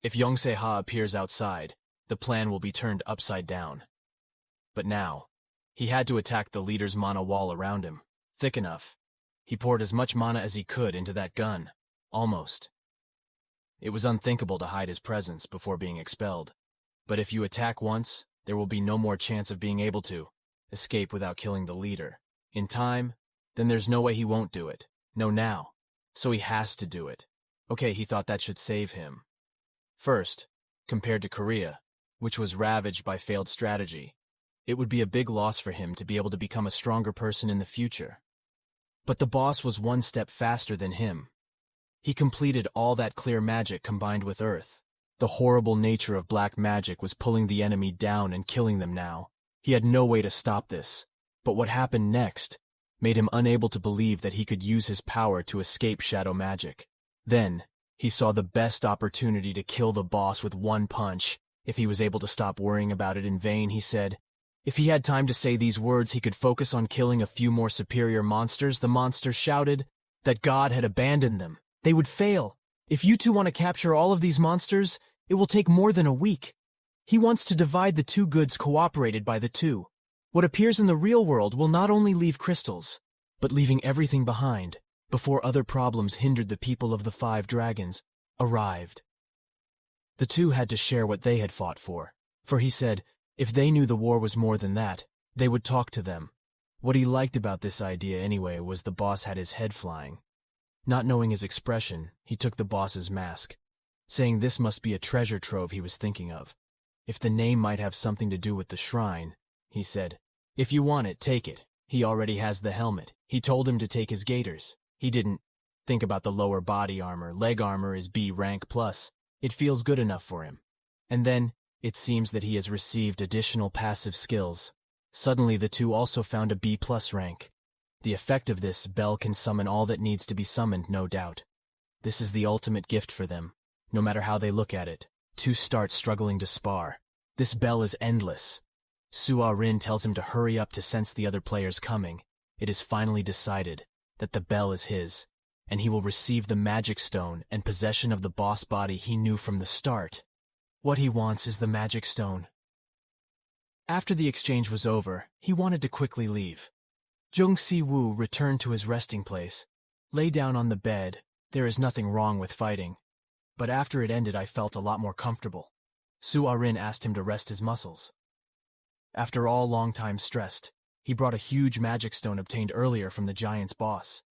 A: If Jung Si-woo appears outside, the plan will be turned upside down. But now, he had to attack the leader's mana wall around him. Thick enough. He poured as much mana as he could into that gun. Almost. It was unthinkable to hide his presence before being expelled. But if you attack once, there will be no more chance of being able to escape without killing the leader. In time, then there's no way he won't do it. No now. So he has to do it. Okay, he thought that should save him. First, compared to Korea, which was ravaged by failed strategy, it would be a big loss for him to be able to become a stronger person in the future. But the boss was one step faster than him. He completed all that clear magic combined with earth. The horrible nature of black magic was pulling the enemy down and killing them now. He had no way to stop this. But what happened next made him unable to believe that he could use his power to escape shadow magic. Then, he saw the best opportunity to kill the boss with one punch. If he was able to stop worrying about it in vain, he said. If he had time to say these words, he could focus on killing a few more superior monsters. The monsters shouted that God had abandoned them. They would fail. If you two want to capture all of these monsters, it will take more than a week. He wants to divide the two goods cooperated by the two. What appears in the real world will not only leave crystals, but leaving everything behind, before other problems hindered the people of the 5 dragons, arrived. The two had to share what they had fought for he said, if they knew the war was more than that, they would talk to them. What he liked about this idea anyway was the boss had his head flying. Not knowing his expression, he took the boss's mask, saying this must be a treasure trove he was thinking of. If the name might have something to do with the shrine, he said, if you want it, take it. He already has the helmet. He told him to take his gaiters. He didn't think about the lower body armor. Leg armor is B rank plus. It feels good enough for him. And then, it seems that he has received additional passive skills. Suddenly the two also found a B+ rank. The effect of this bell can summon all that needs to be summoned, no doubt. This is the ultimate gift for them. No matter how they look at it, two start struggling to spar. This bell is endless. Suarin tells him to hurry up to sense the other players coming. It is finally decided that the bell is his, and he will receive the magic stone and possession of the boss body he knew from the start. What he wants is the magic stone. After the exchange was over, he wanted to quickly leave. Jung Si-woo returned to his resting place. Lay down on the bed. There is nothing wrong with fighting. But after it ended, I felt a lot more comfortable. Suarin asked him to rest his muscles. After all long time stressed, he brought a huge magic stone obtained earlier from the giant's boss.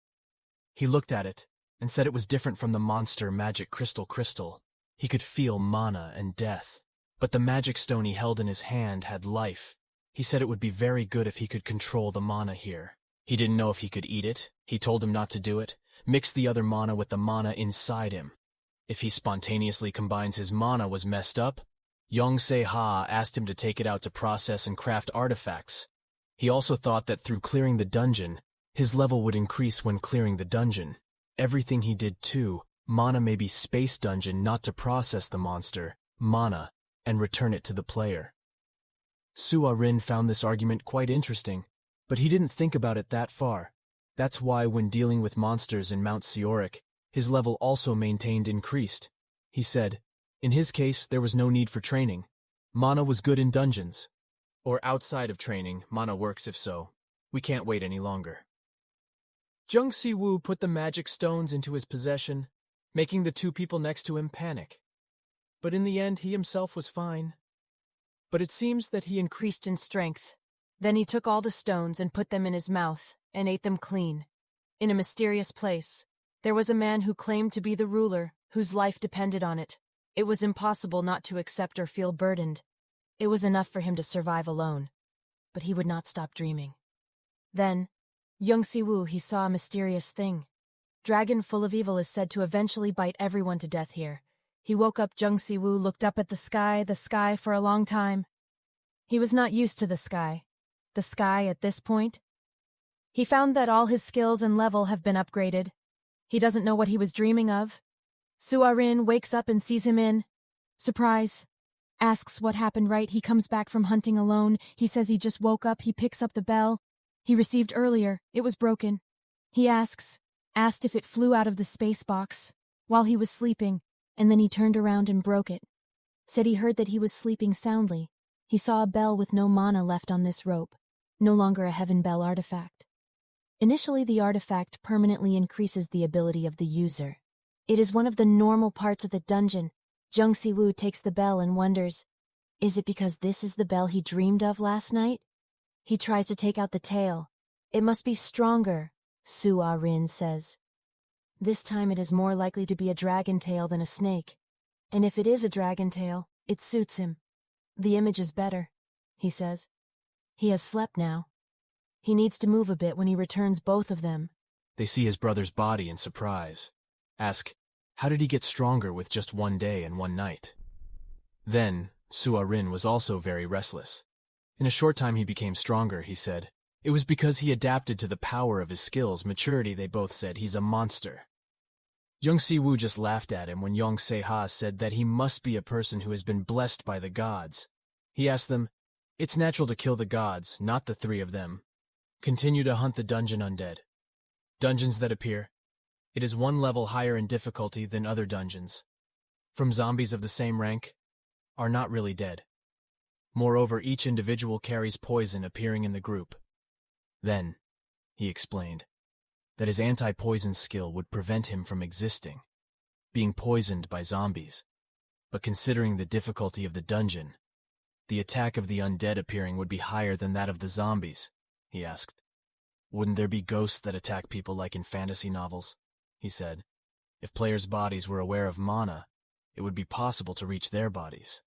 A: He looked at it and said it was different from the monster magic crystal. He could feel mana and death. But the magic stone he held in his hand had life. He said it would be very good if he could control the mana here. He didn't know if he could eat it. He told him not to do it. Mix the other mana with the mana inside him. If he spontaneously combines his mana was messed up. Jung Si-woo asked him to take it out to process and craft artifacts. He also thought that through clearing the dungeon, his level would increase when clearing the dungeon. Everything he did too, mana may be space dungeon not to process the monster, mana, and return it to the player. Suarin found this argument quite interesting, but he didn't think about it that far. That's why when dealing with monsters in Mount Seoric, his level also maintained increased. He said, in his case, there was no need for training. Mana was good in dungeons. Or outside of training, mana works if so. We can't wait any longer. Jung Si-woo put the magic stones into his possession, making the two people next to him panic. But in the end, he himself was fine. But it seems that he increased in strength. Then he took all the stones and put them in his mouth and ate them clean. In a mysterious place, there was a man who claimed to be the ruler, whose life depended on it. It was impossible not to accept or feel burdened. It was enough for him to survive alone. But he would not stop dreaming. Then, Jung Si-woo, he saw a mysterious thing. Dragon full of evil is said to eventually bite everyone to death here. He woke up. Jung Si-woo looked up at the sky for a long time. He was not used to the sky at this point. He found that all his skills and level have been upgraded. He doesn't know what he was dreaming of. Suarin wakes up and sees him in. Surprise. Asks what happened. Right, he comes back from hunting alone. He says he just woke up. He picks up the bell he received earlier. It was broken. He asked if it flew out of the space box while he was sleeping, and then he turned around and broke it. Said he heard that he was sleeping soundly. He saw a bell with no mana left on this rope, no longer a heaven bell artifact. Initially, the artifact permanently increases the ability of the user. It is one of the normal parts of the dungeon. Jung Si-woo takes the bell and wonders, is it because this is the bell he dreamed of last night? He tries to take out the tail. It must be stronger, Suarin says. This time it is more likely to be a dragon tail than a snake. And if it is a dragon tail, it suits him. The image is better, he says. He has slept now. He needs to move a bit when he returns both of them. They see his brother's body in surprise. Ask, how did he get stronger with just one day and one night? Then, Suarin was also very restless. In a short time he became stronger, he said. It was because he adapted to the power of his skills, maturity, they both said. He's a monster. Jung Si-woo just laughed at him when Jung Si-woo said that he must be a person who has been blessed by the gods. He asked them, it's natural to kill the gods, not the three of them. Continue to hunt the dungeon undead. Dungeons that appear. It is one level higher in difficulty than other dungeons. From zombies of the same rank, are not really dead. Moreover, each individual carries poison appearing in the group. Then, he explained, that his anti-poison skill would prevent him from existing, being poisoned by zombies. But considering the difficulty of the dungeon, the attack of the undead appearing would be higher than that of the zombies, he asked. Wouldn't there be ghosts that attack people like in fantasy novels? He said. If players' bodies were aware of mana, it would be possible to reach their bodies.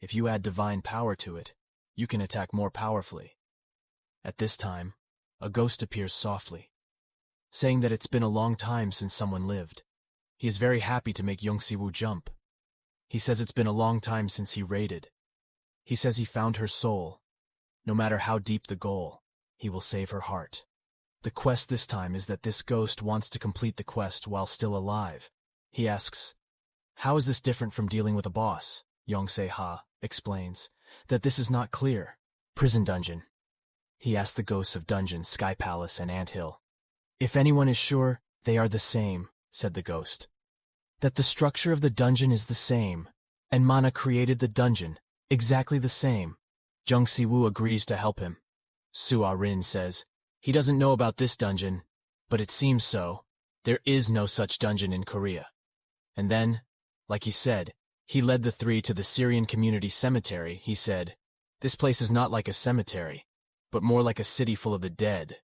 A: If you add divine power to it, you can attack more powerfully. At this time, a ghost appears softly, saying that it's been a long time since someone lived. He is very happy to make Jung Si-woo jump. He says it's been a long time since he raided. He says he found her soul. No matter how deep the goal, he will save her heart. The quest this time is that this ghost wants to complete the quest while still alive. He asks, how is this different from dealing with a boss? Jung Si-woo explains that this is not clear. Prison dungeon. He asked the ghosts of dungeons, Sky Palace, and Ant Hill. If anyone is sure, they are the same, said the ghost. That the structure of the dungeon is the same, and mana created the dungeon, exactly the same. Jung Si-woo agrees to help him. Soo-ah-rin says, he doesn't know about this dungeon, but it seems so. There is no such dungeon in Korea. And then, like he said, he led the three to the Syrian community cemetery. He said, this place is not like a cemetery, but more like a city full of the dead.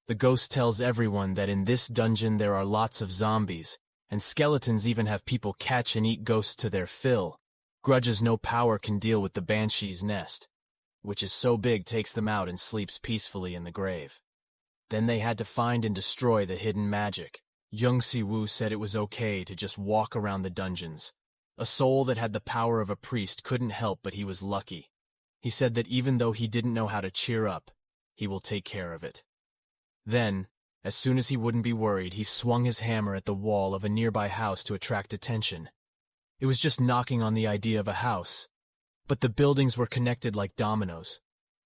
A: The ghost tells everyone that in this dungeon there are lots of zombies, and skeletons even have people catch and eat ghosts to their fill. Grudges no power can deal with the banshee's nest, which is so big takes them out and sleeps peacefully in the grave. Then they had to find and destroy the hidden magic. Jung Si-woo said it was okay to just walk around the dungeons. A soul that had the power of a priest couldn't help but he was lucky. He said that even though he didn't know how to cheer up, he will take care of it. Then, as soon as he wouldn't be worried, he swung his hammer at the wall of a nearby house to attract attention. It was just knocking on the idea of a house, but the buildings were connected like dominoes.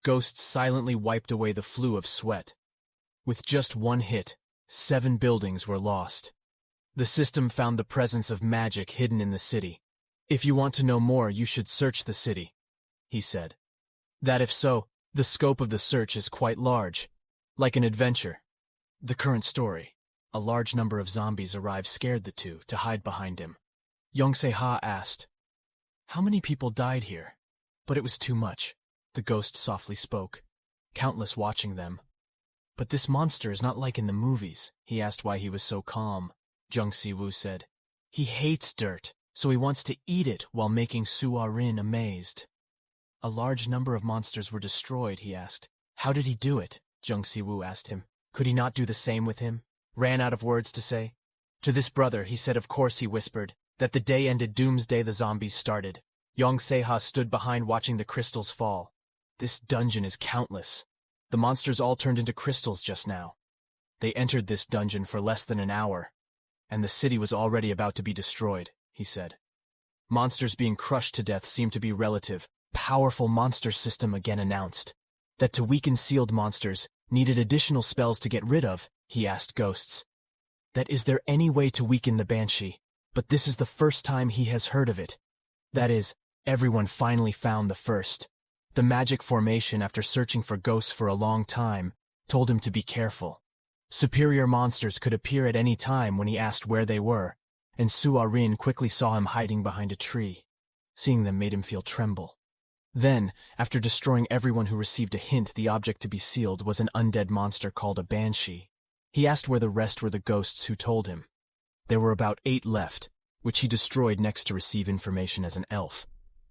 A: Ghosts silently wiped away the flue of sweat. With just one hit, 7 buildings were lost. The system found the presence of magic hidden in the city. If you want to know more, you should search the city, he said. That if so, the scope of the search is quite large, like an adventure. The current story. A large number of zombies arrived, scared the two to hide behind him. Jung Si-woo asked, how many people died here? But it was too much. The ghost softly spoke, countless watching them. But this monster is not like in the movies. He asked why he was so calm. Jung Si-woo said, he hates dirt, so he wants to eat it while making Soo-ah-rin amazed. A large number of monsters were destroyed, he asked. How did he do it? Jung Si-woo asked him. Could he not do the same with him? Ran out of words to say. To this brother, he said, of course, he whispered, that the day ended doomsday the zombies started. Jung Si-woo stood behind watching the crystals fall. This dungeon is countless. The monsters all turned into crystals just now. They entered this dungeon for less than an hour, and the city was already about to be destroyed, he said. Monsters being crushed to death seemed to be relative. Powerful monster system again announced. That to weaken sealed monsters needed additional spells to get rid of, he asked ghosts. That is there any way to weaken the banshee? But this is the first time he has heard of it. That is, everyone finally found the first. The magic formation, after searching for ghosts for a long time, told him to be careful. Superior monsters could appear at any time when he asked where they were, and Soo-ah-rin quickly saw him hiding behind a tree. Seeing them made him feel tremble. Then, after destroying everyone who received a hint the object to be sealed was an undead monster called a banshee, he asked where the rest were the ghosts who told him. There were about 8 left, which he destroyed next to receive information as an elf.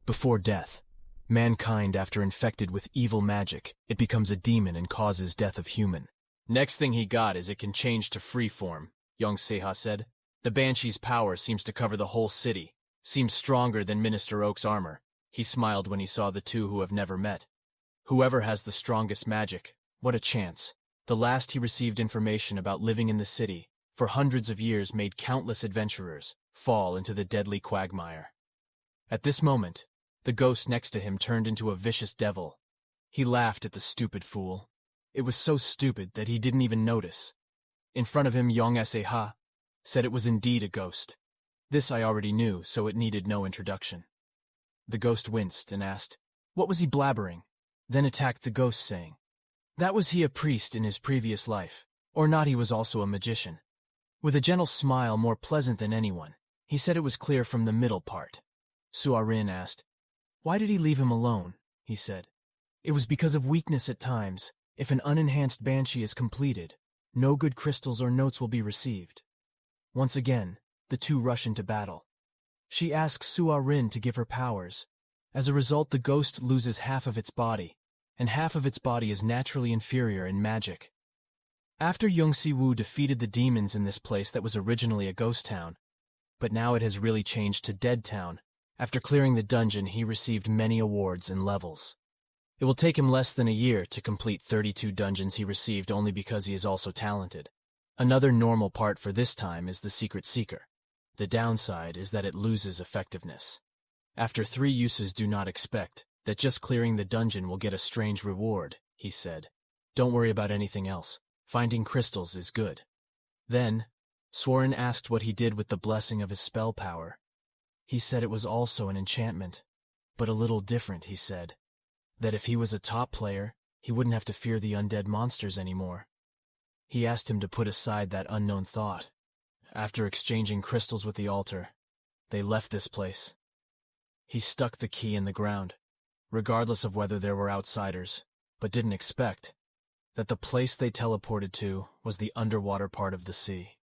A: Before death, mankind, after infected with evil magic, it becomes a demon and causes death of human. Next thing he got is it can change to free form, Jung Si-woo said. The banshee's power seems to cover the whole city, seems stronger than Minister Oak's armor. He smiled when he saw the two who have never met. Whoever has the strongest magic, what a chance. The last he received information about living in the city, for hundreds of years made countless adventurers fall into the deadly quagmire. At this moment, the ghost next to him turned into a vicious devil. He laughed at the stupid fool. It was so stupid that he didn't even notice. In front of him, Jung Si-woo said it was indeed a ghost. This I already knew, so it needed no introduction. The ghost winced and asked, What was he blabbering? Then attacked the ghost, saying, that was he a priest in his previous life, or not he was also a magician. With a gentle smile more pleasant than anyone, he said it was clear from the middle part. Suarin asked, why did he leave him alone? He said, it was because of weakness at times. If an unenhanced banshee is completed, no good crystals or notes will be received. Once again, the two rush into battle. She asks Suarin to give her powers. As a result, the ghost loses half of its body, and half of its body is naturally inferior in magic. After Jung Si-woo defeated the demons in this place that was originally a ghost town, but now it has really changed to Dead Town, after clearing the dungeon he received many awards and levels. It will take him less than a year to complete 32 dungeons he received only because he is also talented. Another normal part for this time is the Secret Seeker. The downside is that it loses effectiveness. After 3 uses, do not expect that just clearing the dungeon will get a strange reward, he said. Don't worry about anything else. Finding crystals is good. Then, Swarin asked what he did with the blessing of his spell power. He said it was also an enchantment, but a little different, he said. That if he was a top player, he wouldn't have to fear the undead monsters anymore. He asked him to put aside that unknown thought. After exchanging crystals with the altar, they left this place. He stuck the key in the ground, regardless of whether there were outsiders, but didn't expect that the place they teleported to was the underwater part of the sea.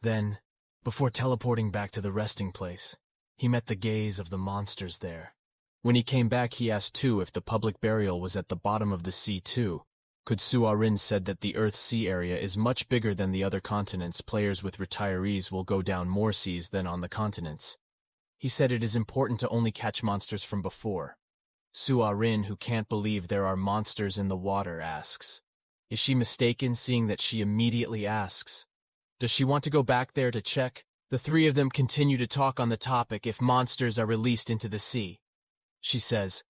A: Then, before teleporting back to the resting place, he met the gaze of the monsters there. When he came back, he asked too if the public burial was at the bottom of the sea too. Could Suarin said that the Earth's sea area is much bigger than the other continents. Players with retirees will go down more seas than on the continents. He said it is important to only catch monsters from before. Suarin, who can't believe there are monsters in the water, asks, is she mistaken, seeing that she immediately asks, does she want to go back there to check? The 3 of them continue to talk on the topic if monsters are released into the sea. She says,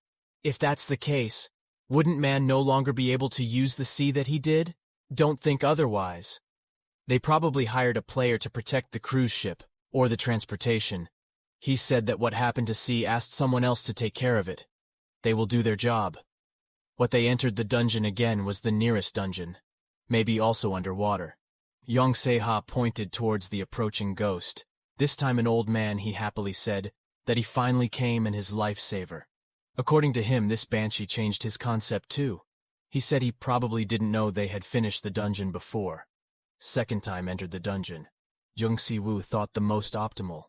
A: if that's the case, wouldn't man no longer be able to use the sea that he did? Don't think otherwise. They probably hired a player to protect the cruise ship, or the transportation. He said that what happened to sea asked someone else to take care of it. They will do their job. What they entered the dungeon again was the nearest dungeon, maybe also underwater. Jung Si-woo pointed towards the approaching ghost. This time an old man, he happily said, that he finally came and his lifesaver. According to him, this banshee changed his concept too. He said he probably didn't know they had finished the dungeon before. Second time entered the dungeon. Jung Si-woo thought the most optimal.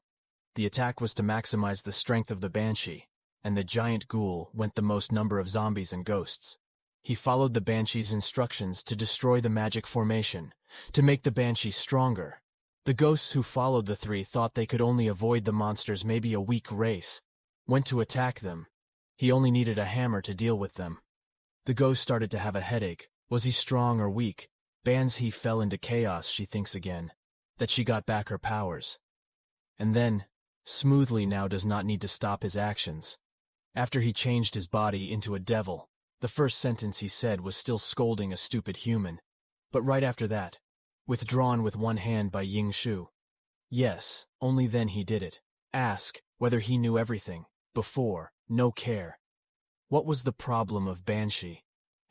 A: The attack was to maximize the strength of the banshee, and the giant ghoul went the most number of zombies and ghosts. He followed the banshee's instructions to destroy the magic formation, to make the banshee stronger. The ghosts who followed the 3 thought they could only avoid the monsters, maybe a weak race, went to attack them. He only needed a hammer to deal with them. The ghost started to have a headache. Was he strong or weak? He fell into chaos, she thinks again, that she got back her powers. And then, smoothly now does not need to stop his actions. After he changed his body into a devil, the first sentence he said was still scolding a stupid human. But right after that, withdrawn with one hand by Ying Shu. Yes, only then he did it. Ask whether he knew everything. Before, no care. What was the problem of Banshee?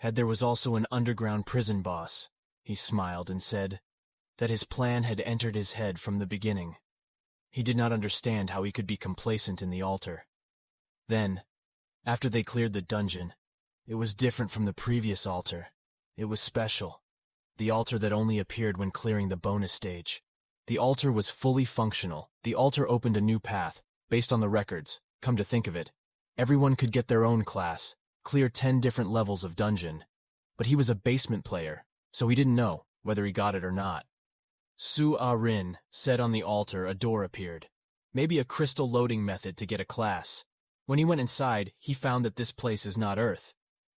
A: There was also an underground prison boss. He smiled and said that his plan had entered his head from the beginning. He did not understand how he could be complacent in the altar. Then, after they cleared the dungeon, it was different from the previous altar. It was special. The altar that only appeared when clearing the bonus stage. The altar was fully functional. The altar opened a new path, based on the records. Come to think of it, everyone could get their own class, clear 10 different levels of dungeon. But he was a basement player, so he didn't know whether he got it or not. Su-a-rin said on the altar a door appeared. Maybe a crystal loading method to get a class. When he went inside, he found that this place is not Earth.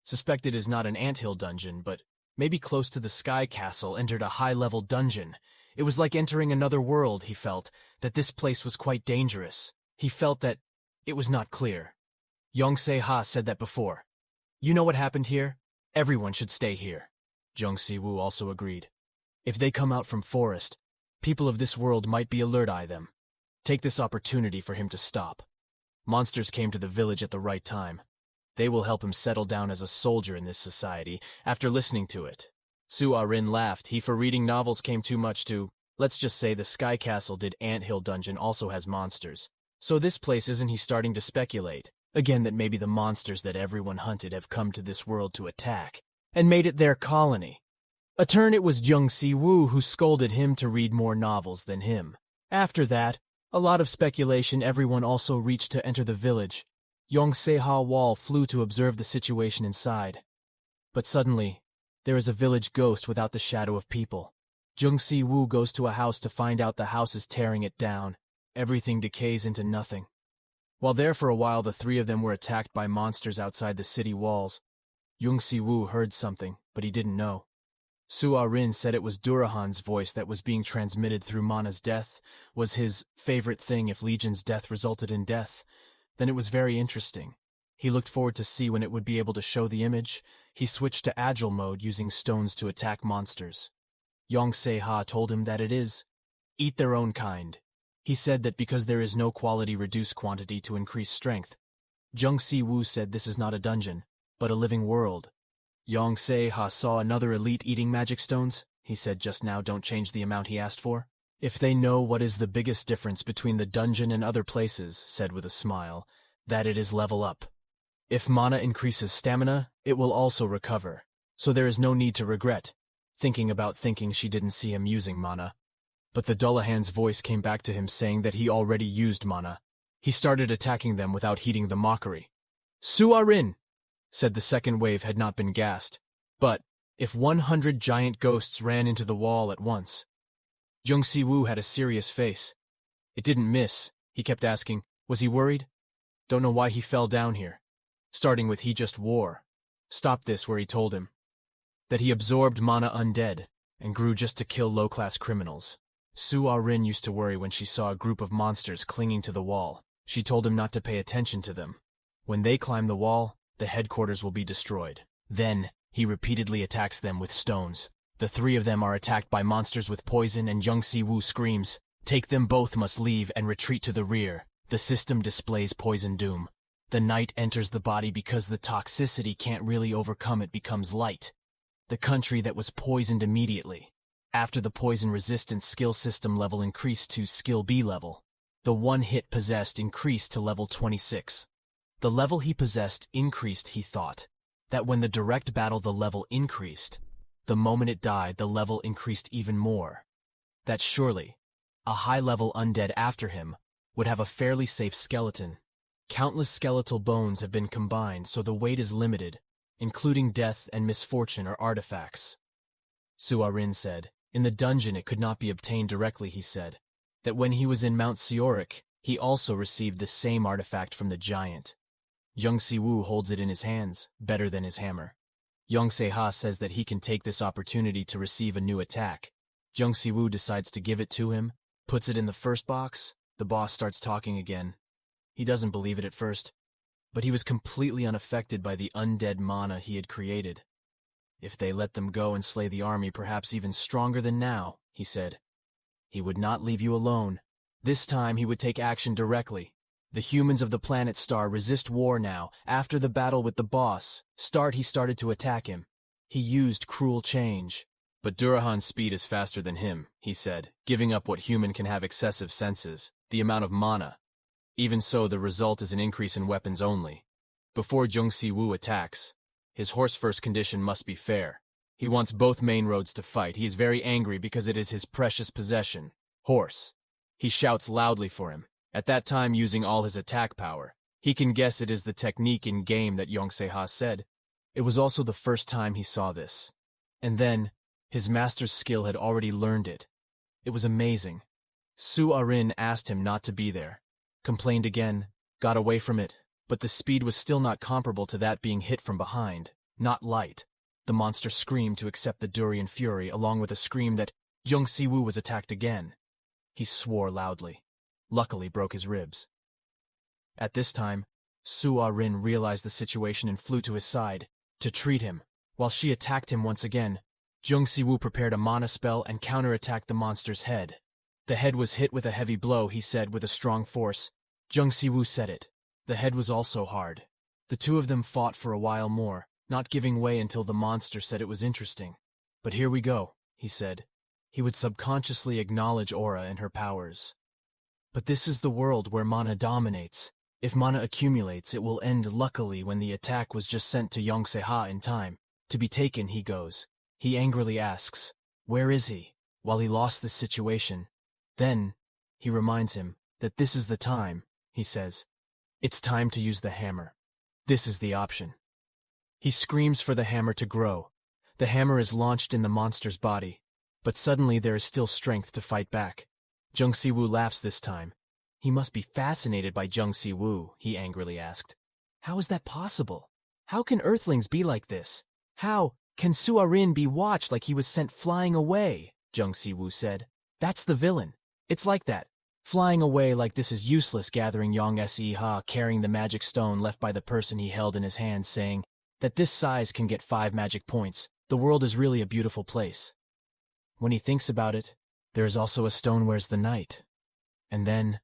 A: Suspected is not an anthill dungeon, but maybe close to the Sky Castle entered a high-level dungeon. It was like entering another world, he felt, that this place was quite dangerous. He felt that it was not clear. Jung Si-woo said that before. You know what happened here? Everyone should stay here. Jung Si-woo also agreed. If they come out from forest, people of this world might be alert-eye them. Take this opportunity for him to stop. Monsters came to the village at the right time. They will help him settle down as a soldier in this society after listening to it. Su Ah-rin laughed. He for reading novels came too much to, let's just say the Sky Castle did Anthill Dungeon also has monsters. So this place isn't he starting to speculate, again that maybe the monsters that everyone hunted have come to this world to attack, and made it their colony. A turn it was Jung Si-woo who scolded him to read more novels than him. After that, a lot of speculation everyone also reached to enter the village. Yong Se-ha Wall flew to observe the situation inside. But suddenly, there is a village ghost without the shadow of people. Jung Si-woo goes to a house to find out the house is tearing it down. Everything decays into nothing. While there for a while the three of them were attacked by monsters outside the city walls. Jung Si-woo heard something, but he didn't know. Su Ah-rin said it was Durahan's voice that was being transmitted through Mana's death, was his favorite thing if Legion's death resulted in death. Then it was very interesting. He looked forward to see when it would be able to show the image. He switched to agile mode using stones to attack monsters. Yong Se-ha told him that it is. Eat their own kind. He said that because there is no quality reduce quantity to increase strength. Jung Si-woo said this is not a dungeon, but a living world. Yong Se-ha saw another elite eating magic stones. He said just now don't change the amount he asked for. If they know what is the biggest difference between the dungeon and other places, said with a smile, that it is level up. If mana increases stamina, it will also recover, so there is no need to regret. Thinking she didn't see him using mana. But the Dullahan's voice came back to him saying that he already used mana. He started attacking them without heeding the mockery. Su Ah-rin, said the second wave had not been gassed. But, if 100 giant ghosts ran into the wall at once? Jung Si-woo had a serious face. It didn't miss. He kept asking, was he worried? Don't know why he fell down here. Starting with he just wore. Stop this where he told him. That he absorbed mana undead, and grew just to kill low-class criminals. Su Ah-rin used to worry when she saw a group of monsters clinging to the wall. She told him not to pay attention to them. When they climb the wall, the headquarters will be destroyed. Then, he repeatedly attacks them with stones. The three of them are attacked by monsters with poison and Jung Si-woo screams, take them both must leave and retreat to the rear. The system displays poison doom. The night enters the body because the toxicity can't really overcome it becomes light. The country that was poisoned immediately. After the poison resistance skill system level increased to skill B level. The one hit possessed increased to level 26. The level he possessed increased, he thought. That when the direct battle the level increased, the moment it died the level increased even more. That surely, a high-level undead after him would have a fairly safe skeleton. Countless skeletal bones have been combined so the weight is limited, including death and misfortune or artifacts. Su Ah-rin said, in the dungeon it could not be obtained directly, he said. That when he was in Mount Seoric, he also received the same artifact from the giant. Jung Si-woo holds it in his hands, better than his hammer. Yong Se-ha says that he can take this opportunity to receive a new attack. Jung Si-woo decides to give it to him, puts it in the first box. The boss starts talking again. He doesn't believe it at first, but he was completely unaffected by the undead mana he had created. If they let them go and slay the army, perhaps even stronger than now, he said. He would not leave you alone. This time he would take action directly. The humans of the planet Star resist war now. After the battle with the boss, he started to attack him. He used cruel change. But Durahan's speed is faster than him, he said, giving up what human can have excessive senses, the amount of mana. Even so, the result is an increase in weapons only. Before Jung Si-woo attacks, his horse-first condition must be fair. He wants both main roads to fight. He is very angry because it is his precious possession, horse. He shouts loudly for him, at that time using all his attack power. He can guess it is the technique in game that Yong Se-ha said. It was also the first time he saw this. And then, his master's skill had already learned it. It was amazing. Su Ah-rin asked him not to be there. Complained again, got away from it, but the speed was still not comparable to that being hit from behind. Not light. The monster screamed to accept the Durian fury, along with a scream that Jung Si-woo was attacked again. He swore loudly. Luckily broke his ribs. At this time, Su Ah-rin realized the situation and flew to his side, to treat him. While she attacked him once again, Jung Si-woo prepared a mana spell and counterattacked the monster's head. The head was hit with a heavy blow, he said with a strong force. Jung Si-woo said it. The head was also hard. The two of them fought for a while more, not giving way until the monster said it was interesting. But here we go, he said. He would subconsciously acknowledge Aura and her powers. But this is the world where mana dominates. If mana accumulates, it will end luckily when the attack was just sent to Jung Si-woo in time. To be taken, he goes. He angrily asks, where is he? While he lost this situation. Then, he reminds him that this is the time, he says. It's time to use the hammer. This is the option. He screams for the hammer to grow. The hammer is launched in the monster's body, but suddenly there is still strength to fight back. Jung Si-woo laughs this time. He must be fascinated by Jung Si-woo, he angrily asked. How is that possible? How can Earthlings be like this? How can Suarin be watched like he was sent flying away? Jung Si-woo said. That's the villain. It's like that. Flying away like this is useless, gathering Jung Si-woo carrying the magic stone left by the person he held in his hand, saying that this size can get 5 magic points. The world is really a beautiful place. When he thinks about it, there is also a stone where's the night. And then,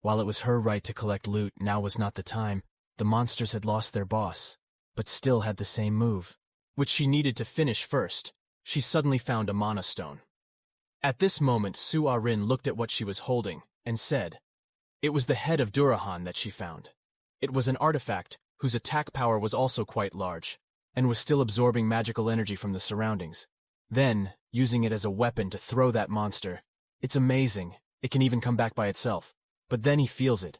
A: while it was her right to collect loot, now was not the time. The monsters had lost their boss, but still had the same move, which she needed to finish first. She suddenly found a mana stone. At this moment, Suarin looked at what she was holding and said, it was the head of Durahan that she found. It was an artifact whose attack power was also quite large, and was still absorbing magical energy from the surroundings. Then, using it as a weapon to throw that monster. It's amazing. It can even come back by itself. But then he feels it.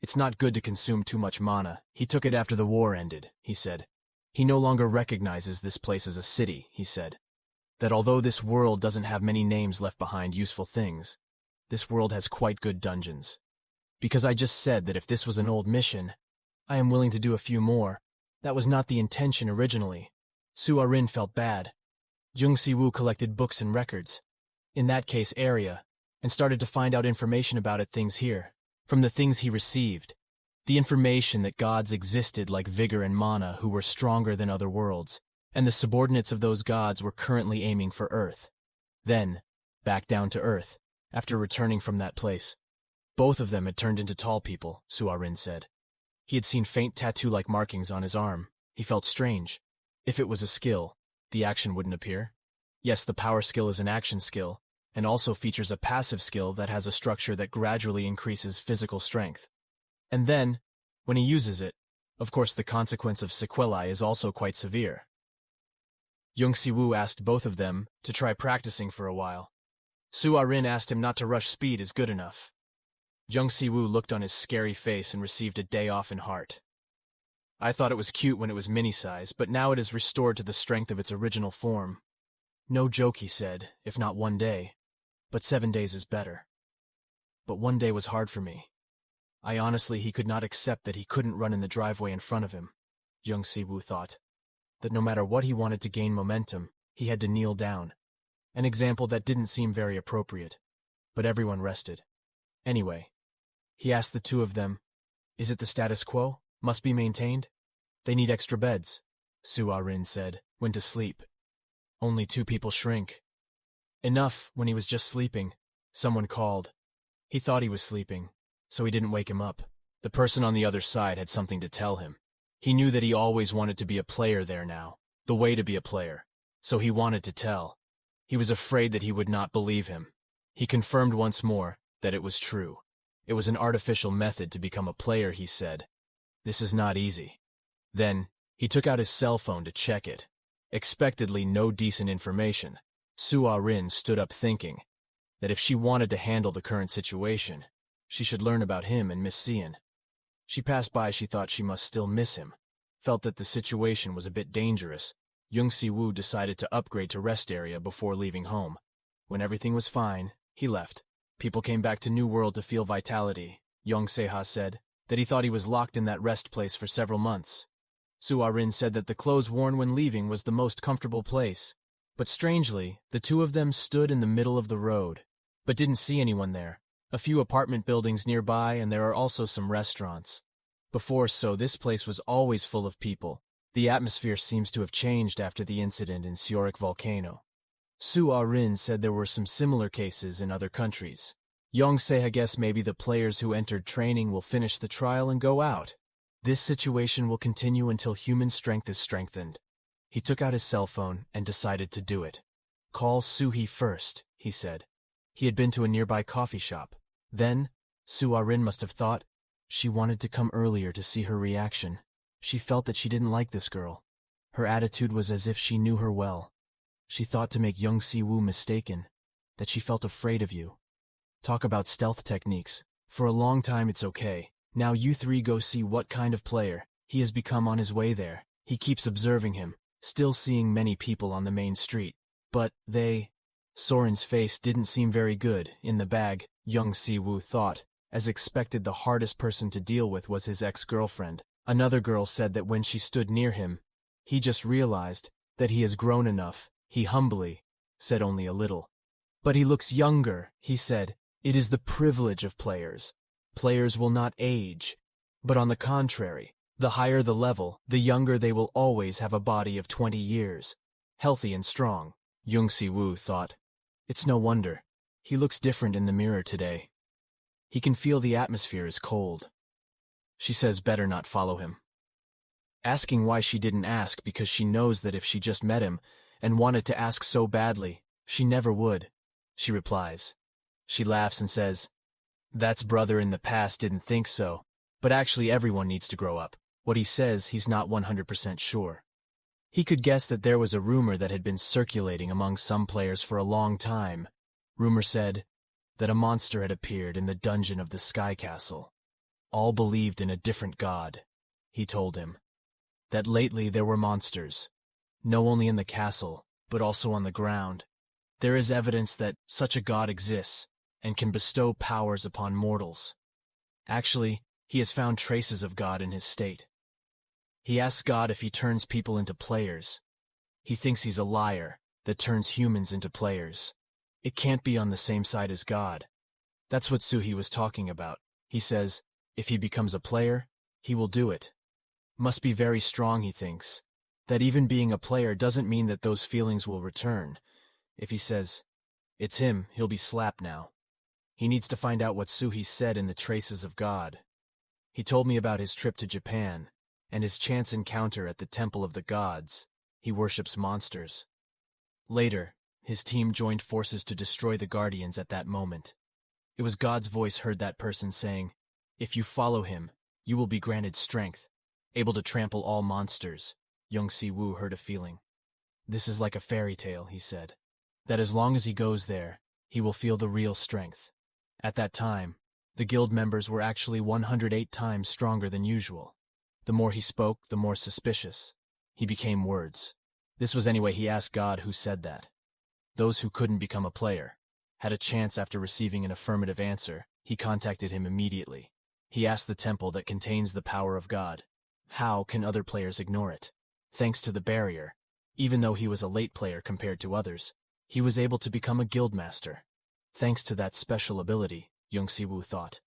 A: It's not good to consume too much mana. He took it after the war ended, he said. He no longer recognizes this place as a city, he said. That although this world doesn't have many names left behind useful things, this world has quite good dungeons. Because I just said that if this was an old mission, I am willing to do a few more. That was not the intention originally. Suarin felt bad. Jung Si-woo collected books and records, in that case area, and started to find out information about it, things here, from the things he received. The information that gods existed like Vigor and Mana who were stronger than other worlds, and the subordinates of those gods were currently aiming for Earth. Then, back down to Earth, after returning from that place. Both of them had turned into tall people, Suarin said. He had seen faint tattoo-like markings on his arm. He felt strange. If it was a skill, the action wouldn't appear. Yes, the power skill is an action skill, and also features a passive skill that has a structure that gradually increases physical strength. And then, when he uses it, of course the consequence of sequelae is also quite severe. Jung Si-woo asked both of them to try practicing for a while. Suarin asked him not to rush. Speed is good enough. Jung Si-woo looked on his scary face and received a day off in heart. I thought it was cute when it was mini-size, but now it is restored to the strength of its original form. No joke, he said, if not 1 day. But 7 days is better. But 1 day was hard for me. He could not accept that he couldn't run in the driveway in front of him. Jung Si-woo thought that no matter what he wanted to gain momentum, he had to kneel down. An example that didn't seem very appropriate. But everyone rested. Anyway, he asked the two of them, is it the status quo? Must be maintained? They need extra beds, Suarin said, when to sleep. Only 2 people shrink. Enough when he was just sleeping. Someone called. He thought he was sleeping, so he didn't wake him up. The person on the other side had something to tell him. He knew that he always wanted to be a player there now, the way to be a player, so he wanted to tell. He was afraid that he would not believe him. He confirmed once more that it was true. It was an artificial method to become a player, he said. This is not easy. Then, he took out his cell phone to check it. Expectedly no decent information. Suarin stood up thinking that if she wanted to handle the current situation, she should learn about him and Miss Cian. She passed by. She thought she must still miss him. Felt that the situation was a bit dangerous. Jung Si-woo decided to upgrade to rest area before leaving home. When everything was fine, he left. People came back to New World to feel vitality. Jung Si-woo said that he thought he was locked in that rest place for several months. Suarin said that the clothes worn when leaving was the most comfortable place. But strangely, the two of them stood in the middle of the road, but didn't see anyone there. A few apartment buildings nearby, and there are also some restaurants. Before, so this place was always full of people. The atmosphere seems to have changed after the incident in Seorik Volcano. Suarin said there were some similar cases in other countries. Jung Si-woo guessed maybe the players who entered training will finish the trial and go out. This situation will continue until human strength is strengthened. He took out his cell phone and decided to do it. Call Soo-hee first, he said. He had been to a nearby coffee shop. Then, Soo-ah-rin must have thought she wanted to come earlier to see her reaction. She felt that she didn't like this girl. Her attitude was as if she knew her well. She thought to make Jung Si-woo mistaken, that she felt afraid of you. Talk about stealth techniques. For a long time it's okay. Now you three go see what kind of player he has become on his way there. He keeps observing him, still seeing many people on the main street. But Soren's face didn't seem very good in the bag, Jung Si-woo thought. As expected, the hardest person to deal with was his ex-girlfriend. Another girl said that when she stood near him, he just realized that he has grown enough. He humbly said only a little. But he looks younger, he said. It is the privilege of players. Players will not age. But on the contrary, the higher the level, the younger they will always have a body of 20 years. Healthy and strong, Jung Si-woo thought. It's no wonder. He looks different in the mirror today. He can feel the atmosphere is cold. She says better not follow him. Asking why she didn't ask because she knows that if she just met him and wanted to ask so badly, she never would. She replies. She laughs and says, "That's brother in the past didn't think so, but actually everyone needs to grow up." What he says, he's not 100% sure. He could guess that there was a rumor that had been circulating among some players for a long time. Rumor said that a monster had appeared in the dungeon of the Sky Castle. All believed in a different god. He told him that lately there were monsters, no only in the castle, but also on the ground. There is evidence that such a god exists and can bestow powers upon mortals. Actually, he has found traces of God in his state. He asks God if he turns people into players. He thinks he's a liar that turns humans into players. It can't be on the same side as God. That's what Soo-hee was talking about. He says, if he becomes a player, he will do it. Must be very strong, he thinks. That even being a player doesn't mean that those feelings will return. If he says, it's him, he'll be slapped now. He needs to find out what Soo-hee said in the Traces of God. He told me about his trip to Japan, and his chance encounter at the Temple of the Gods. He worships monsters. Later, his team joined forces to destroy the Guardians at that moment. It was God's voice heard that person saying, if you follow him, you will be granted strength, able to trample all monsters. Jung Si-woo heard a feeling. This is like a fairy tale, he said. That as long as he goes there, he will feel the real strength. At that time, the guild members were actually 108 times stronger than usual. The more he spoke, the more suspicious. He became words. This was anyway he asked God who said that. Those who couldn't become a player had a chance after receiving an affirmative answer. He contacted him immediately. He asked the temple that contains the power of God. How can other players ignore it? Thanks to the barrier, even though he was a late player compared to others, he was able to become a guildmaster. Thanks to that special ability, Jung Si-woo thought.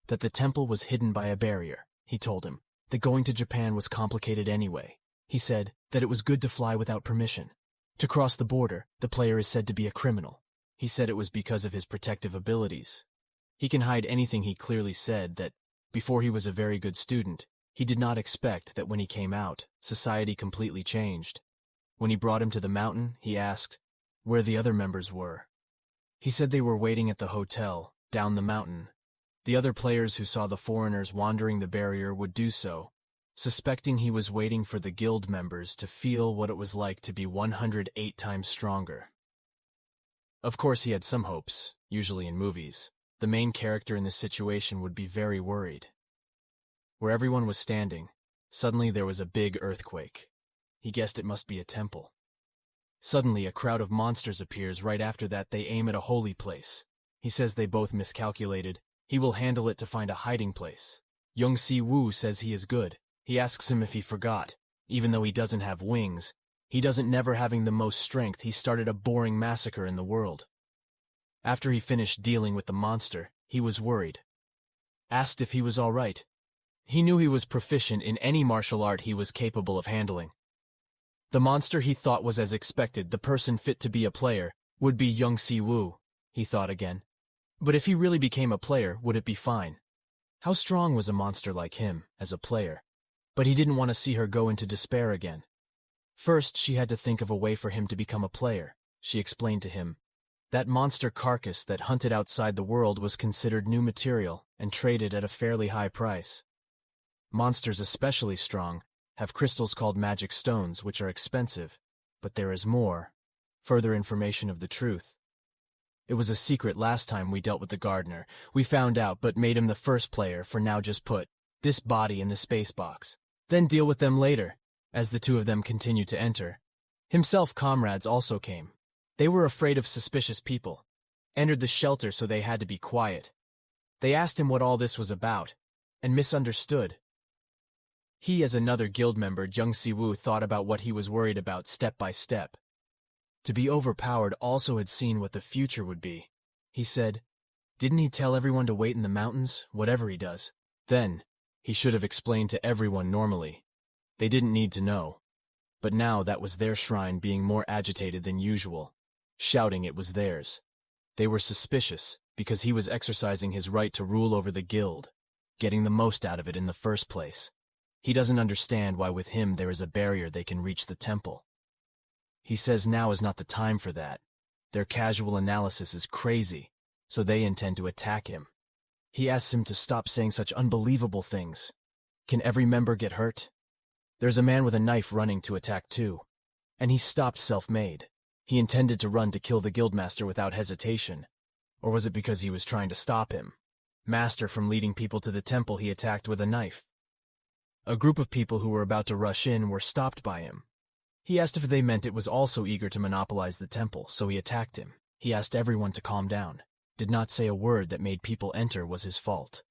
A: That the temple was hidden by a barrier, he told him. That going to Japan was complicated anyway. He said that it was good to fly without permission. To cross the border, the player is said to be a criminal. He said it was because of his protective abilities. He can hide anything. He clearly said that, before he was a very good student, he did not expect that when he came out, society completely changed. When he brought him to the mountain, he asked where the other members were. He said they were waiting at the hotel, down the mountain. The other players who saw the foreigners wandering the barrier would do so, suspecting he was waiting for the guild members to feel what it was like to be 108 times stronger. Of course, he had some hopes, usually in movies. The main character in this situation would be very worried. Where everyone was standing, suddenly there was a big earthquake. He guessed it must be a temple. Suddenly, a crowd of monsters appears. Right after that, they aim at a holy place. He says they both miscalculated. He will handle it to find a hiding place. Jung Si-woo says he is good. He asks him if he forgot. Even though he doesn't have wings, he doesn't never having the most strength. He started a boring massacre in the world. After he finished dealing with the monster, he was worried. Asked if he was all right. He knew he was proficient in any martial art he was capable of handling. The monster he thought was as expected, the person fit to be a player, would be Jung Si-woo, he thought again. But if he really became a player, would it be fine? How strong was a monster like him, as a player? But he didn't want to see her go into despair again. First, she had to think of a way for him to become a player. She explained to him. That monster carcass that hunted outside the world was considered new material and traded at a fairly high price. Monsters especially strong have crystals called magic stones, which are expensive, but there is more, further information of the truth. It was a secret last time we dealt with the gardener. We found out but made him the first player. For now, just put this body in the space box. Then deal with them later. As the two of them continued to enter, himself comrades also came. They were afraid of suspicious people, entered the shelter so they had to be quiet. They asked him what all this was about, and misunderstood. He, as another guild member, Jung Si-woo, thought about what he was worried about step by step. To be overpowered also had seen what the future would be. He said, didn't he tell everyone to wait in the mountains, whatever he does? Then, he should have explained to everyone normally. They didn't need to know. But now that was their shrine being more agitated than usual, shouting it was theirs. They were suspicious because he was exercising his right to rule over the guild, getting the most out of it in the first place. He doesn't understand why with him there is a barrier they can reach the temple. He says now is not the time for that. Their casual analysis is crazy, so they intend to attack him. He asks him to stop saying such unbelievable things. Can every member get hurt? There's a man with a knife running to attack too. And he stopped self-made. He intended to run to kill the guildmaster without hesitation. Or was it because he was trying to stop him? Master from leading people to the temple he attacked with a knife. A group of people who were about to rush in were stopped by him. He asked if they meant it was also eager to monopolize the temple, so he attacked him. He asked everyone to calm down. Did not say a word that made people enter was his fault.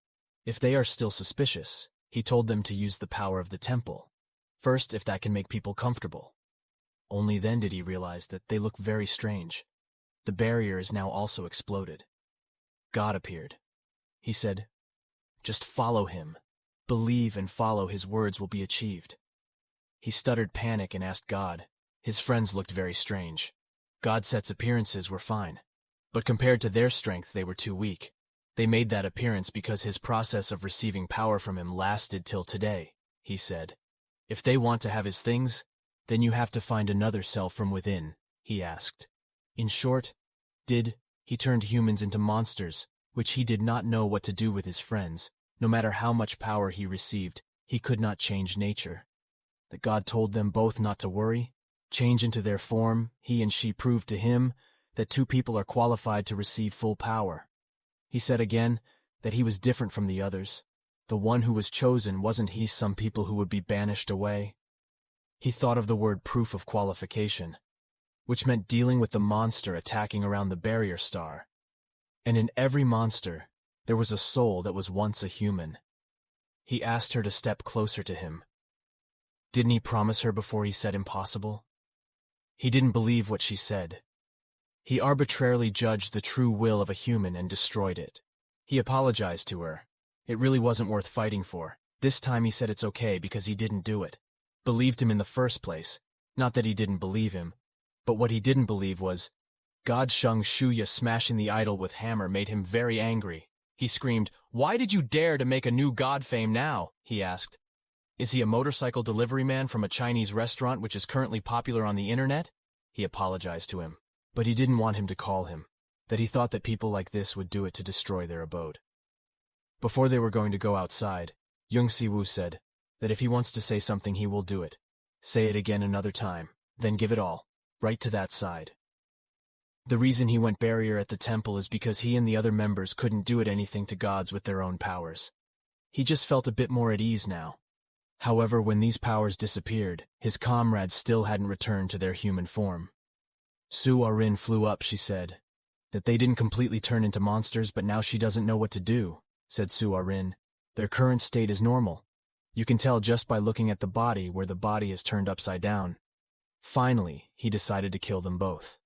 A: If they are still suspicious, he told them to use the power of the temple. First, if that can make people comfortable. Only then did he realize that they look very strange. The barrier is now also exploded. God appeared. He said, just follow him. Believe and follow his words will be achieved. He stuttered panic and asked God. His friends looked very strange. Godset's appearances were fine, but compared to their strength they were too weak. They made that appearance because his process of receiving power from him lasted till today, he said. If they want to have his things, then you have to find another self from within, he asked. In short, he turned humans into monsters, which he did not know what to do with his friends. No matter how much power he received, he could not change nature. That God told them both not to worry, change into their form. He and she proved to him that two people are qualified to receive full power. He said again that he was different from the others. The one who was chosen wasn't he some people who would be banished away. He thought of the word proof of qualification, which meant dealing with the monster attacking around the barrier star. And in every monster, there was a soul that was once a human. He asked her to step closer to him. Didn't he promise her before he said impossible? He didn't believe what she said. He arbitrarily judged the true will of a human and destroyed it. He apologized to her. It really wasn't worth fighting for. This time he said it's okay because he didn't do it. Believed him in the first place. Not that he didn't believe him, but what he didn't believe was, God Shung Shuya smashing the idol with hammer made him very angry. He screamed, "Why did you dare to make a new god fame now?" he asked. Is he a motorcycle delivery man from a Chinese restaurant which is currently popular on the internet? He apologized to him, but he didn't want him to call him, that he thought that people like this would do it to destroy their abode. Before they were going to go outside, Jung Si-woo said that if he wants to say something he will do it. Say it again another time, then give it all, right to that side. The reason he went barrier at the temple is because he and the other members couldn't do it anything to gods with their own powers. He just felt a bit more at ease now. However, when these powers disappeared, his comrades still hadn't returned to their human form. Su-arin flew up, she said. That they didn't completely turn into monsters, but now she doesn't know what to do, said Su-arin. Their current state is normal. You can tell just by looking at the body where the body is turned upside down. Finally, he decided to kill them both.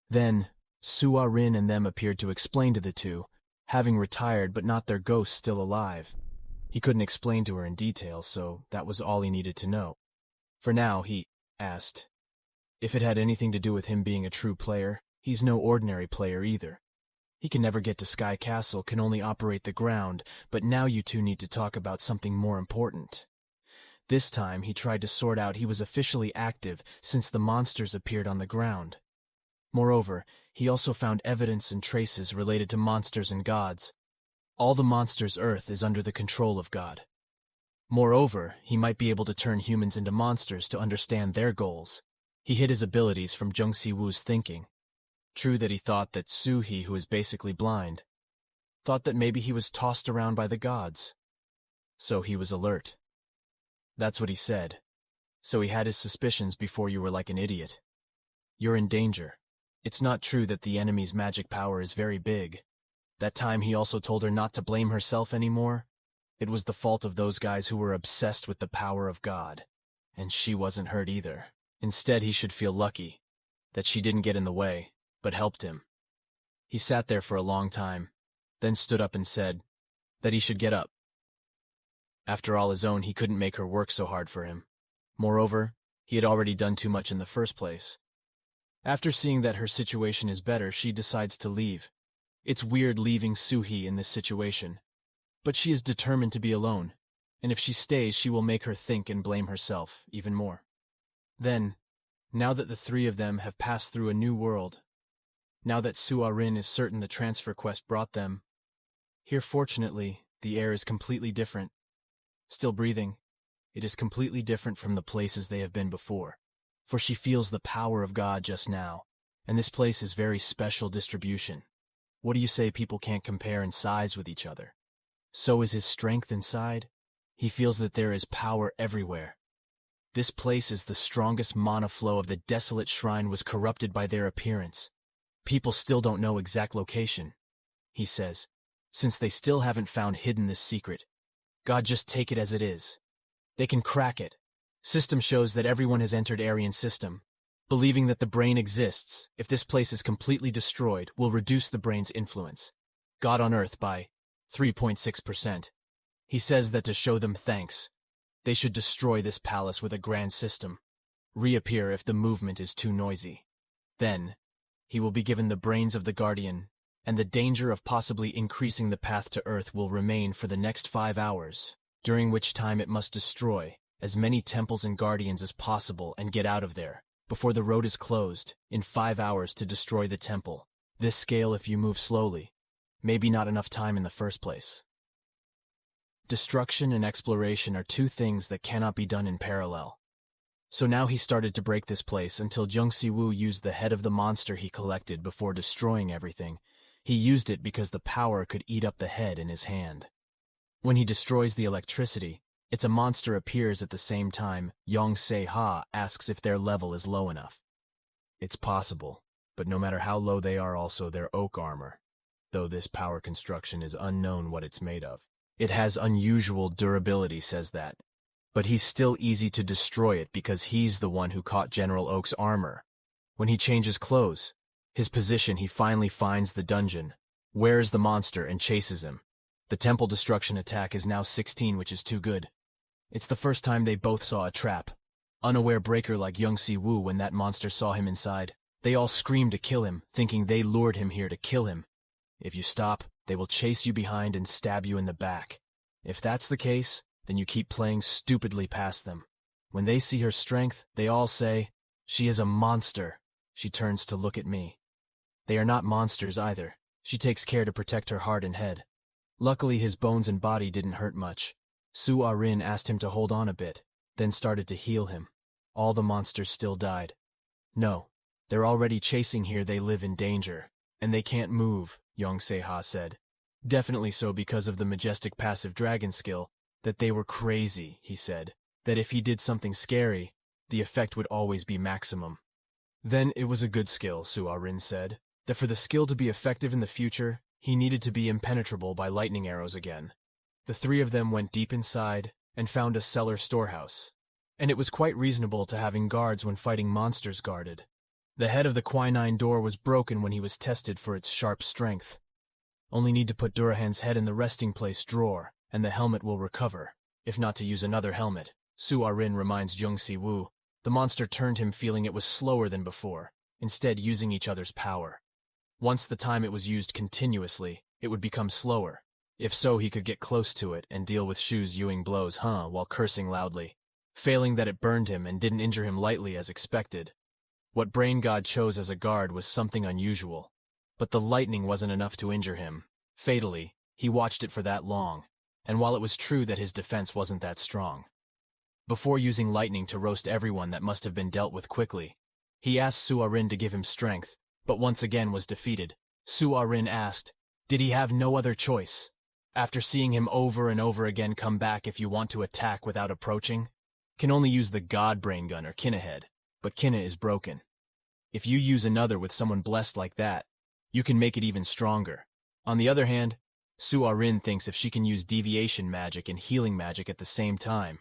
A: Then, Su-arin and them appeared to explain to the two, having retired but not their ghosts still alive. He couldn't explain to her in detail, so that was all he needed to know. For now, he asked if it had anything to do with him being a true player. He's no ordinary player either. He can never get to Sky Castle, can only operate the ground, but now you two need to talk about something more important. This time, he tried to sort out he was officially active since the monsters appeared on the ground. Moreover, he also found evidence and traces related to monsters and gods. All the monsters' Earth is under the control of God. Moreover, he might be able to turn humans into monsters to understand their goals. He hid his abilities from Jung Si-woo's thinking. True that he thought that Soo-hee, who is basically blind, thought that maybe he was tossed around by the gods. So he was alert. That's what he said. So he had his suspicions before you were like an idiot. You're in danger. It's not true that the enemy's magic power is very big. That time he also told her not to blame herself anymore. It was the fault of those guys who were obsessed with the power of God. And she wasn't hurt either. Instead, he should feel lucky that she didn't get in the way, but helped him. He sat there for a long time, then stood up and said that he should get up. After all his own, he couldn't make her work so hard for him. Moreover, he had already done too much in the first place. After seeing that her situation is better, she decides to leave. It's weird leaving Soo-hee in this situation. But she is determined to be alone, and if she stays, she will make her think and blame herself even more. Then, now that the three of them have passed through a new world, now that Soo-rin is certain the transfer quest brought them, here fortunately, the air is completely different. Still breathing, it is completely different from the places they have been before, for she feels the power of God just now, and this place is very special distribution. What do you say people can't compare in size with each other? So is his strength inside. He feels that there is power everywhere. This place is the strongest mana flow of the desolate shrine was corrupted by their appearance. People still don't know exact location, he says, since they still haven't found hidden this secret. God, just take it as it is. They can crack it. System shows that everyone has entered Aryan system, believing that the brain exists. If this place is completely destroyed, will reduce the brain's influence. God on Earth by 3.6%. He says that to show them thanks, they should destroy this palace with a grand system. Reappear if the movement is too noisy. Then, he will be given the brains of the Guardian, and the danger of possibly increasing the path to Earth will remain for the next 5 hours, during which time it must destroy as many temples and guardians as possible and get out of there, before the road is closed, in 5 hours to destroy the temple. This scale if you move slowly. Maybe not enough time in the first place. Destruction and exploration are two things that cannot be done in parallel. So now he started to break this place until Jung Si-woo used the head of the monster he collected before destroying everything. He used it because the power could eat up the head in his hand. When he destroys the electricity, it's a monster appears at the same time. Jung Si-woo asks if their level is low enough. It's possible, but no matter how low they are, also their oak armor. Though this power construction is unknown what it's made of. It has unusual durability, says that. But he's still easy to destroy it because he's the one who caught General Oak's armor. When he changes clothes, his position, he finally finds the dungeon, wears the monster and chases him. The temple destruction attack is now 16, which is too good. It's the first time they both saw a trap. Unaware breaker like Jung Si-woo when that monster saw him inside. They all screamed to kill him, thinking they lured him here to kill him. If you stop, they will chase you behind and stab you in the back. If that's the case, then you keep playing stupidly past them. When they see her strength, they all say, "She is a monster." She turns to look at me. They are not monsters either. She takes care to protect her heart and head. Luckily his bones and body didn't hurt much. Soo-rin asked him to hold on a bit, then started to heal him. All the monsters still died. No, they're already chasing here. They live in danger. And they can't move, Jung Si-woo said. Definitely so because of the majestic passive dragon skill. That they were crazy, he said. That if he did something scary, the effect would always be maximum. Then it was a good skill, Soo-rin said. That for the skill to be effective in the future, he needed to be impenetrable by lightning arrows again. The three of them went deep inside and found a cellar storehouse. And it was quite reasonable to having guards when fighting monsters guarded. The head of the quinine door was broken when he was tested for its sharp strength. Only need to put Durahan's head in the resting place drawer, and the helmet will recover, if not to use another helmet. Soo-rin reminds Jung Si-woo. The monster turned him feeling it was slower than before, instead using each other's power. Once the time it was used continuously, it would become slower. If so, he could get close to it and deal with Shu's Ewing blows, while cursing loudly. failing that it burned him and didn't injure him lightly as expected. What Brain God chose as a guard was something unusual, but the lightning wasn't enough to injure him. Fatally, he watched it for that long, and while it was true that his defense wasn't that strong. Before using lightning to roast everyone that must have been dealt with quickly, he asked Suarin to give him strength, but once again was defeated. Suarin asked, did he have no other choice? After seeing him over and over again come back if you want to attack without approaching, can only use the God Brain Gun or Kinna Head, but Kinna is broken. If you use another with someone blessed like that, you can make it even stronger. On the other hand, Suarin thinks if she can use deviation magic and healing magic at the same time,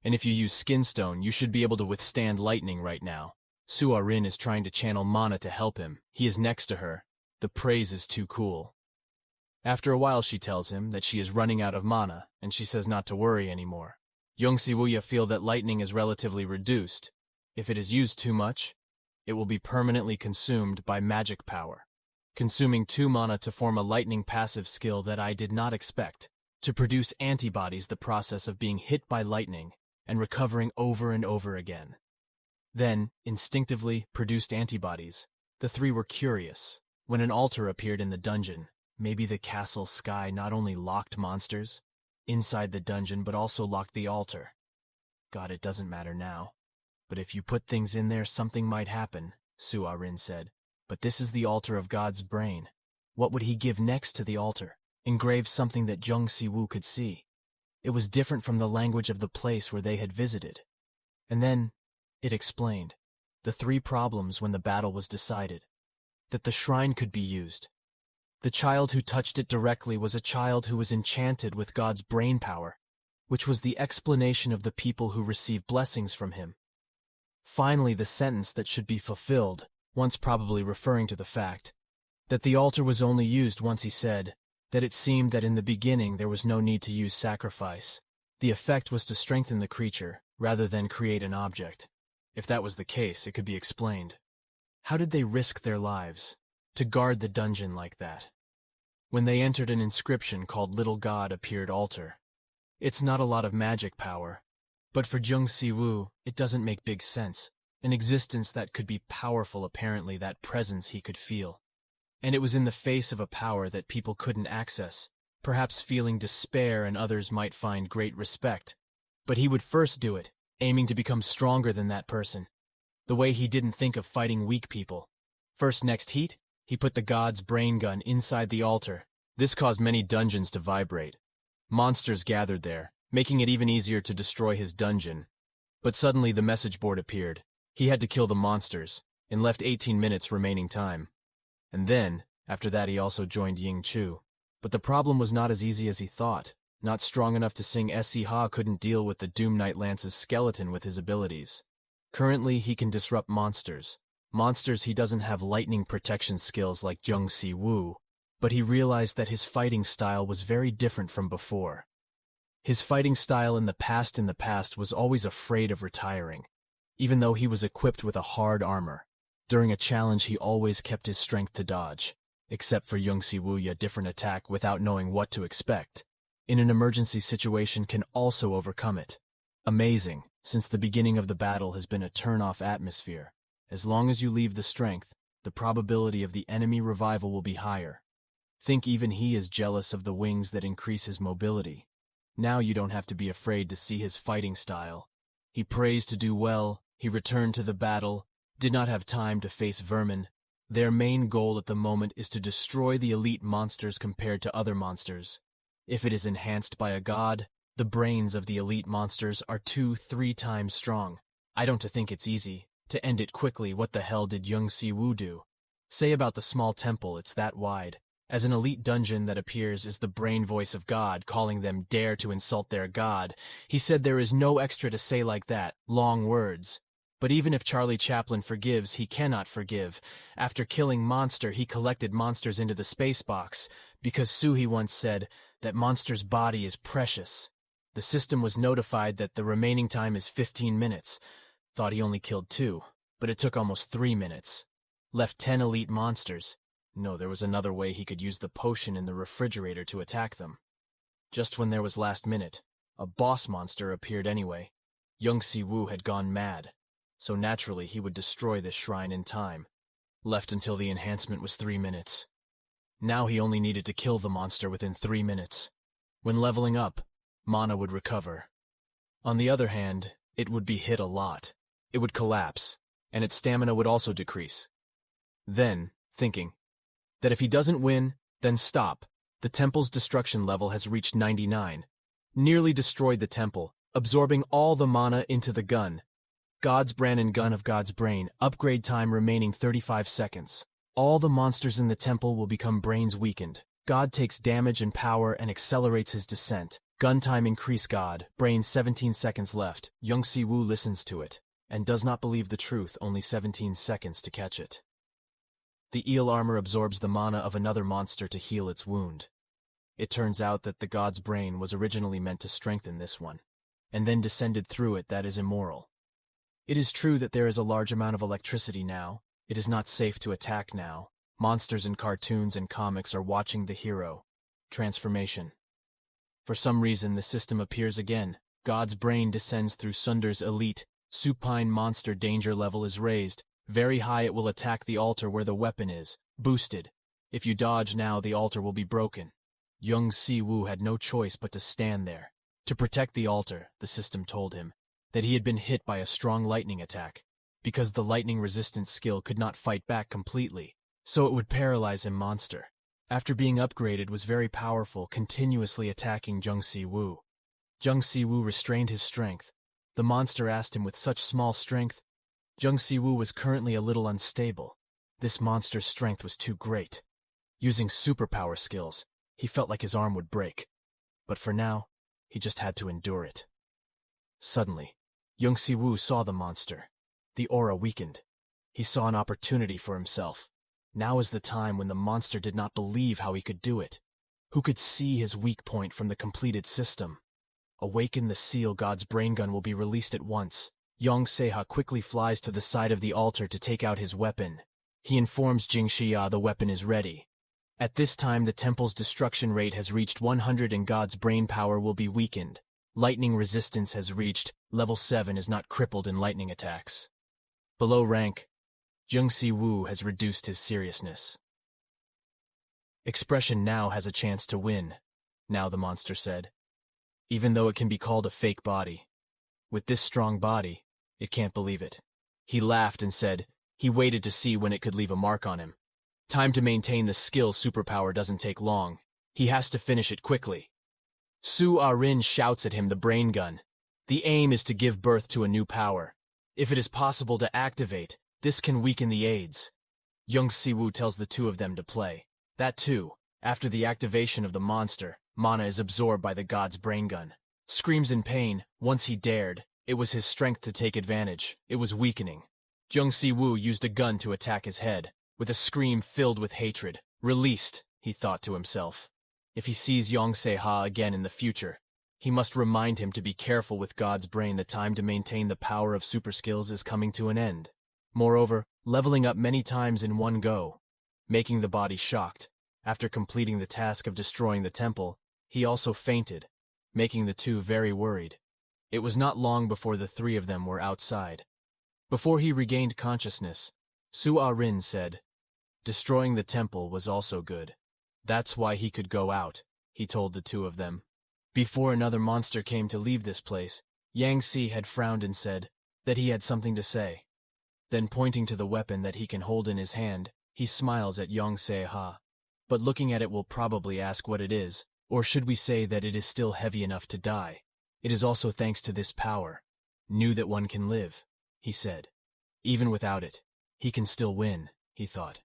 A: and if you use Skin Stone, you should be able to withstand lightning right now. Suarin is trying to channel mana to help him. He is next to her. The praise is too cool. After a while she tells him that she is running out of mana, and she says not to worry anymore. Jung Si-woo feel that lightning is relatively reduced. If it is used too much, it will be permanently consumed by magic power, consuming 2 mana to form a lightning passive skill that I did not expect, to produce antibodies, the process of being hit by lightning and recovering over and over again. Then, instinctively produced antibodies. The three were curious. When an altar appeared in the dungeon, maybe the castle sky not only locked monsters inside the dungeon but also locked the altar. God, it doesn't matter now. But if you put things in there, something might happen, Suarin said. But this is the altar of God's brain. What would he give next to the altar? Engrave something that Jung Si-woo could see. It was different from the language of the place where they had visited. And then, it explained, the 3 problems when the battle was decided. That the shrine could be used. The child who touched it directly was a child who was enchanted with God's brain power, which was the explanation of the people who received blessings from him. Finally, the sentence that should be fulfilled, once probably referring to the fact that the altar was only used once, he said, that it seemed that in the beginning there was no need to use sacrifice. The effect was to strengthen the creature, rather than create an object. If that was the case, it could be explained. How did they risk their lives to guard the dungeon like that? When they entered, an inscription called Little God appeared altar. It's not a lot of magic power, but for Jung Si-woo, it doesn't make big sense. An existence that could be powerful, apparently that presence he could feel. And it was in the face of a power that people couldn't access, perhaps feeling despair and others might find great respect. But he would first do it, aiming to become stronger than that person. The way he didn't think of fighting weak people. First, next heat, he put the God's brain gun inside the altar. This caused many dungeons to vibrate. Monsters gathered there, making it even easier to destroy his dungeon. But suddenly the message board appeared. He had to kill the monsters, and left 18 minutes remaining time. And then, after that, he also joined Ying Chu. But the problem was not as easy as he thought. Not strong enough to sing Se Ha couldn't deal with the Doom Knight Lance's skeleton with his abilities. Currently, he can disrupt monsters. Monsters, he doesn't have lightning protection skills like Jung Si-woo, but he realized that his fighting style was very different from before. His fighting style in the past was always afraid of retiring, even though he was equipped with a hard armor. During a challenge, he always kept his strength to dodge, except for Jung Si-woo, different attack without knowing what to expect. In an emergency situation can also overcome it. Amazing, since the beginning of the battle has been a turn-off atmosphere. As long as you leave the strength, the probability of the enemy revival will be higher. Think even he is jealous of the wings that increase his mobility. Now you don't have to be afraid to see his fighting style. He prays to do well, he returned to the battle, did not have time to face vermin. Their main goal at the moment is to destroy the elite monsters compared to other monsters. If it is enhanced by a god, the brains of the elite monsters are 2-3 times strong. I don't think it's easy. To end it quickly, what the hell did Jung Si-woo do? Say about the small temple, it's that wide. As an elite dungeon that appears is the brain voice of God, calling them dare to insult their god. He said there is no extra to say like that, long words. But even if Charlie Chaplin forgives, he cannot forgive. After killing Monster, he collected monsters into the space box, because Suhi once said that Monster's body is precious. The system was notified that the remaining time is 15 minutes. Thought he only killed 2, but it took almost 3 minutes. Left 10 elite monsters. No, there was another way he could use the potion in the refrigerator to attack them. Just when there was last minute, a boss monster appeared anyway. Jung Si-woo had gone mad, so naturally he would destroy this shrine in time. Left until the enhancement was 3 minutes. Now he only needed to kill the monster within 3 minutes. When leveling up, mana would recover. On the other hand, it would be hit a lot. It would collapse, and its stamina would also decrease. Then, thinking that if he doesn't win, then stop. The temple's destruction level has reached 99. Nearly destroyed the temple, absorbing all the mana into the gun. God's Brain and Gun of God's Brain, upgrade time remaining 35 seconds. All the monsters in the temple will become brains weakened. God takes damage and power and accelerates his descent. Gun time increase God, brain 17 seconds left. Jung Si-woo listens to it, and does not believe the truth, only 17 seconds to catch it. The eel armor absorbs the mana of another monster to heal its wound. It turns out that the God's Brain was originally meant to strengthen this one, and then descended through it. That is immoral. It is true that there is a large amount of electricity now. It is not safe to attack now. Monsters in cartoons and comics are watching the hero. Transformation. For some reason, the system appears again. God's Brain descends through Sunder's elite. Supine monster danger level is raised. Very high, it will attack the altar where the weapon is. Boosted. If you dodge now, the altar will be broken. Jung Si-woo had no choice but to stand there. To protect the altar, the system told him that he had been hit by a strong lightning attack, because the lightning resistance skill could not fight back completely, so it would paralyze him. Monster, after being upgraded, was very powerful, continuously attacking Jung Si-woo. Jung Si-woo restrained his strength. The monster asked him with such small strength. Jung Si-woo was currently a little unstable. This monster's strength was too great. Using superpower skills, he felt like his arm would break. But for now, he just had to endure it. Suddenly, Jung Si-woo saw the monster. The aura weakened. He saw an opportunity for himself. Now is the time when the monster did not believe how he could do it. Who could see his weak point from the completed system? Awaken the seal. God's brain gun will be released at once. Jung Se-ha quickly flies to the side of the altar to take out his weapon. He informs Jing Xia the weapon is ready. At this time, the temple's destruction rate has reached 100 and God's brain power will be weakened. Lightning resistance has reached level 7, is not crippled in lightning attacks. Below rank, Jung Si-woo has reduced his seriousness. Expression now has a chance to win, now the monster said. Even though it can be called a fake body. With this strong body, it can't believe it. He laughed and said he waited to see when it could leave a mark on him. Time to maintain the skill superpower doesn't take long. He has to finish it quickly. Su Ah-rin shouts at him the brain gun. The aim is to give birth to a new power. If it is possible to activate, this can weaken the aids. Jung Si-woo tells the two of them to play. That too, after the activation of the monster, mana is absorbed by the God's brain gun. Screams in pain. Once he dared. It was his strength to take advantage. It was weakening. Jung Si-woo used a gun to attack his head. With a scream filled with hatred. Released, he thought to himself. If he sees Jung Se-ha again in the future, he must remind him to be careful with God's brain. The time to maintain the power of super skills is coming to an end. Moreover, leveling up many times in one go, making the body shocked. After completing the task of destroying the temple, he also fainted, making the two very worried. It was not long before the three of them were outside. Before he regained consciousness, Su Ah-rin said, destroying the temple was also good. That's why he could go out, he told the two of them. Before another monster came to leave this place, Yang Si had frowned and said that he had something to say. Then pointing to the weapon that he can hold in his hand, he smiles at Jung Se-ha. But looking at it will probably ask what it is, or should we say that it is still heavy enough to die? It is also thanks to this power. Knew that one can live, he said. Even without it, he can still win, he thought.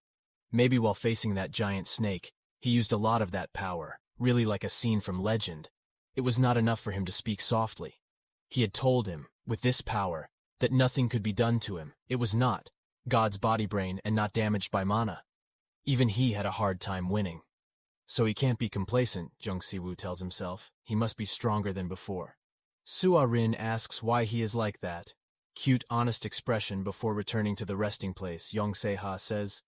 A: Maybe while facing that giant snake, he used a lot of that power, really like a scene from legend. It was not enough for him to speak softly. He had told him, with this power, that nothing could be done to him. It was not God's body brain and not damaged by mana. Even he had a hard time winning. So he can't be complacent, Jung Si-woo tells himself. He must be stronger than before. Su Ah-rin asks why he is like that. Cute, honest expression before returning to the resting place. Jung Se-ha says,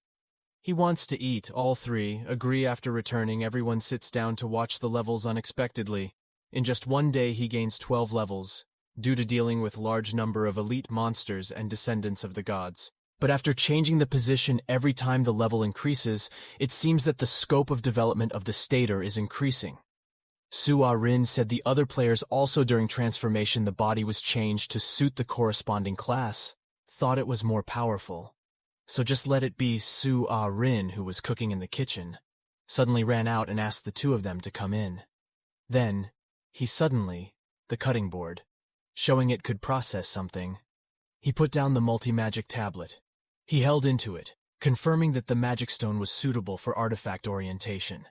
A: he wants to eat. All three agree. After returning, everyone sits down to watch the levels unexpectedly. In just one day he gains 12 levels. due to dealing with large number of elite monsters and descendants of the gods. But after changing the position every time the level increases, it seems that the scope of development of the stator is increasing. Su-ah-rin said the other players also during transformation the body was changed to suit the corresponding class, thought it was more powerful. So just let it be Su-ah-rin, who was cooking in the kitchen, suddenly ran out and asked the two of them to come in. Then, the cutting board, showing it could process something. He put down the multi-magic tablet. He held into it, confirming that the magic stone was suitable for artifact orientation.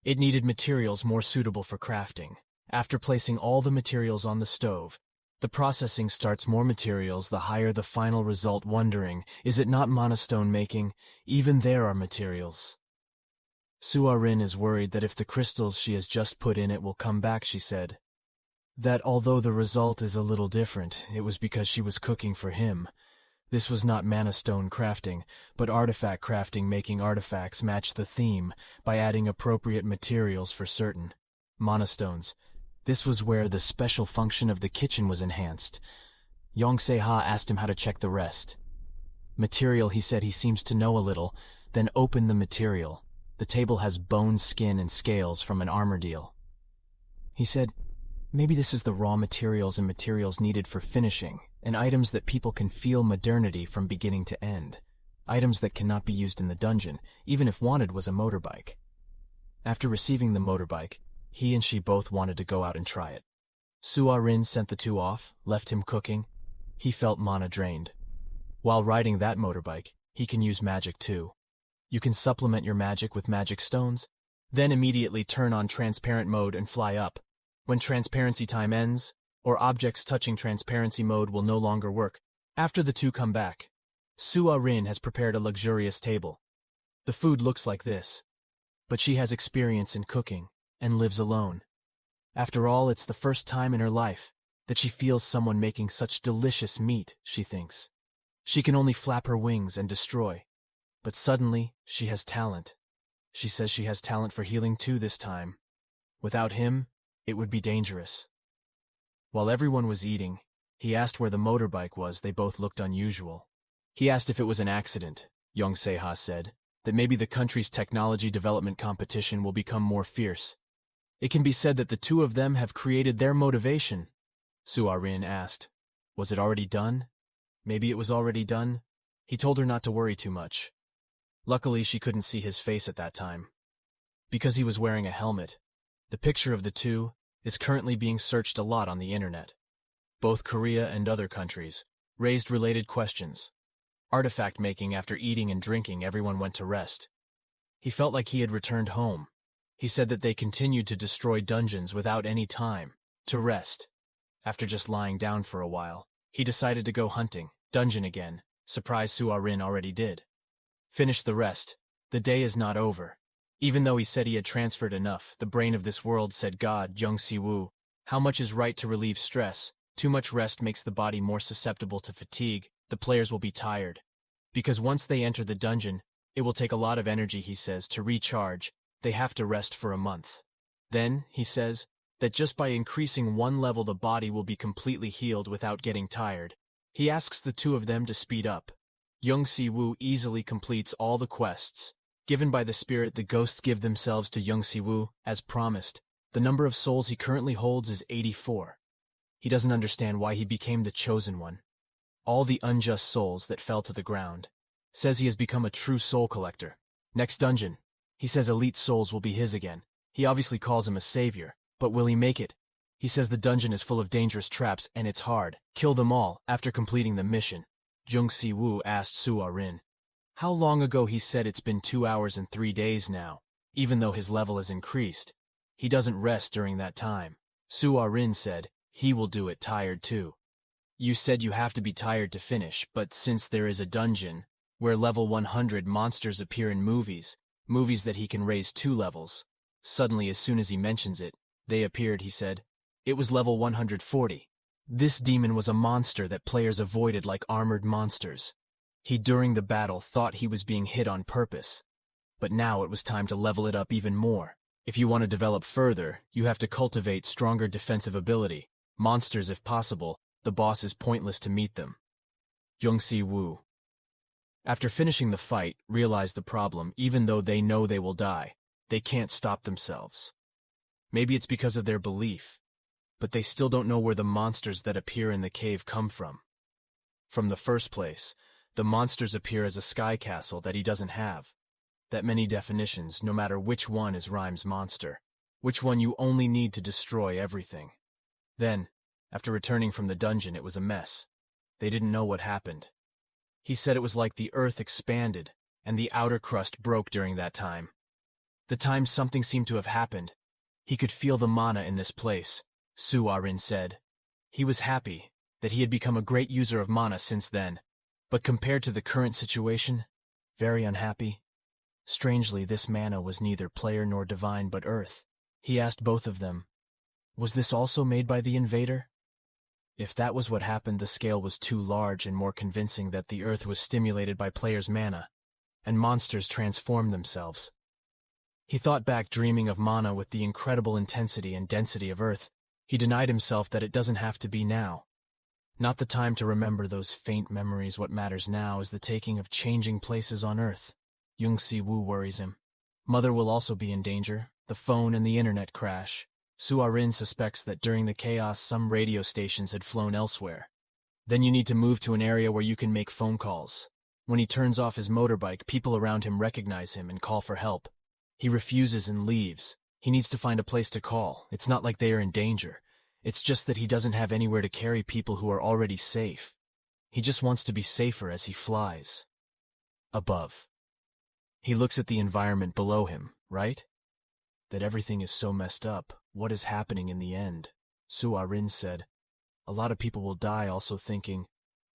A: It needed materials more suitable for crafting. After placing all the materials on the stove, the processing starts more materials the higher the final result, wondering, is it not monostone making? Even there are materials. Su-ah-rin is worried that if the crystals she has just put in it will come back, she said. That although the result is a little different, it was because she was cooking for him. This was not monostone crafting, but artifact crafting, making artifacts match the theme by adding appropriate materials for certain monostones. This was where the special function of the kitchen was enhanced. Jung Si-woo asked him how to check the rest. Material, he said he seems to know a little, then opened the material. The table has bone, skin, and scales from an armor deal. He said, maybe this is the raw materials and materials needed for finishing, and items that people can feel modernity from beginning to end. Items that cannot be used in the dungeon, even if wanted was a motorbike. After receiving the motorbike, he and she both wanted to go out and try it. Su-ah-rin sent the two off, left him cooking. He felt mana drained. While riding that motorbike, he can use magic too. You can supplement your magic with magic stones, then immediately turn on transparent mode and fly up. When transparency time ends, or objects touching transparency mode will no longer work. After the two come back, Su-ah-rin has prepared a luxurious table. The food looks like this, but she has experience in cooking and lives alone. After all, it's the first time in her life that she feels someone making such delicious meat, she thinks. She can only flap her wings and destroy. But suddenly, she has talent. She says she has talent for healing too this time. Without him, it would be dangerous. While everyone was eating, he asked where the motorbike was. They both looked unusual. He asked if it was an accident. Jung Si-woo said that maybe the country's technology development competition will become more fierce. It can be said that the two of them have created their motivation. Su-ah-rin asked, was it already done? Maybe it was already done. He told her not to worry too much. Luckily, she couldn't see his face at that time. Because he was wearing a helmet, the picture of the two is currently being searched a lot on the internet. Both Korea and other countries raised related questions. Artifact making after eating and drinking, everyone went to rest. He felt like he had returned home. He said that they continued to destroy dungeons without any time to rest. After just lying down for a while, he decided to go hunting, dungeon again. Surprise, Su-ah-rin already did. Finish the rest. The day is not over. Even though he said he had transferred enough, the brain of this world said, God, Jung Si-woo, how much is right to relieve stress? Too much rest makes the body more susceptible to fatigue. The players will be tired. Because once they enter the dungeon, it will take a lot of energy, he says, to recharge. They have to rest for a month. Then, he says, that just by increasing one level the body will be completely healed without getting tired. He asks the two of them to speed up. Jung Si-woo easily completes all the quests. Given by the spirit, the ghosts give themselves to Jung Si-woo, as promised. The number of souls he currently holds is 84. He doesn't understand why he became the chosen one. All the unjust souls that fell to the ground. Says he has become a true soul collector. Next dungeon. He says elite souls will be his again. He obviously calls him a savior, but will he make it? He says the dungeon is full of dangerous traps and it's hard. Kill them all after completing the mission. Jung Si-woo asked Su-ah-rin. How long ago? He said it's been 2 hours and 3 days now. Even though his level has increased, he doesn't rest during that time. Su-ah-rin said, he will do it tired too. You said you have to be tired to finish, but since there is a dungeon where level 100 monsters appear in movies that he can raise 2 levels. Suddenly, as soon as he mentions it, they appeared, he said. It was level 140. This demon was a monster that players avoided like armored monsters. He during the battle thought he was being hit on purpose. But now it was time to level it up even more. If you want to develop further, you have to cultivate stronger defensive ability, monsters if possible, The boss is pointless to meet them. Jung Si-woo. After finishing the fight, realize the problem, even though they know they will die. They can't stop themselves. Maybe it's because of their belief, but they still don't know where the monsters that appear in the cave come from. From the first place, the monsters appear as a sky castle that he doesn't have. That many definitions, no matter which one is Rhyme's monster. Which one you only need to destroy everything. Then, after returning from the dungeon, it was a mess. They didn't know what happened. He said it was like the earth expanded, and the outer crust broke during that time. The time something seemed to have happened. He could feel the mana in this place, Su-arin said. He was happy that he had become a great user of mana since then, but compared to the current situation, very unhappy. Strangely, this mana was neither player nor divine but earth. He asked both of them, was this also made by the invader? If that was what happened, the scale was too large and more convincing that the earth was stimulated by players' mana, and monsters transformed themselves. He thought back, dreaming of mana with the incredible intensity and density of earth. He denied himself that it doesn't have to be now. Not the time to remember those faint memories. What matters now is the taking of changing places on earth. Jung Si-woo worries him. Mother will also be in danger. The phone and the internet crash. Su-arin suspects that during the chaos some radio stations had flown elsewhere. Then you need to move to an area where you can make phone calls. When he turns off his motorbike, people around him recognize him and call for help. He refuses and leaves. He needs to find a place to call. It's not like they are in danger. It's just that he doesn't have anywhere to carry people who are already safe. He just wants to be safer as he flies. Above. He looks at the environment below him, right? That everything is so messed up. What is happening in the end? Su-arin said. A lot of people will die, also thinking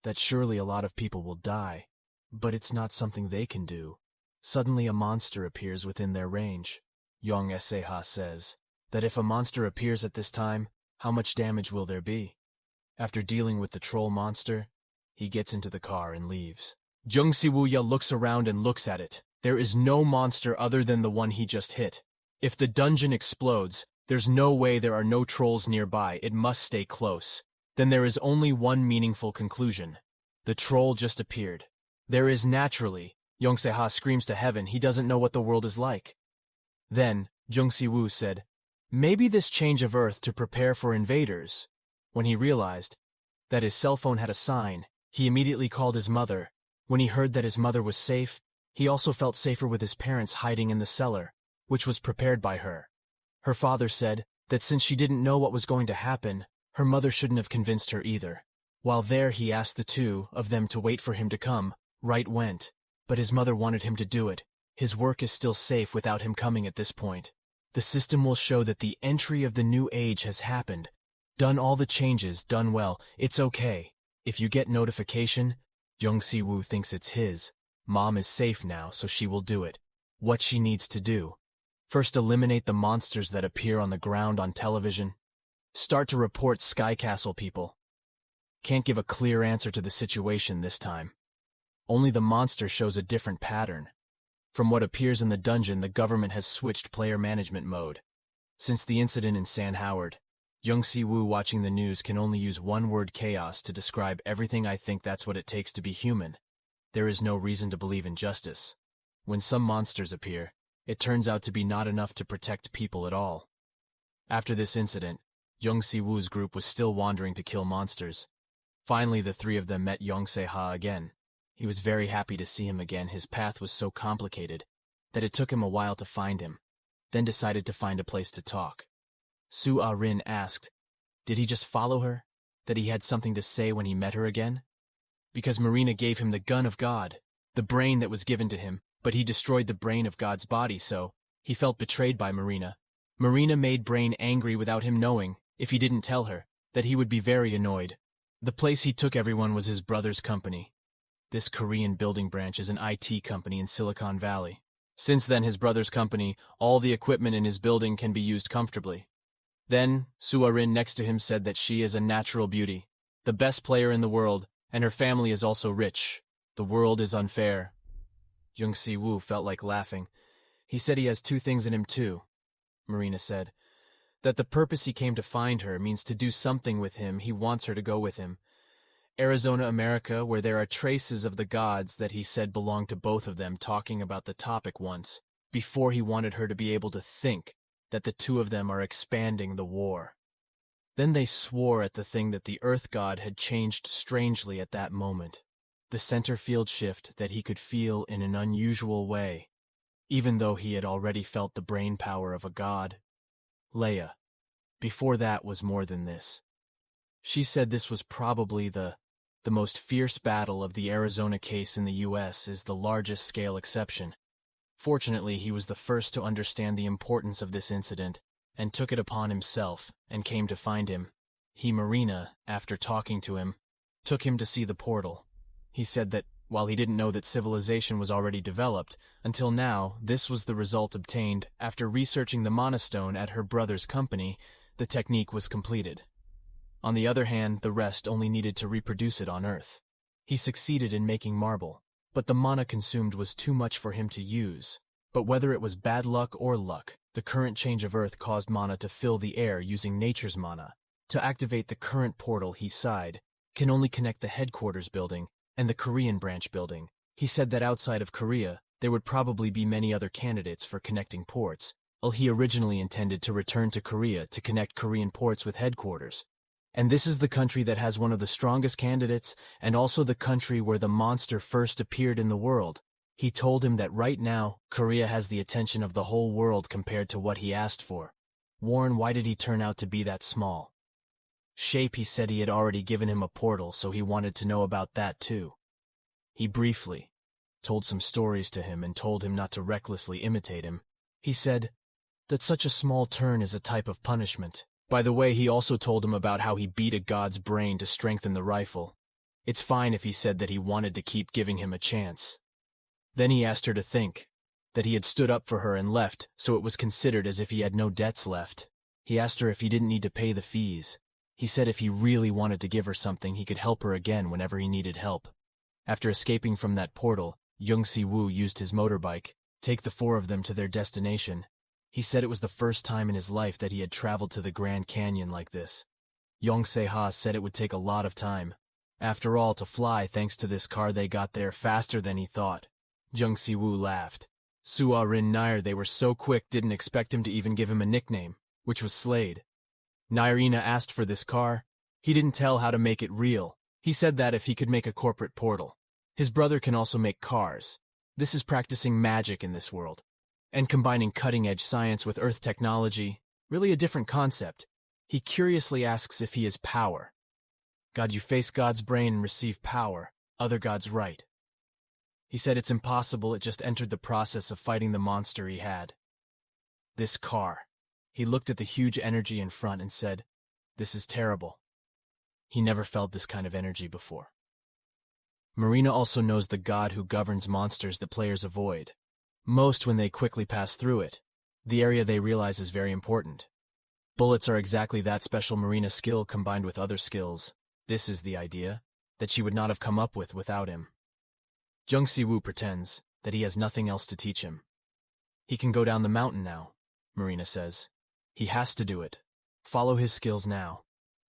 A: that surely a lot of people will die, but it's not something they can do. Suddenly a monster appears within their range. Jung Si-woo says that if a monster appears at this time, how much damage will there be? After dealing with the troll monster, he gets into the car and leaves. Jung Si-woo looks around and looks at it. There is no monster other than the one he just hit. If the dungeon explodes, there's no way there are no trolls nearby. It must stay close. Then there is only one meaningful conclusion. The troll just appeared. There is naturally. Jung Si-woo screams to heaven. He doesn't know what the world is like. Then, Jung Si-woo said, maybe this change of earth to prepare for invaders. When he realized that his cell phone had a sign, he immediately called his mother. When he heard that his mother was safe, he also felt safer with his parents hiding in the cellar, which was prepared by her. Her father said that since she didn't know what was going to happen, her mother shouldn't have convinced her either. While there, he asked the two of them to wait for him to come. Right went. But his mother wanted him to do it. His work is still safe without him coming at this point. The system will show that the entry of the new age has happened. Done all the changes, done well. It's okay. If you get notification, Jung Si-woo thinks it's his. Mom is safe now, so she will do it. What she needs to do. First, eliminate the monsters that appear on the ground on television. Start to report Sky Castle people. Can't give a clear answer to the situation this time. Only the monster shows a different pattern. From what appears in the dungeon, the government has switched player management mode. Since the incident in San Howard, Jung Si-woo watching the news can only use one word: chaos, to describe everything. I think that's what it takes to be human. There is no reason to believe in justice. When some monsters appear, it turns out to be not enough to protect people at all. After this incident, Jung Si-woo's group was still wandering to kill monsters. Finally, the three of them met Jung Si-woo again. He was very happy to see him again. His path was so complicated that it took him a while to find him, then decided to find a place to talk. Su-arin asked, did he just follow her? That he had something to say when he met her again? Because Marina gave him the gun of God, the brain that was given to him, but he destroyed the brain of God's body, so he felt betrayed by Marina. Marina made Brain angry without him knowing. If he didn't tell her, that he would be very annoyed. The place he took everyone was his brother's company. This Korean building branch is an IT company in Silicon Valley. Since then, his brother's company, all the equipment in his building can be used comfortably. Then, Su-arin next to him said that she is a natural beauty, the best player in the world, and her family is also rich. The world is unfair. Jung Si-woo felt like laughing. He said he has two things in him too. Marina said, That the purpose he came to find her means to do something with him. He wants her to go with him. Arizona, America, where there are traces of the gods that he said belonged to both of them, talking about the topic once, before he wanted her to be able to think that the two of them are expanding the war. Then they swore at the thing that the Earth God had changed strangely at that moment, the center field shift that he could feel in an unusual way, even though he had already felt the brain power of a god. Leia, before that, was more than this. She said this was probably the most fierce battle of the Arizona case in the U.S. is the largest scale exception. Fortunately, he was the first to understand the importance of this incident and took it upon himself and came to find him. Marina, after talking to him, took him to see the portal. He said that, while he didn't know that civilization was already developed, until now, this was the result obtained after researching the monostone at her brother's company. The technique was completed. On the other hand, the rest only needed to reproduce it on Earth. He succeeded in making marble, but the mana consumed was too much for him to use. But whether it was bad luck or luck, the current change of Earth caused mana to fill the air using nature's mana. To activate the current portal, he sighed, can only connect the headquarters building and the Korean branch building. He said that outside of Korea, there would probably be many other candidates for connecting ports. He originally intended to return to Korea to connect Korean ports with headquarters. And this is the country that has one of the strongest candidates, and also the country where the monster first appeared in the world. He told him that right now, Korea has the attention of the whole world compared to what he asked for. Warren, why did he turn out to be that small? Shape, he said he had already given him a portal, so he wanted to know about that too. He briefly told some stories to him and told him not to recklessly imitate him. He said that such a small turn is a type of punishment. By the way, he also told him about how he beat a god's brain to strengthen the rifle. It's fine if he said that he wanted to keep giving him a chance. Then he asked her to think that he had stood up for her and left, so it was considered as if he had no debts left. He asked her if he didn't need to pay the fees. He said if he really wanted to give her something, he could help her again whenever he needed help. After escaping from that portal, Jung Si-woo used his motorbike, take the four of them to their destination. He said it was the first time in his life that he had traveled to the Grand Canyon like this. Jung Si-ha said it would take a lot of time. After all, to fly, thanks to this car, they got there faster than he thought. Jung Si-woo laughed. Sua Rin Nair, they were so quick, didn't expect him to even give him a nickname, which was Slade. Nairina asked for this car. He didn't tell how to make it real. He said that if he could make a corporate portal. His brother can also make cars. This is practicing magic in this world. And combining cutting-edge science with Earth technology, really a different concept. He curiously asks if he is power. God, you face God's brain and receive power, other gods right. He said it's impossible, it just entered the process of fighting the monster he had. This car. He looked at the huge energy in front and said, this is terrible. He never felt this kind of energy before. Marina also knows the god who governs monsters that players avoid. Most when they quickly pass through it. The area they realize is very important. Bullets are exactly that special Marina skill combined with other skills. This is the idea that she would not have come up with without him. Jung Si-woo pretends that he has nothing else to teach him. He can go down the mountain now, Marina says. He has to do it. Follow his skills now.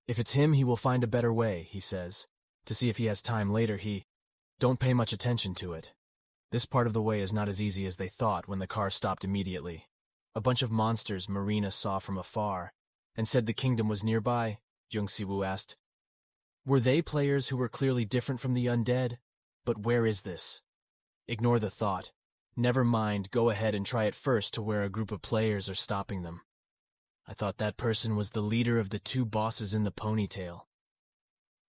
A: If it's him, he will find a better way, he says. To see if he has time later, don't pay much attention to it. This part of the way is not as easy as they thought when the car stopped immediately. A bunch of monsters Marina saw from afar and said the kingdom was nearby. Jung Si-woo asked. Were they players who were clearly different from the undead? But where is this? Ignore the thought. Never mind, go ahead and try it first to where a group of players are stopping them. I thought that person was the leader of the two bosses in the ponytail.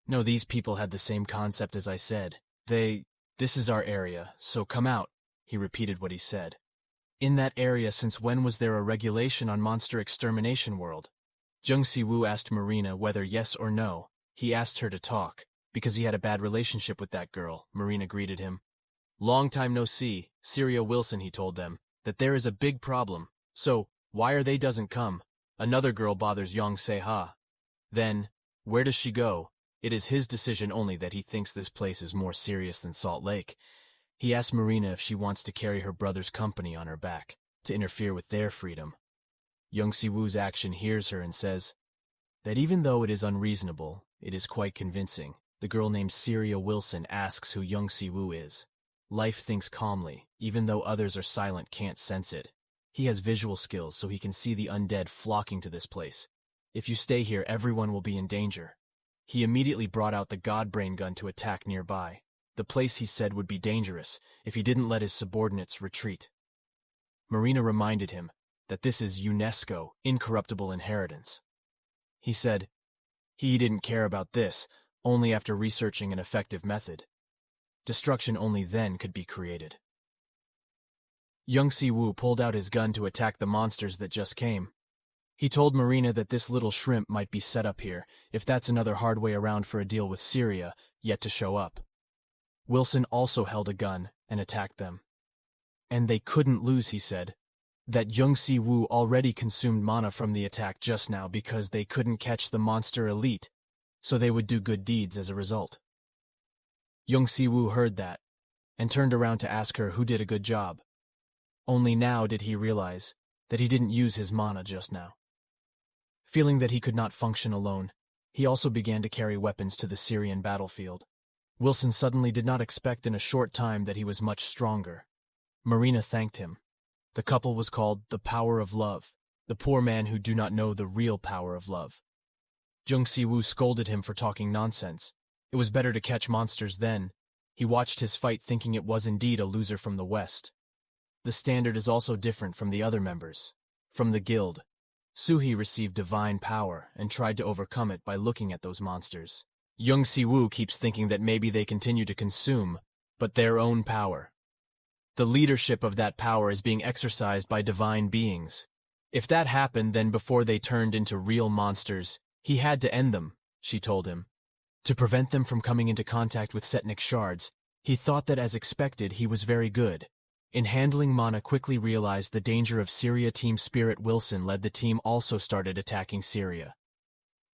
A: No, these people had the same concept as I said. This is our area, so come out, he repeated what he said. In that area, since when was there a regulation on Monster Extermination World? Jung Si-woo asked Marina whether yes or no. He asked her to talk, because he had a bad relationship with that girl. Marina greeted him. Long time no see, Syria Wilson, he told them, that there is a big problem. So, why are they doesn't come? Another girl bothers Jung Si-ha. Then, where does she go? It is his decision only that he thinks this place is more serious than Salt Lake. He asked Marina if she wants to carry her brother's company on her back, to interfere with their freedom. Jung Si-woo's action hears her and says that even though it is unreasonable, it is quite convincing. The girl named Syria Wilson asks who Jung Si-woo is. Life thinks calmly, even though others are silent, can't sense it. He has visual skills, so he can see the undead flocking to this place. If you stay here, everyone will be in danger. He immediately brought out the God Brain gun to attack nearby. The place, he said, would be dangerous if he didn't let his subordinates retreat. Marina reminded him that this is UNESCO, incorruptible inheritance. He said he didn't care about this, only after researching an effective method. Destruction only then could be created. Jung Si-woo pulled out his gun to attack the monsters that just came. He told Marina that this little shrimp might be set up here, if that's another hard way around for a deal with Syria, yet to show up. Wilson also held a gun and attacked them. And they couldn't lose, he said. That Jung Si-woo already consumed mana from the attack just now because they couldn't catch the monster elite, so they would do good deeds as a result. Jung Si-woo heard that, and turned around to ask her who did a good job. Only now did he realize that he didn't use his mana just now. Feeling that he could not function alone, he also began to carry weapons to the Syrian battlefield. Wilson suddenly did not expect in a short time that he was much stronger. Marina thanked him. The couple was called the Power of Love, the poor man who do not know the real power of love. Jung Si-woo scolded him for talking nonsense. It was better to catch monsters then. He watched his fight thinking it was indeed a loser from the West. The standard is also different from the other members. From the guild, Suhee received divine power and tried to overcome it by looking at those monsters. Jung Si-woo keeps thinking that maybe they continue to consume, but their own power. The leadership of that power is being exercised by divine beings. If that happened, then before they turned into real monsters, he had to end them, she told him. To prevent them from coming into contact with Setnik shards, he thought that as expected he was very good. In handling mana, quickly realized the danger of Syria. Team Spirit Wilson led the team also started attacking Syria.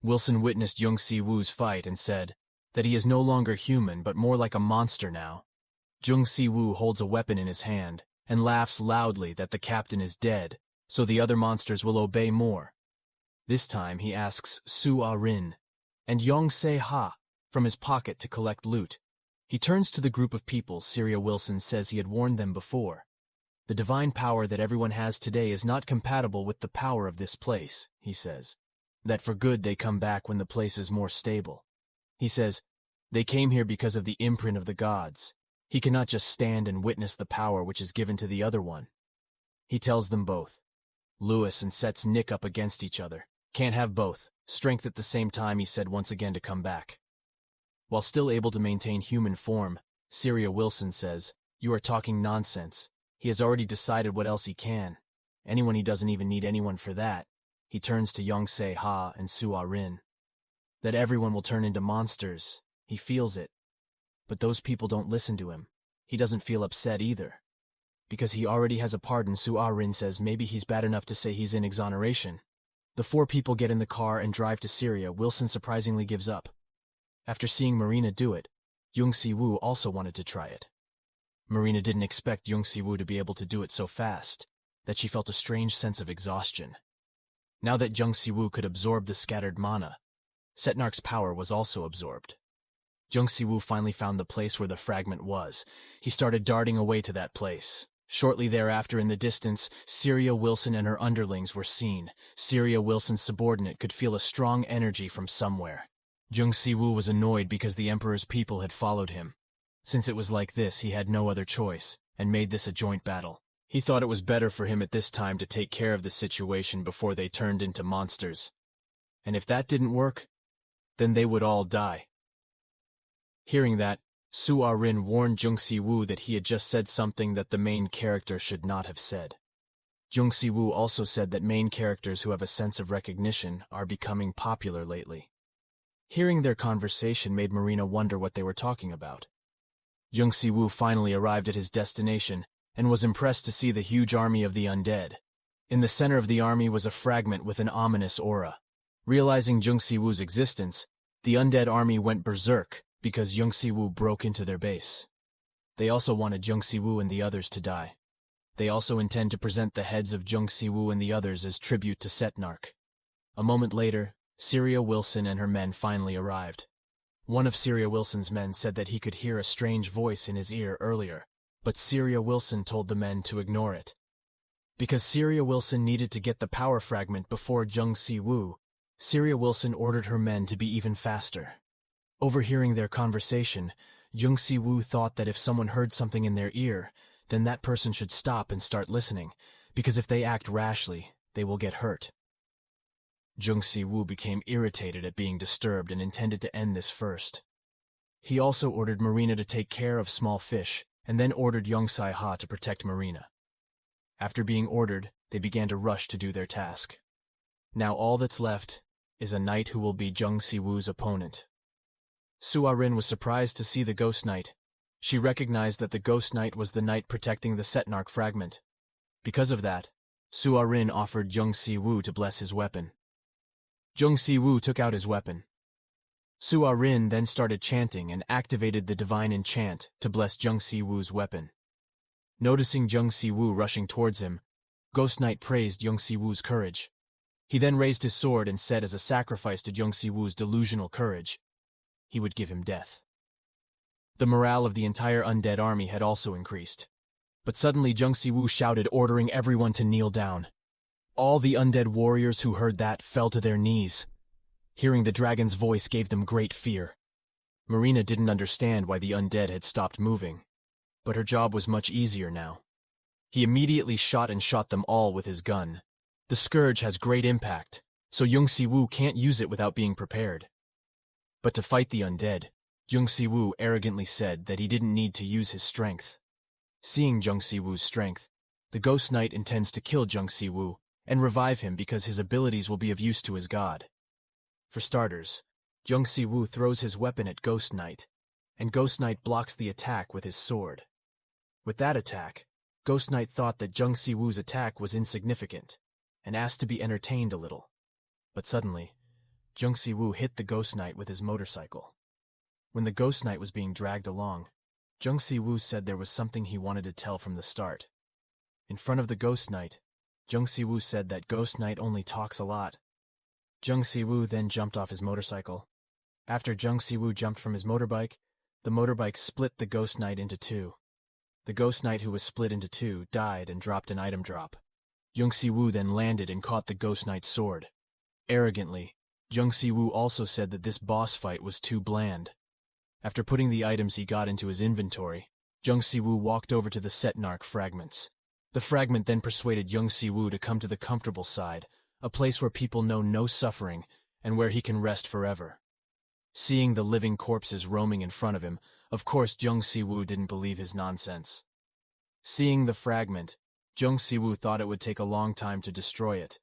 A: Wilson witnessed Jung Si-woo's fight and said that he is no longer human but more like a monster now. Jung Si-woo holds a weapon in his hand and laughs loudly that the captain is dead, so the other monsters will obey more. This time he asks Su-ah-rin and Yong Se-ha from his pocket to collect loot. He turns to the group of people Syria. Wilson says he had warned them before. The divine power that everyone has today is not compatible with the power of this place, he says. That for good they come back when the place is more stable. He says, they came here because of the imprint of the gods. He cannot just stand and witness the power which is given to the other one. He tells them both. Lewis and sets Nick up against each other. Can't have both. Strength at the same time, he said once again to come back. While still able to maintain human form, Syria Wilson says, you are talking nonsense. He has already decided what else he can. He doesn't even need anyone for that. He turns to Yong Se-ha and Su-ah-rin. That everyone will turn into monsters. He feels it. But those people don't listen to him. He doesn't feel upset either. Because he already has a pardon, Su-ah-rin says maybe he's bad enough to say he's in exoneration. The four people get in the car and drive to Syria. Wilson surprisingly gives up. After seeing Marina do it, Jung Si-woo also wanted to try it. Marina didn't expect Jung Si-woo to be able to do it so fast, that she felt a strange sense of exhaustion. Now that Jung Si-woo could absorb the scattered mana, Setnark's power was also absorbed. Jung Si-woo finally found the place where the fragment was. He started darting away to that place. Shortly thereafter, in the distance, Syria Wilson and her underlings were seen. Syria Wilson's subordinate could feel a strong energy from somewhere. Jung Si-woo was annoyed because the Emperor's people had followed him. Since it was like this, he had no other choice, and made this a joint battle. He thought it was better for him at this time to take care of the situation before they turned into monsters. And if that didn't work, then they would all die. Hearing that, Su-ah-rin warned Jung Si-woo that he had just said something that the main character should not have said. Jung Si-woo also said that main characters who have a sense of recognition are becoming popular lately. Hearing their conversation made Marina wonder what they were talking about. Jung Si-woo finally arrived at his destination and was impressed to see the huge army of the undead. In the center of the army was a fragment with an ominous aura. Realizing Jung Si-woo's existence, the undead army went berserk because Jung Si-woo broke into their base. They also wanted Jung Si-woo and the others to die. They also intend to present the heads of Jung Si-woo and the others as tribute to Setnark. A moment later, Syria Wilson and her men finally arrived. One of Syria Wilson's men said that he could hear a strange voice in his ear earlier, but Syria Wilson told the men to ignore it. Because Syria Wilson needed to get the power fragment before Jung Si-woo, Syria Wilson ordered her men to be even faster. Overhearing their conversation, Jung Si-woo thought that if someone heard something in their ear, then that person should stop and start listening, because if they act rashly, they will get hurt. Jung Si-woo became irritated at being disturbed and intended to end this first. He also ordered Marina to take care of small fish, and then ordered Jung Si-ha to protect Marina. After being ordered, they began to rush to do their task. Now all that's left is a knight who will be Jung Si-woo's opponent. Suarin was surprised to see the Ghost Knight. She recognized that the Ghost Knight was the knight protecting the Setnark fragment. Because of that, Suarin offered Jung Si-woo to bless his weapon. Jung Si-woo took out his weapon. Suarin then started chanting and activated the divine enchant to bless Jung Si-woo's weapon. Noticing Jung Si-woo rushing towards him, Ghost Knight praised Jung Si-woo's courage. He then raised his sword and said as a sacrifice to Jung Si-woo's delusional courage, he would give him death. The morale of the entire undead army had also increased. But suddenly Jung Si-woo shouted, ordering everyone to kneel down. All the undead warriors who heard that fell to their knees. Hearing the dragon's voice gave them great fear. Marina didn't understand why the undead had stopped moving, but her job was much easier now. He immediately shot them all with his gun. The scourge has great impact, so Jung Si-woo can't use it without being prepared. But to fight the undead, Jung Si-woo arrogantly said that he didn't need to use his strength. Seeing Jung Si-woo's strength, the Ghost Knight intends to kill Jung Si-woo and revive him because his abilities will be of use to his god. For starters, Jung Si-woo throws his weapon at Ghost Knight, and Ghost Knight blocks the attack with his sword. With that attack, Ghost Knight thought that Jung Si-woo's attack was insignificant, and asked to be entertained a little. But suddenly, Jung Si-woo hit the Ghost Knight with his motorcycle. When the Ghost Knight was being dragged along, Jung Si-woo said there was something he wanted to tell from the start. In front of the Ghost Knight, Jung Si-woo said that Ghost Knight only talks a lot. Jung Si-woo then jumped off his motorcycle. After Jung Si-woo jumped from his motorbike, the motorbike split the Ghost Knight into two. The Ghost Knight who was split into two died and dropped an item drop. Jung Si-woo then landed and caught the Ghost Knight's sword. Arrogantly, Jung Si-woo also said that this boss fight was too bland. After putting the items he got into his inventory, Jung Si-woo walked over to the Setnark fragments. The fragment then persuaded Jung Si-woo to come to the comfortable side, a place where people know no suffering and where he can rest forever. Seeing the living corpses roaming in front of him, of course Jung Si-woo didn't believe his nonsense. Seeing the fragment, Jung Si-woo thought it would take a long time to destroy it.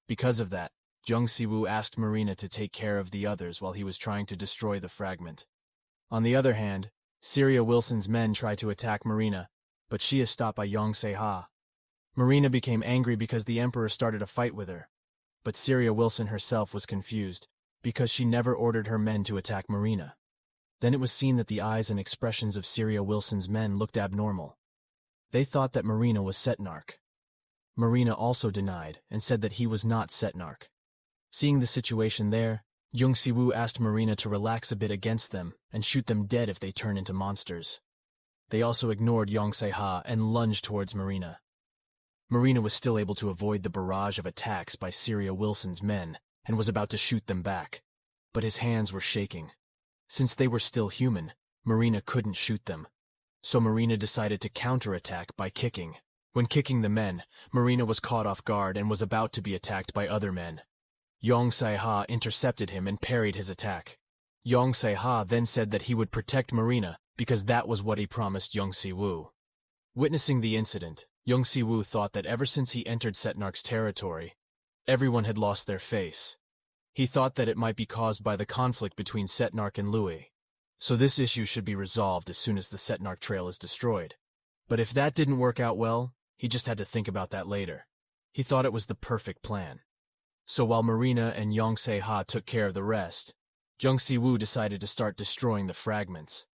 A: Because of that, Jung Si-woo asked Marina to take care of the others while he was trying to destroy the fragment. On the other hand, Syria Wilson's men tried to attack Marina, but she is stopped by Jung Si-ha. Marina became angry because the Emperor started a fight with her, but Syria Wilson herself was confused because she never ordered her men to attack Marina. Then it was seen that the eyes and expressions of Syria Wilson's men looked abnormal. They thought that Marina was Setnark. Marina also denied and said that he was not Setnark. Seeing the situation there, Jung Si-woo asked Marina to relax a bit against them and shoot them dead if they turn into monsters. They also ignored Jung Si-ha and lunged towards Marina. Marina was still able to avoid the barrage of attacks by Syria Wilson's men and was about to shoot them back, but his hands were shaking. Since they were still human, Marina couldn't shoot them. So Marina decided to counterattack by kicking. When kicking the men, Marina was caught off guard and was about to be attacked by other men. Jung Si-ha intercepted him and parried his attack. Jung Si-ha then said that he would protect Marina because that was what he promised Jung Si-woo. Witnessing the incident, Jung Si-woo thought that ever since he entered Setnark's territory, everyone had lost their face. He thought that it might be caused by the conflict between Setnark and Louis. So this issue should be resolved as soon as the Setnark trail is destroyed. But if that didn't work out well, he just had to think about that later. He thought it was the perfect plan. So while Marina and Jung Si-ha took care of the rest, Jung Si-woo decided to start destroying the fragments.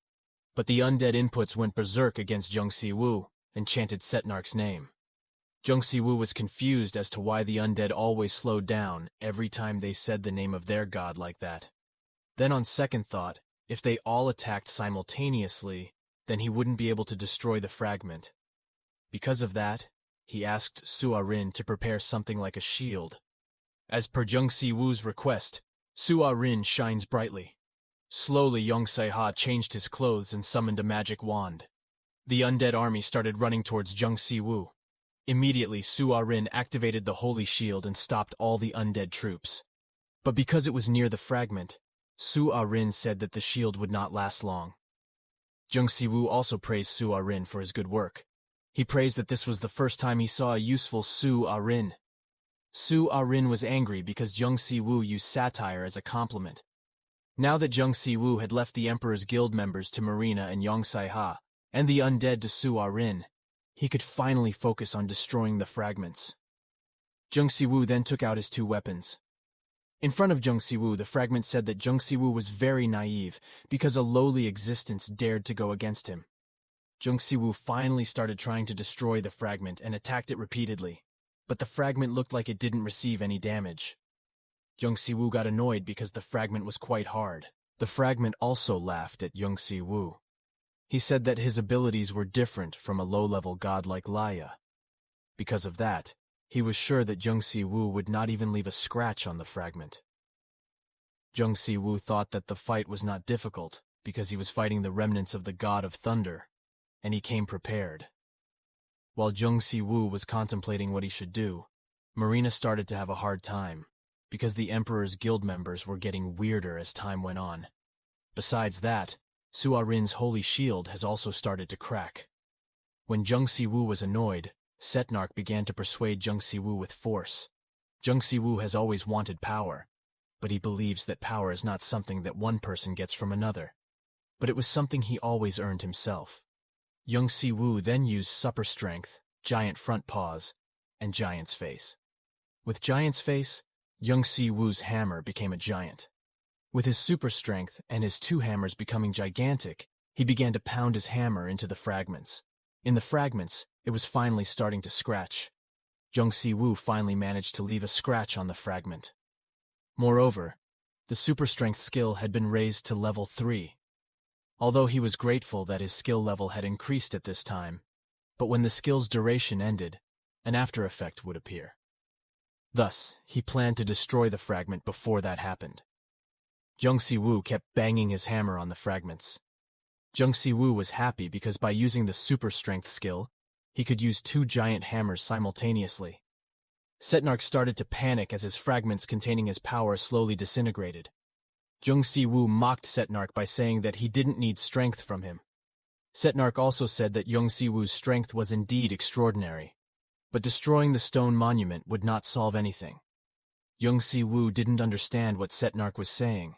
A: But the undead inputs went berserk against Jung Si-woo and chanted Setnark's name. Jung Si-woo was confused as to why the undead always slowed down every time they said the name of their god like that. Then on second thought, if they all attacked simultaneously, then he wouldn't be able to destroy the fragment. Because of that, he asked Suarin to prepare something like a shield. As per Jung Si-woo's request, Suarin shines brightly. Slowly Jung Si-ha changed his clothes and summoned a magic wand. The undead army started running towards Jung Si-woo. Immediately, Suarin activated the holy shield and stopped all the undead troops. But because it was near the fragment, Suarin said that the shield would not last long. Jung Si-woo also praised Suarin for his good work. He praised that this was the first time he saw a useful Suarin. Suarin was angry because Jung Si-woo used satire as a compliment. Now that Jung Si-woo had left the Emperor's Guild members to Marina and Jung Si-ha, and the undead to Suarin, he could finally focus on destroying the fragments. Jung Si-woo then took out his two weapons. In front of Jung Si-woo, the fragment said that Jung Si-woo was very naive because a lowly existence dared to go against him. Jung Si-woo finally started trying to destroy the fragment and attacked it repeatedly, but the fragment looked like it didn't receive any damage. Jung Si-woo got annoyed because the fragment was quite hard. The fragment also laughed at Jung Si-woo. He said that his abilities were different from a low-level god like Laya. Because of that, he was sure that Jung Si-woo would not even leave a scratch on the fragment. Jung Si-woo thought that the fight was not difficult because he was fighting the remnants of the god of thunder, and he came prepared. While Jung Si-woo was contemplating what he should do, Marina started to have a hard time because the Emperor's Guild members were getting weirder as time went on. Besides that, Suarin's holy shield has also started to crack. When Jung Si-woo was annoyed, Setnark began to persuade Jung Si-woo with force. Jung Si-woo has always wanted power, but he believes that power is not something that one person gets from another, but it was something he always earned himself. Jung Si-woo then used super strength, giant front paws, and giant's face. With giant's face, Jung Si-woo's hammer became a giant. With his super strength and his two hammers becoming gigantic, he began to pound his hammer into the fragments. In the fragments, it was finally starting to scratch. Jung Si-woo finally managed to leave a scratch on the fragment. Moreover, the super strength skill had been raised to level 3. Although he was grateful that his skill level had increased at this time, but when the skill's duration ended, an after effect would appear. Thus, he planned to destroy the fragment before that happened. Jung Si-woo kept banging his hammer on the fragments. Jung Si-woo was happy because by using the super strength skill, he could use 2 giant hammers simultaneously. Setnark started to panic as his fragments containing his power slowly disintegrated. Jung Si-woo mocked Setnark by saying that he didn't need strength from him. Setnark also said that Jung Si-woo's strength was indeed extraordinary, but destroying the stone monument would not solve anything. Jung Si-woo didn't understand what Setnark was saying.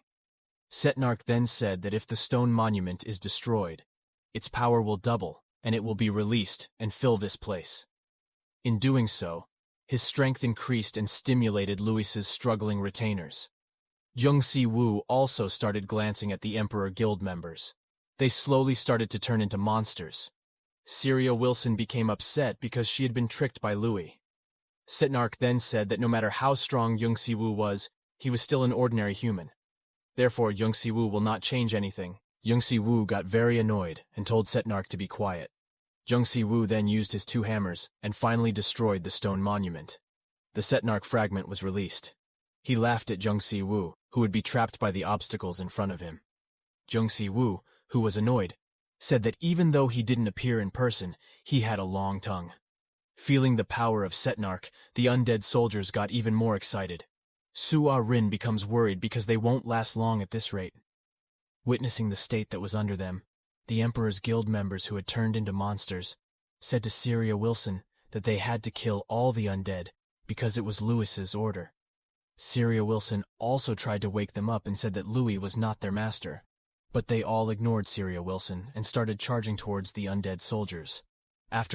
A: Setnark then said that if the stone monument is destroyed, its power will double and it will be released and fill this place. In doing so, his strength increased and stimulated Louis's struggling retainers. Jung Si-woo also started glancing at the Emperor Guild members. They slowly started to turn into monsters. Syria Wilson became upset because she had been tricked by Louis. Setnark then said that no matter how strong Jung Si-woo was, he was still an ordinary human. Therefore, Jung Si-woo will not change anything. Jung Si-woo got very annoyed and told Setnark to be quiet. Jung Si-woo then used his 2 hammers and finally destroyed the stone monument. The Setnark fragment was released. He laughed at Jung Si-woo, who would be trapped by the obstacles in front of him. Jung Si-woo, who was annoyed, said that even though he didn't appear in person, he had a long tongue. Feeling the power of Setnark, the undead soldiers got even more excited. Suarin becomes worried because they won't last long at this rate. Witnessing the state that was under them, the Emperor's Guild members who had turned into monsters said to Syria Wilson that they had to kill all the undead because it was Louis's order. Syria Wilson also tried to wake them up and said that Louis was not their master, but they all ignored Syria Wilson and started charging towards the undead soldiers. After